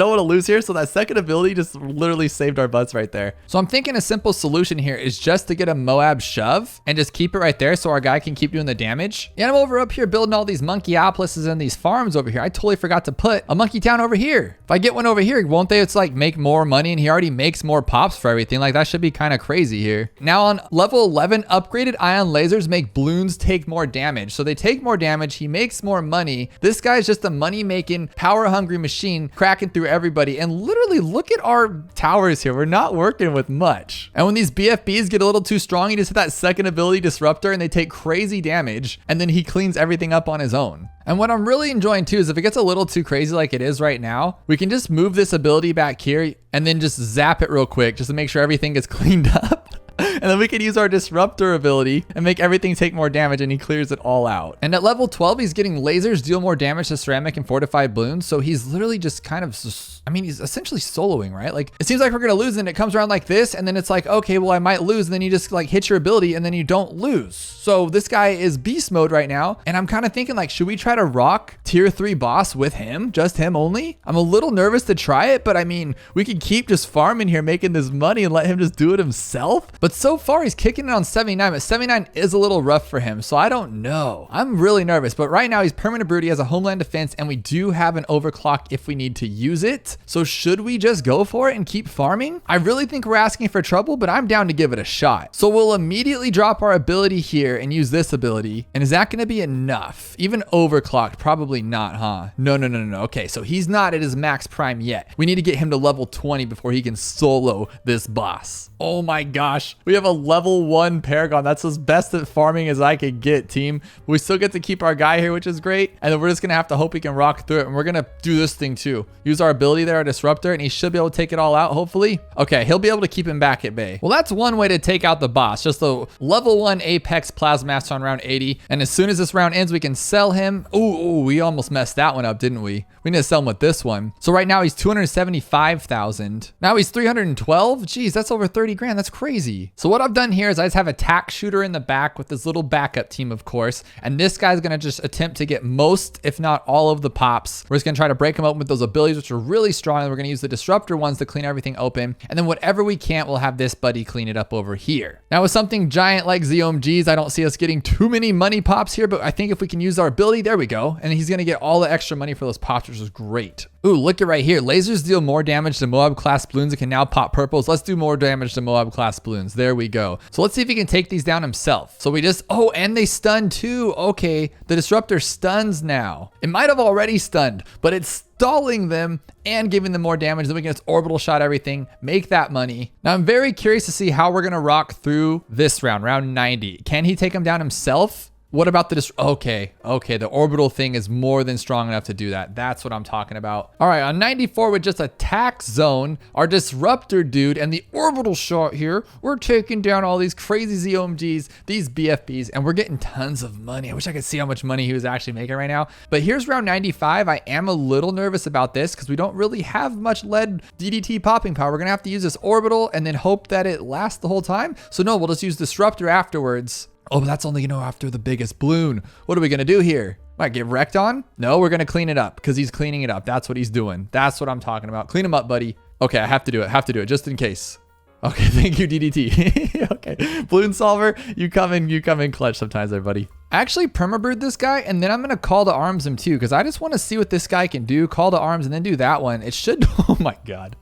want to lose here. So that second ability just literally saved our butts right there. So I'm thinking a simple solution here is just to get a Moab shove and just keep it right there so our guy can keep doing the damage. And I'm over up here building all these monkeyopolises and these farms over here. I totally forgot to put a monkey town over here. If I get one over here, won't they? It's like make more money and he already makes more pops for everything. Like that should be kind of crazy here. Now on level 11, upgraded ion lasers make balloons take more damage. So they take more damage. He makes more money. This guy's just a money making, power hungry machine cracking through everybody. And literally look at our towers here. We're not working with much. And when these BFBs get a little too strong, you just hit that second ability disruptor and they take crazy damage. And then he cleans everything up on his own. And what I'm really enjoying too is if it gets a little too crazy like it is right now, we can just move this ability back here and then just zap it real quick just to make sure everything gets cleaned up. And then we can use our disruptor ability and make everything take more damage and he clears it all out. And at level 12, he's getting lasers deal more damage to ceramic and fortified balloons. So he's literally just kind of, I mean, he's essentially soloing, right? Like it seems like we're going to lose and it comes around like this. And then it's like, okay, well, I might lose. And then you just like hit your ability and then you don't lose. So this guy is beast mode right now. And I'm kind of thinking like, should we try to rock tier 3 boss with him? Just him only? I'm a little nervous to try it, but I mean, we could keep just farming here, making this money and let him just do it himself. But so far he's kicking it on 79, but 79 is a little rough for him. So I don't know. I'm really nervous, but right now he's permanent brood. He has a homeland defense and we do have an overclock if we need to use it. So should we just go for it and keep farming? I really think we're asking for trouble, but I'm down to give it a shot. So we'll immediately drop our ability here and use this ability. And is that going to be enough? Even overclocked? Probably not, huh? No. Okay, so he's not at his max prime yet. We need to get him to level 20 before he can solo this boss. Oh my gosh. We have a level 1 Paragon. That's as best at farming as I could get, team. We still get to keep our guy here, which is great. And then we're just going to have to hope he can rock through it. And we're going to do this thing too. Use our ability there, our disruptor, and he should be able to take it all out, hopefully. Okay, he'll be able to keep him back at bay. Well, that's one way to take out the boss. Just the level 1 Apex Plasmaster on round 80. And as soon as this round ends, we can sell him. Ooh, we almost messed that one up, didn't we? We need to sell him with this one. So right now he's 275,000. Now he's 312. Geez, that's over 30 grand. That's crazy. So what I've done here is I just have a tack shooter in the back with this little backup team, of course. And this guy's going to just attempt to get most, if not all of the pops. We're just going to try to break them open with those abilities, which are really strong. And we're going to use the disruptor ones to clean everything open. And then whatever we can't, we'll have this buddy clean it up over here. Now with something giant like ZOMGs, I don't see us getting too many money pops here, but I think if we can use our ability, there we go. And he's going to get all the extra money for those pops, which is great. Ooh, look at right here. Lasers deal more damage to Moab class balloons and can now pop purples. Let's do more damage to Moab class balloons. There we go. So let's see if he can take these down himself. So we just, oh, and they stun too. Okay, the disruptor stuns now. It might have already stunned, but it's stalling them and giving them more damage. Then we can just orbital shot everything, make that money. Now I'm very curious to see how we're gonna rock through this round 90. Can he take him down himself? What about the okay, the orbital thing is more than strong enough to do that. That's what I'm talking about. All right, on 94 with just a tax zone, our disruptor dude, and the orbital shot here, we're taking down all these crazy ZOMGs, these BFBs, and we're getting tons of money. I wish I could see how much money he was actually making right now. But here's round 95. I am a little nervous about this because we don't really have much lead DDT popping power. We're gonna have to use this orbital and then hope that it lasts the whole time. So no, we'll just use disruptor afterwards. Oh, but that's only going to go after the biggest balloon. What are we going to do here? Might get wrecked on? No, we're going to clean it up because he's cleaning it up. That's what he's doing. That's what I'm talking about. Clean him up, buddy. Okay, I have to do it. Just in case. Okay, thank you, DDT. Okay, balloon solver, you come in clutch sometimes there, buddy. I actually permabrewed this guy, and then I'm going to call to arms him too because I just want to see what this guy can do. Call to arms and then do that one. It should, oh my God.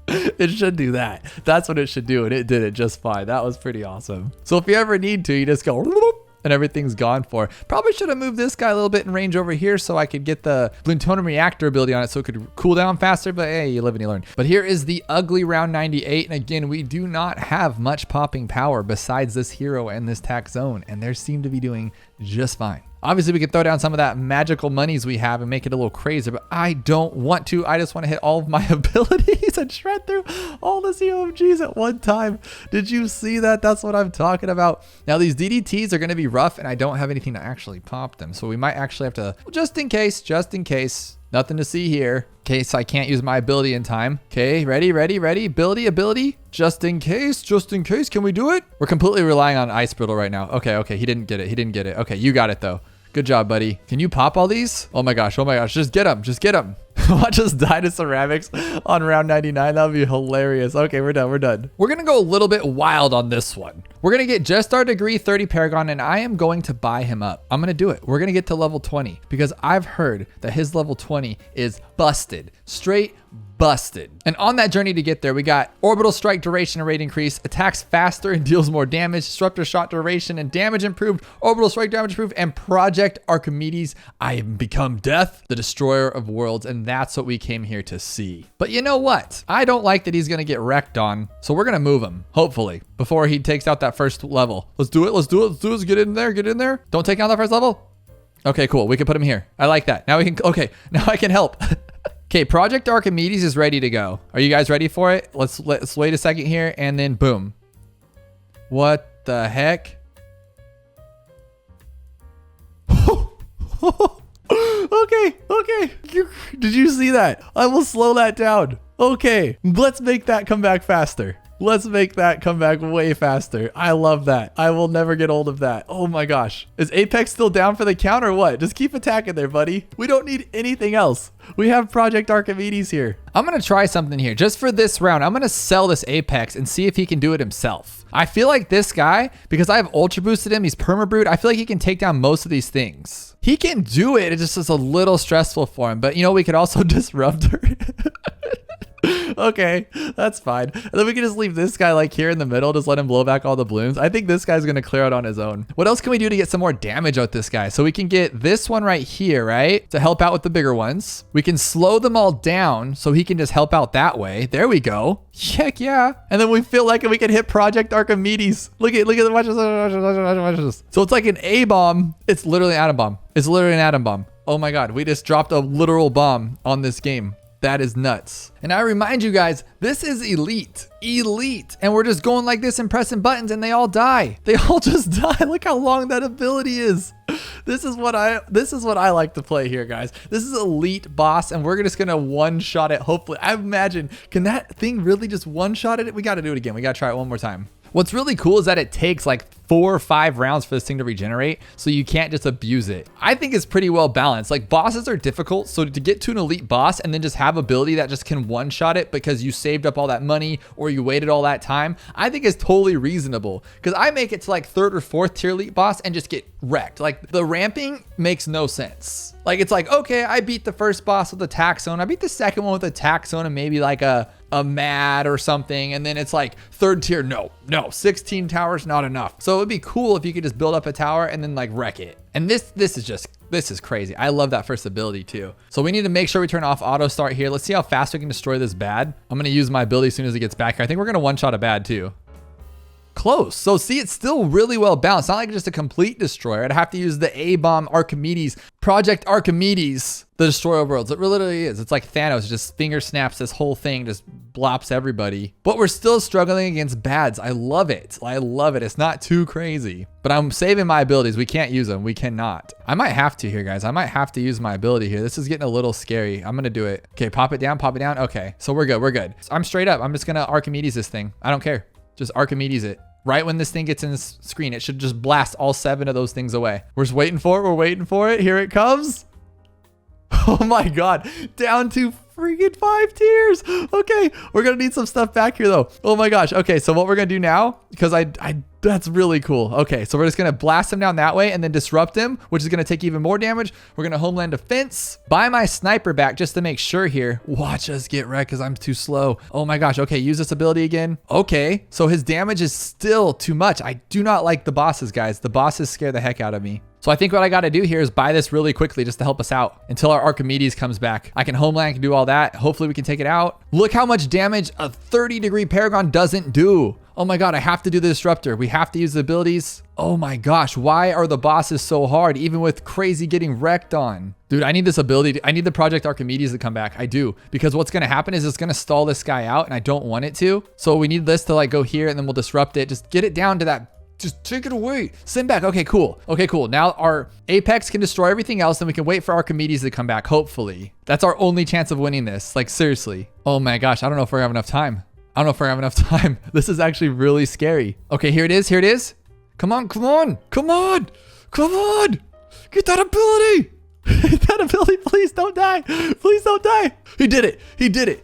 It should do that. That's what it should do, and it did it just fine. That was pretty awesome. So if you ever need to, you just go and everything's gone for. Probably should have moved this guy a little bit in range over here so I could get the plutonium reactor ability on it so it could cool down faster, but hey, you live and you learn. But here is the ugly round 98, and again, we do not have much popping power besides this hero and this tax zone, and they seem to be doing just fine. Obviously, we could throw down some of that magical monies we have and make it a little crazy, but I don't want to. I just want to hit all of my abilities and shred through all the COMGs at one time. Did you see that? That's what I'm talking about. Now, these DDTs are going to be rough, and I don't have anything to actually pop them. So we might actually have to, just in case, nothing to see here. In case I can't use my ability in time. Okay, ready. Ability. Just in case. Can we do it? We're completely relying on Ice Brittle right now. Okay. He didn't get it. Okay, you got it though. Good job, buddy. Can you pop all these? Oh my gosh. Just get them. Watch us die to ceramics on round 99. That would be hilarious. Okay, we're done. We're going to go a little bit wild on this one. We're going to get just our degree 30 Paragon, and I am going to buy him up. I'm going to do it. We're going to get to level 20 because I've heard that his level 20 is busted. Straight busted. And on that journey to get there, we got orbital strike duration and rate increase, attacks faster and deals more damage, disruptor shot duration and damage improved, orbital strike damage improved, and Project Archimedes, I have become death, the destroyer of worlds, and that's what we came here to see. But you know what? I don't like that he's gonna get wrecked on, so we're gonna move him, hopefully, before he takes out that first level. Let's do it. Get in there. Don't take out that first level. Okay, cool. We can put him here. I like that. Now I can help. Okay, Project Archimedes is ready to go. Are you guys ready for it? Let's wait a second here, and then boom. What the heck? Okay. Did you see that? I will slow that down. Okay, let's make that come back faster. Let's make that come back way faster. I love that. I will never get old of that. Oh my gosh. Is Apex still down for the count or what? Just keep attacking there, buddy. We don't need anything else. We have Project Archimedes here. I'm going to try something here just for this round. I'm going to sell this Apex and see if he can do it himself. I feel like this guy, because I have ultra boosted him, he's perma brewed. I feel like he can take down most of these things. He can do it. It just is a little stressful for him. But you know, we could also disrupt her. Okay, that's fine. And then we can just leave this guy like here in the middle, just let him blow back all the balloons. I think this guy's gonna clear out on his own. What else can we do to get some more damage out this guy? So we can get this one right here, right? To help out with the bigger ones. We can slow them all down so he can just help out that way. There we go. Heck yeah. And then we feel like we can hit Project Archimedes. Look at watch this. So it's like an A-bomb. It's literally an atom bomb. It's literally an atom bomb. Oh my God, we just dropped a literal bomb on this game. That is nuts. And I remind you guys, this is elite. And we're just going like this and pressing buttons and they all die. They all just die. Look how long that ability is. This is what I like to play here, guys. This is elite boss, and we're just gonna one-shot it. Hopefully, I imagine, can that thing really just one-shot it? We gotta do it again. We gotta try it one more time. What's really cool is that it takes like 4 or 5 rounds for this thing to regenerate, so you can't just abuse it. I think it's pretty well balanced. Like, bosses are difficult, so to get to an elite boss and then just have ability that just can one-shot it because you saved up all that money or you waited all that time, I think is totally reasonable. Because I make it to like 3rd or 4th tier elite boss and just get wrecked. Like, the ramping makes no sense. Like, it's like, okay, I beat the first boss with the tax zone. I beat the second one with a tax zone and maybe like a mad or something. And then it's like 3rd tier. No, 16 towers, not enough. So it'd be cool if you could just build up a tower and then like wreck it. And this is crazy. I love that first ability too. So we need to make sure we turn off auto start here. Let's see how fast we can destroy this bad. I'm going to use my ability as soon as it gets back here. I think we're going to one-shot a bad too. Close. So see, it's still really well balanced. Not like just a complete destroyer. I'd have to use the A-bomb Archimedes, Project Archimedes, the destroyer of worlds. It literally is. It's like Thanos. It just finger snaps this whole thing, just blops everybody. But we're still struggling against bads. I love it. It's not too crazy. But I'm saving my abilities. We can't use them. We cannot. I might have to here, guys. I might have to use my ability here. This is getting a little scary. I'm going to do it. Okay, pop it down. Okay, so we're good. So I'm straight up. I'm just going to Archimedes this thing. I don't care. Just Archimedes it. Right when this thing gets in the screen, it should just blast all 7 of those things away. We're just waiting for it. Here it comes. Oh my God, down to freaking 5 tiers. Okay, we're gonna need some stuff back here though. Oh my gosh. Okay, so what we're gonna do now, because that's really cool. Okay, so we're just gonna blast him down that way and then disrupt him, which is gonna take even more damage. We're gonna homeland defense, buy my sniper back just to make sure here. Watch us get wrecked because I'm too slow. Oh my gosh. Okay, use this ability again. Okay, so his damage is still too much. I do not like the bosses, guys. The bosses scare the heck out of me. So I think what I got to do here is buy this really quickly just to help us out until our Archimedes comes back. I can homeland, can do all that. Hopefully we can take it out. Look how much damage a 30-degree Paragon doesn't do. Oh my God, I have to do the disruptor. We have to use the abilities. Oh my gosh, why are the bosses so hard even with crazy getting wrecked on? Dude, I need this ability. I need the Project Archimedes to come back. I do, because what's going to happen is it's going to stall this guy out and I don't want it to. So we need this to like go here and then we'll disrupt it. Just get it down to that. Just take it away. Send back. Okay, cool. Okay, cool. Now our Apex can destroy everything else and we can wait for Archimedes to come back, hopefully. That's our only chance of winning this. Like, seriously. Oh my gosh, I don't know if we're gonna have enough time. I don't know if we're gonna have enough time. This is actually really scary. Okay, here it is. Here it is. Come on, come on, come on, come on. Get that ability. Get that ability. Please don't die. Please don't die. He did it. He did it.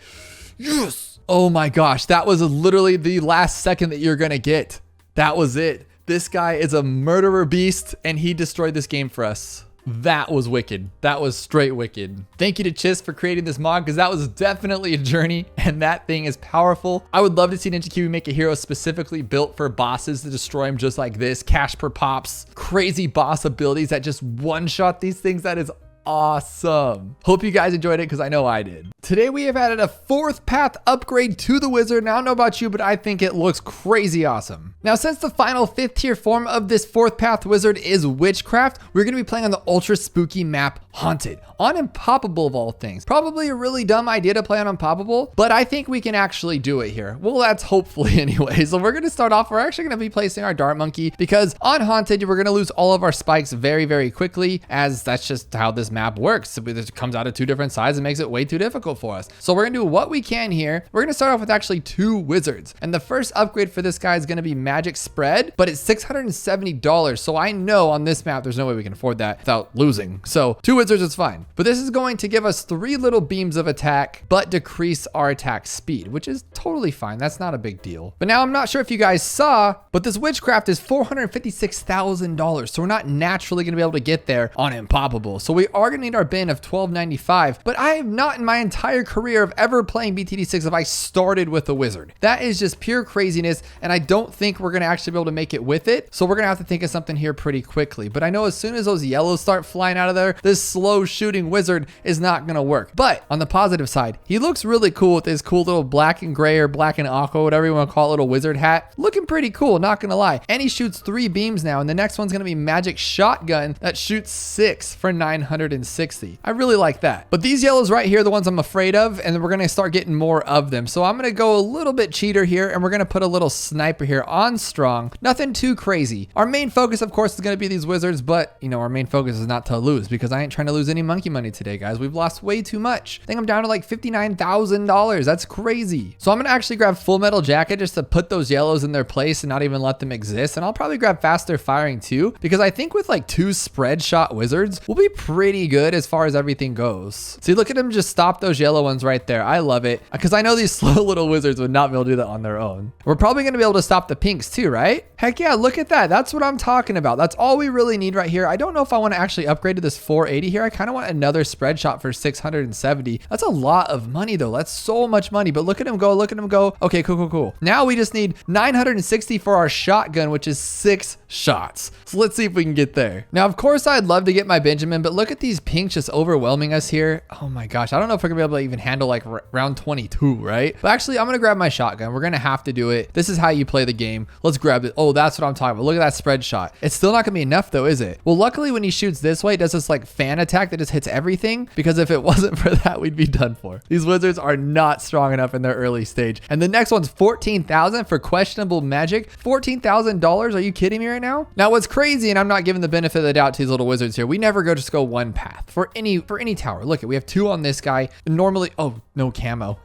Yes. Oh my gosh. That was literally the last second that you're gonna get. That was it. This guy is a murderer beast and he destroyed this game for us. That was wicked. That was straight wicked. Thank you to Chis for creating this mod because that was definitely a journey and that thing is powerful. I would love to see Ninja Kiwi make a hero specifically built for bosses to destroy him just like this. Cash per pops, crazy boss abilities that just one-shot these things. That is awesome. Hope you guys enjoyed it because I know I did. Today we have added a 4th path upgrade to the wizard. Now I don't know about you, but I think it looks crazy awesome. Now since the final 5th tier form of this 4th path wizard is witchcraft, we're going to be playing on the ultra spooky map Haunted on Impoppable of all things. Probably a really dumb idea to play on Impoppable, but I think we can actually do it here. Well, that's hopefully anyway. So we're going to start off. We're actually going to be placing our dart monkey because on Haunted, we're going to lose all of our spikes very, very quickly, as that's just how this map works. It comes out of 2 different sides and makes it way too difficult for us. So we're going to do what we can here. We're going to start off with actually 2 wizards. And the first upgrade for this guy is going to be Magic Spread, but it's $670. So I know on this map, there's no way we can afford that without losing. So 2 wizards is fine. But this is going to give us 3 little beams of attack, but decrease our attack speed, which is totally fine. That's not a big deal. But now I'm not sure if you guys saw, but this witchcraft is $456,000. So we're not naturally going to be able to get there on Impoppable. So we are going to need our bin of $12.95. But I have not in my entire career of ever playing BTD6 have I started with a wizard. That is just pure craziness. And I don't think we're going to actually be able to make it with it. So we're going to have to think of something here pretty quickly. But I know as soon as those yellows start flying out of there, this slow shooting wizard is not going to work. But on the positive side, he looks really cool with his cool little black and gray or black and aqua, whatever you want to call it, little wizard hat. Looking pretty cool, not going to lie. And he shoots 3 beams now. And the next one's going to be Magic Shotgun that shoots 6 for 960. I really like that. But these yellows right here are the ones I'm afraid of. And then we're going to start getting more of them. So I'm going to go a little bit cheater here. And we're going to put a little sniper here on strong. Nothing too crazy. Our main focus, of course, is going to be these wizards. But, you know, our main focus is not to lose because I ain't trying to lose any monkey money today, guys. We've lost way too much. I think I'm down to like $59,000. That's crazy. So I'm going to actually grab Full Metal Jacket just to put those yellows in their place and not even let them exist. And I'll probably grab Faster Firing too, because I think with like 2 spread shot wizards, we'll be pretty good as far as everything goes. See, look at him just stop those yellow ones right there. I love it because I know these slow little wizards would not be able to do that on their own. We're probably going to be able to stop the pinks too, right? Heck yeah, look at that. That's what I'm talking about. That's all we really need right here. I don't know if I want to actually upgrade to this 480 here. I kind of want another spread shot for 670. That's a lot of money though. That's so much money, but look at him go, look at him go. Okay, cool. Now we just need 960 for our shotgun, which is 6 shots. So let's see if we can get there. Now, of course, I'd love to get my Benjamin, but look at these pinks just overwhelming us here. Oh my gosh. I don't know if we're gonna be able to even handle like round 22, right? But actually, I'm gonna grab my shotgun. We're gonna have to do it. This is how you play the game. Let's grab it. Oh, that's what I'm talking about. Look at that spread shot. It's still not gonna be enough though, is it? Well, luckily when he shoots this way, it does this like fan attack that just hits everything, because if it wasn't for that, we'd be done for. These wizards are not strong enough in their early stage. And the next one's 14,000 for questionable magic. $14,000? Are you kidding me right now? Now what's crazy, and I'm not giving the benefit of the doubt to these little wizards here, we never just go 1 path for any tower. Look, we have 2 on this guy. Normally, oh, no camo.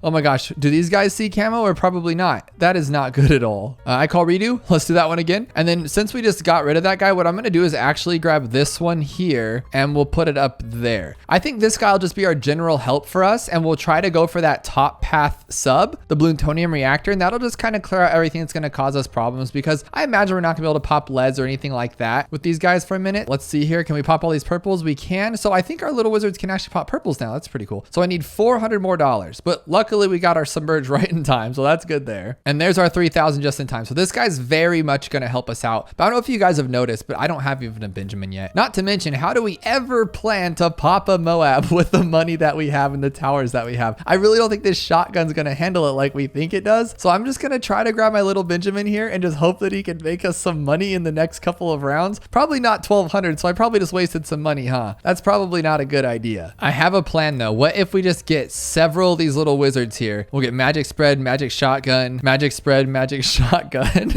Oh my gosh. Do these guys see camo or probably not? That is not good at all. I call redo. Let's do that one again. And then since we just got rid of that guy, what I'm going to do is actually grab this one here. here and we'll put it up there. I think this guy will just be our general help for us, and we'll try to go for that top path sub, the Bloontonium reactor, and that'll just kind of clear out everything that's going to cause us problems, because I imagine we're not gonna be able to pop leads or anything like that with these guys for a minute. Let's see here. Can we pop all these purples? We can. So I think our little wizards can actually pop purples now. That's pretty cool. So I need $400 more, but luckily we got our submerge right in time. So that's good there. And there's our 3,000 just in time. So this guy's very much going to help us out. But I don't know if you guys have noticed, but I don't have even a Benjamin yet. Not to mention, how do we ever plan to pop a Moab with the money that we have and the towers that we have? I really don't think this shotgun's going to handle it like we think it does. So I'm just going to try to grab my little Benjamin here and just hope that he can make us some money in the next couple of rounds. Probably not 1,200. So I probably just wasted some money, huh? That's probably not a good idea. I have a plan though. What if we just get several of these little wizards here? We'll get magic spread, magic shotgun, magic spread, magic shotgun.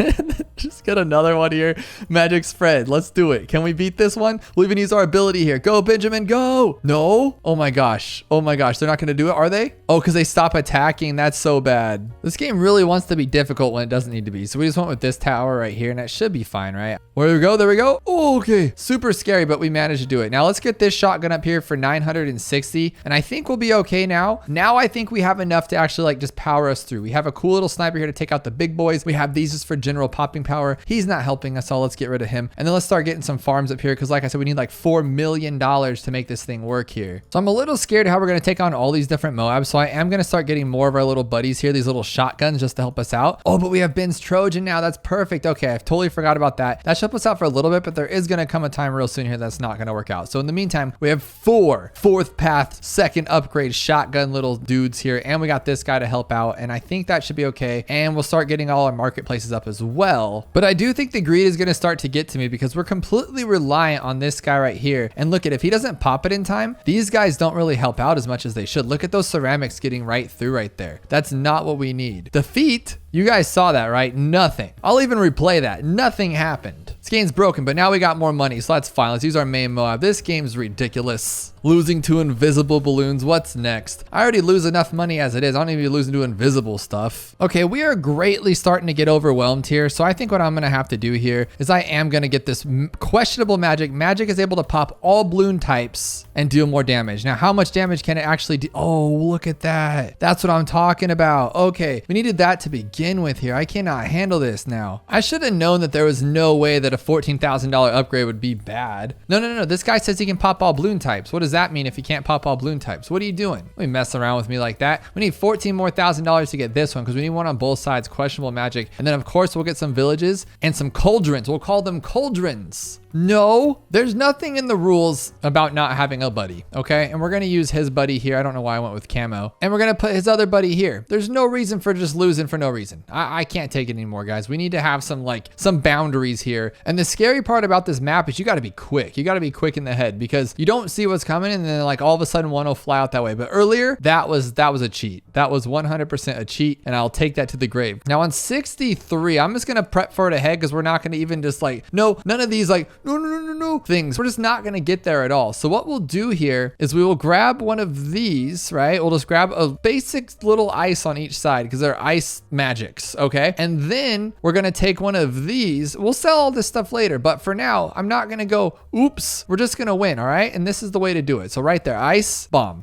Just get another one here. Magic spread. Let's do it. Can we beat this one? We'll even use our ability here. Go, Benjamin, go. No. Oh my gosh. Oh my gosh. They're not going to do it, are they? Oh, because they stop attacking. That's so bad. This game really wants to be difficult when it doesn't need to be. So we just went with this tower right here, and that should be fine, right? Where we go? There we go. Oh, okay. Super scary, but we managed to do it. Now let's get this shotgun up here for 960, and I think we'll be okay now. Now I think we have enough to actually like just power us through. We have a cool little sniper here to take out the big boys. We have these just for general popping power. He's not helping us, so let's get rid of him. And then let's start getting some farms up here, because like I said, we need like $4 million to make this thing work here. So I'm a little scared how we're going to take on all these different Moabs. So I am going to start getting more of our little buddies here, these little shotguns, just to help us out. Oh, but we have Ben's Trojan now. That's perfect. Okay, I've totally forgot about that. That should help us out for a little bit, but there is going to come a time real soon here that's not going to work out. So in the meantime, we have 4 fourth path, second upgrade shotgun little dudes here, and we got this guy to help out, and I think that should be okay. And we'll start getting all our marketplaces up as well. But I do think the greed is going to start to get to me, because we're completely reliant on this guy right here. And look at, if he doesn't pop it in time, these guys don't really help out as much as they should. Look at those ceramics getting right through right there. That's not what we need. Defeat. You guys saw that, right? Nothing. I'll even replay that. Nothing happened. This game's broken, but now we got more money, so that's fine. Let's use our main Moab. This game's ridiculous. Losing to invisible balloons. What's next? I already lose enough money as it is. I don't need to be losing to invisible stuff. Okay, we are greatly starting to get overwhelmed here. So I think what I'm going to have to do here is I am going to get this questionable magic. Magic is able to pop all balloon types and deal more damage. Now, how much damage can it actually do? Oh, look at that. That's what I'm talking about. Okay, we needed that to begin with here. I cannot handle this now. I should have known that there was no way that a $14,000 upgrade would be bad. No. This guy says he can pop all balloon types. What does that mean if he can't pop all balloon types? What are you doing? Don't be messing around with me like that. We need $14,000 more to get this one, because we need one on both sides, questionable magic. And then of course we'll get some villages and some cauldrons. We'll call them cauldrons. No, there's nothing in the rules about not having a buddy, okay? And we're gonna use his buddy here. I don't know why I went with camo. And we're gonna put his other buddy here. There's no reason for just losing for no reason. I can't take it anymore, guys. We need to have some boundaries here. And the scary part about this map is you gotta be quick. You gotta be quick in the head, because you don't see what's coming, and then like all of a sudden one will fly out that way. But earlier, that was a cheat. That was 100% a cheat, and I'll take that to the grave. Now on 63, I'm just gonna prep for it ahead, because we're not gonna even just no, none of these no things. We're just not gonna get there at all. So what we'll do here is we will grab one of these, right? We'll just grab a basic little ice on each side, because they're ice magics, okay? And then we're gonna take one of these. We'll sell all this stuff later, but for now, I'm not gonna go, oops. We're just gonna win, all right? And this is the way to do it. So right there, ice bomb.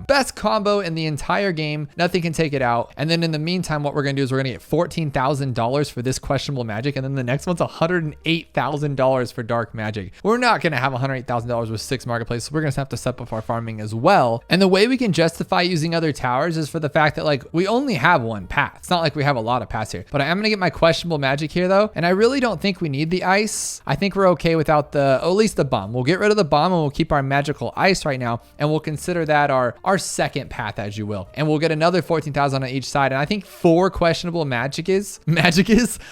Best combo in the entire game. Nothing can take it out. And then in the meantime, what we're gonna do is we're gonna get $14,000 for this questionable magic, and then the next one's $108,000 for dark magic. We're not gonna have $108,000 with 6 marketplaces. So we're gonna have to step up our farming as well. And the way we can justify using other towers is for the fact that we only have one path. It's not like we have a lot of paths here. But I am gonna get my questionable magic here though, and I really don't think we need the ice. I think we're okay without at least the bomb. We'll get rid of the bomb, and we'll keep our magical ice right now, and we'll consider that our second path, as you will. And we'll get another 14,000 on each side. And I think 4 questionable magic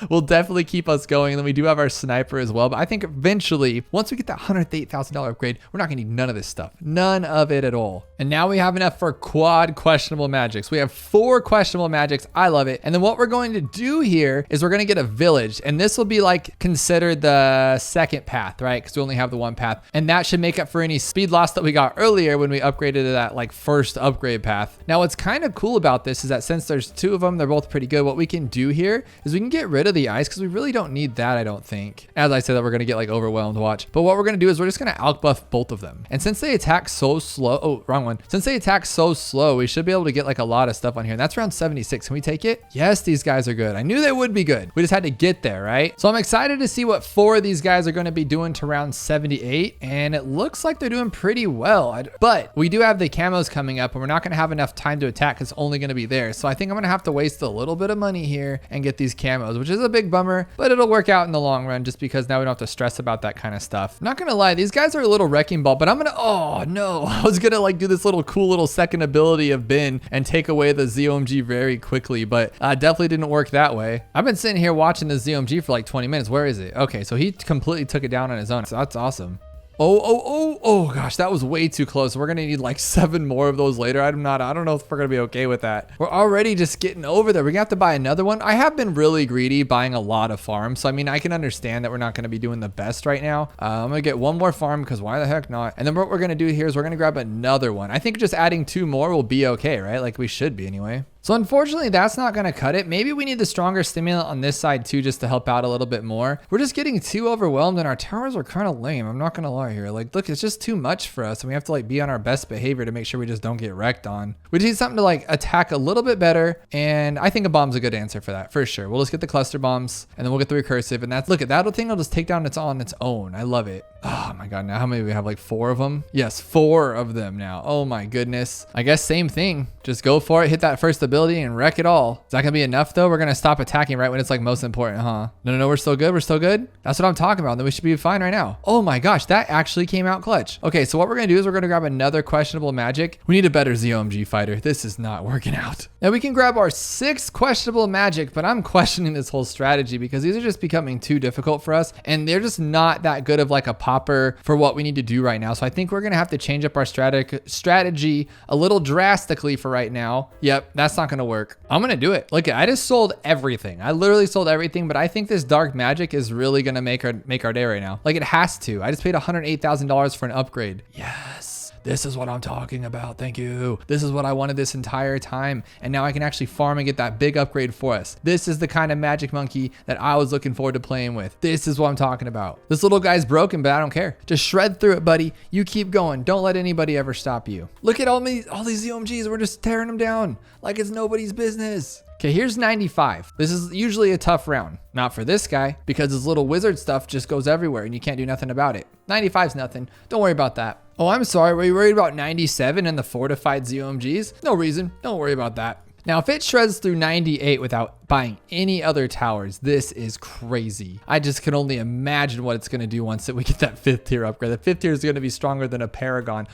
will definitely keep us going. And then we do have our sniper as well. But I think eventually, once we get that $108,000 upgrade, we're not gonna need none of this stuff. None of it at all. And now we have enough for quad questionable magics. We have 4 questionable magics. I love it. And then what we're going to do here is we're gonna get a village, and this will be considered the second path, right? Because we only have the one path, and that should make up for any speed loss that we we got earlier when we upgraded to that like first upgrade path. Now what's kind of cool about this is that since there's two of them, they're both pretty good. What we can do here is we can get rid of the ice because we really don't need that, I don't think. As I said that we're going to get like overwhelmed, watch. But what we're going to do is we're just going to outbuff both of them. And since they attack so slow, oh, wrong one. Since they attack so slow, we should be able to get like a lot of stuff on here. And that's around 76. Can we take it? Yes, these guys are good. I knew they would be good. We just had to get there, right? So I'm excited to see what 4 of these guys are going to be doing to round 78. And it looks like they're doing pretty well. But we do have the camos coming up and we're not going to have enough time to attack. It's only going to be there. So I think I'm going to have to waste a little bit of money here and get these camos, which is a big bummer, but it'll work out in the long run just because now we don't have to stress about that kind of stuff. I'm not going to lie. These guys are a little wrecking ball, but I'm going to, oh no, I was going to like do this little cool little second ability of bin and take away the ZOMG very quickly, but definitely didn't work that way. I've been sitting here watching the ZOMG for like 20 minutes. Where is it? Okay. So he completely took it down on his own. So that's awesome. Oh gosh, that was way too close. We're gonna need like 7 more of those later. I don't know if we're gonna be okay with that. We're already just getting over there. We're gonna have to buy another one. I have been really greedy buying a lot of farms. So I mean, I can understand that we're not gonna be doing the best right now. I'm gonna get one more farm because why the heck not? And then what we're gonna do here is we're gonna grab another one. I think just adding 2 more will be okay, right? Like we should be anyway. So unfortunately, that's not going to cut it. Maybe we need the stronger stimulant on this side too, just to help out a little bit more. We're just getting too overwhelmed and our towers are kind of lame. I'm not going to lie here. Like, look, it's just too much for us and we have to like be on our best behavior to make sure we just don't get wrecked on. We need something to like attack a little bit better. And I think a bomb's a good answer for that, for sure. We'll just get the cluster bombs and then we'll get the recursive. And that's, look at that thing will just take down on its own. I love it. Oh my God. Now how many do we have? Like 4 of them? Yes, 4 of them now. Oh my goodness. I guess same thing. Just go for it. Hit that first ability and wreck it all. Is that gonna be enough though? We're gonna stop attacking right when it's like most important, huh? No, we're still good. We're still good. That's what I'm talking about. Then we should be fine right now. Oh my gosh, that actually came out clutch. Okay, so what we're gonna do is we're gonna grab another questionable magic. We need a better ZOMG fighter. This is not working out. Now we can grab our 6th questionable magic, but I'm questioning this whole strategy because these are just becoming too difficult for us and they're just not that good of like a popper for what we need to do right now. So I think we're gonna have to change up our strategy a little drastically for right now. Yep, that's not gonna work. I'm gonna do it. Look, I just sold everything. I literally sold everything, but I think this dark magic is really gonna make our day right now. Like it has to. I just paid $108,000 for an upgrade. Yes. This is what I'm talking about. Thank you. This is what I wanted this entire time. And now I can actually farm and get that big upgrade for us. This is the kind of magic monkey that I was looking forward to playing with. This is what I'm talking about. This little guy's broken, but I don't care. Just shred through it, buddy. You keep going. Don't let anybody ever stop you. Look at all these ZOMGs. We're just tearing them down like it's nobody's business. Okay, here's 95. This is usually a tough round. Not for this guy, because his little wizard stuff just goes everywhere and you can't do nothing about it. 95's nothing. Don't worry about that. Oh, I'm sorry. Were you worried about 97 and the fortified ZOMGs? No reason. Don't worry about that. Now, if it shreds through 98 without buying any other towers, this is crazy. I just can only imagine what it's going to do once we get that 5th tier upgrade. The 5th tier is going to be stronger than a Paragon.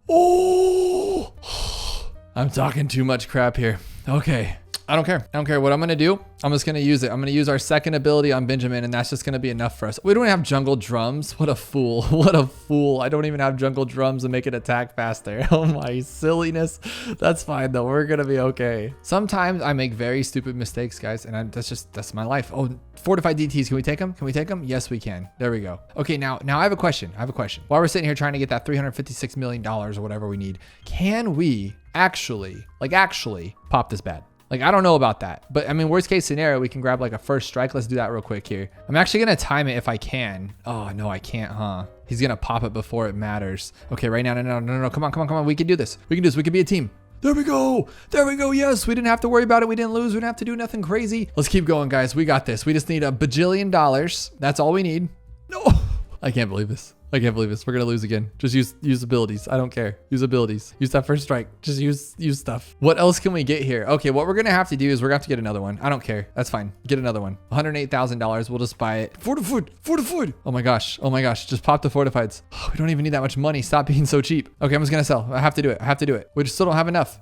Oh, I'm talking too much crap here. Okay. I don't care. I don't care what I'm going to do. I'm just going to use it. I'm going to use our 2nd ability on Benjamin, and that's just going to be enough for us. We don't have jungle drums. What a fool. What a fool. I don't even have jungle drums to make it attack faster. Oh my silliness. That's fine though. We're going to be okay. Sometimes I make very stupid mistakes, guys, and that's my life. Oh, fortified DTs. Can we take them? Can we take them? Yes, we can. There we go. Okay, now I have a question. While we're sitting here trying to get that $356 million or whatever we need, can we actually pop this bad? Like, I don't know about that, but I mean, worst case scenario, we can grab like a first strike. Let's do that real quick here. I'm actually going to time it if I can. Oh no, I can't, huh? He's going to pop it before it matters. Okay, right now, no. Come on. We can do this. We can be a team. There we go. Yes, we didn't have to worry about it. We didn't lose. We didn't have to do nothing crazy. Let's keep going, guys. We got this. We just need $1 bajillion. That's all we need. No, I can't believe this. We're going to lose again. Just use abilities. I don't care. Use abilities. Use that first strike. Just use stuff. What else can we get here? Okay, what we're going to have to do is we're going to have to get another one. I don't care. That's fine. Get another one. $108,000. We'll just buy it. Fortified. Oh my gosh. Just pop the fortifieds. Oh, we don't even need that much money. Stop being so cheap. Okay, I'm just going to sell. I have to do it. We just still don't have enough.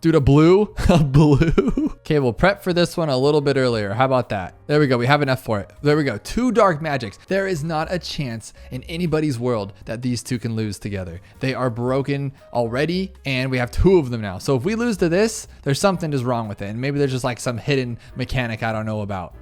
Dude, a blue? Okay, we'll prep for this one a little bit earlier. How about that? There we go. We have enough for it. There we go. 2 dark magics. There is not a chance in anybody's world that these 2 can lose together. They are broken already, and we have 2 of them now. So if we lose to this, there's something just wrong with it. And maybe there's just like some hidden mechanic I don't know about.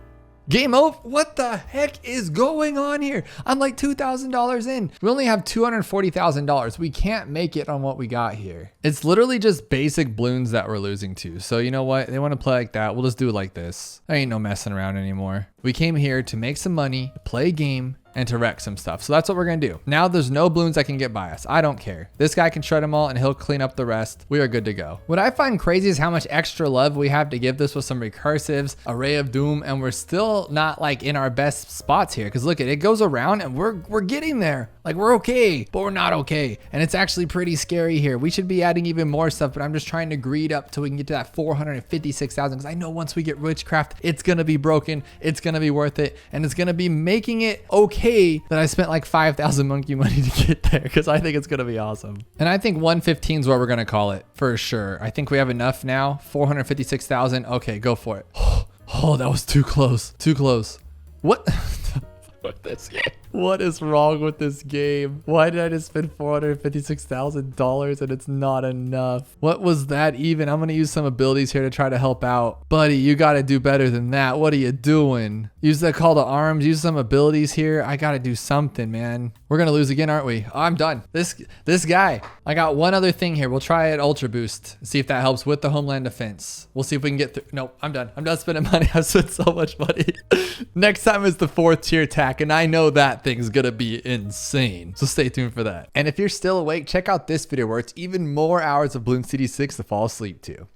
Game over. What the heck is going on here? I'm like $2,000 in. We only have $240,000. We can't make it on what we got here. It's literally just basic balloons that we're losing to. So you know what? They want to play like that. We'll just do it like this. There ain't no messing around anymore. We came here to make some money, play a game, and to wreck some stuff. So that's what we're gonna do. Now there's no balloons that can get by us. I don't care. This guy can shred them all and he'll clean up the rest. We are good to go. What I find crazy is how much extra love we have to give this with some recursives, Array of Doom, and we're still not like in our best spots here. Cause look, it goes around and we're getting there. Like we're okay, but we're not okay. And it's actually pretty scary here. We should be adding even more stuff, but I'm just trying to greed up till we can get to that 456,000. Cause I know once we get witchcraft, it's gonna be broken. It's gonna be worth it. And it's gonna be making it okay that I spent like 5,000 monkey money to get there, because I think it's gonna be awesome. And I think 115 is what we're gonna call it for sure. I think we have enough now. 456,000. Okay, go for it. Oh, that was too close. Too close. What? What this game? What is wrong with this game? Why did I just spend $456,000 and it's not enough? What was that even? I'm gonna use some abilities here to try to help out. Buddy, you gotta do better than that. What are you doing? Use that call to arms, use some abilities here. I gotta do something, man. We're gonna lose again, aren't we? Oh, I'm done. This guy. I got one other thing here. We'll try it Ultra Boost. See if that helps with the Homeland Defense. We'll see if we can get through. Nope, I'm done. I'm done spending money. I've spent so much money. Next time is the 4th tier attack, and I know that thing's gonna be insane. So stay tuned for that. And if you're still awake, check out this video where it's even more Hours of Bloons TD6 to fall asleep to.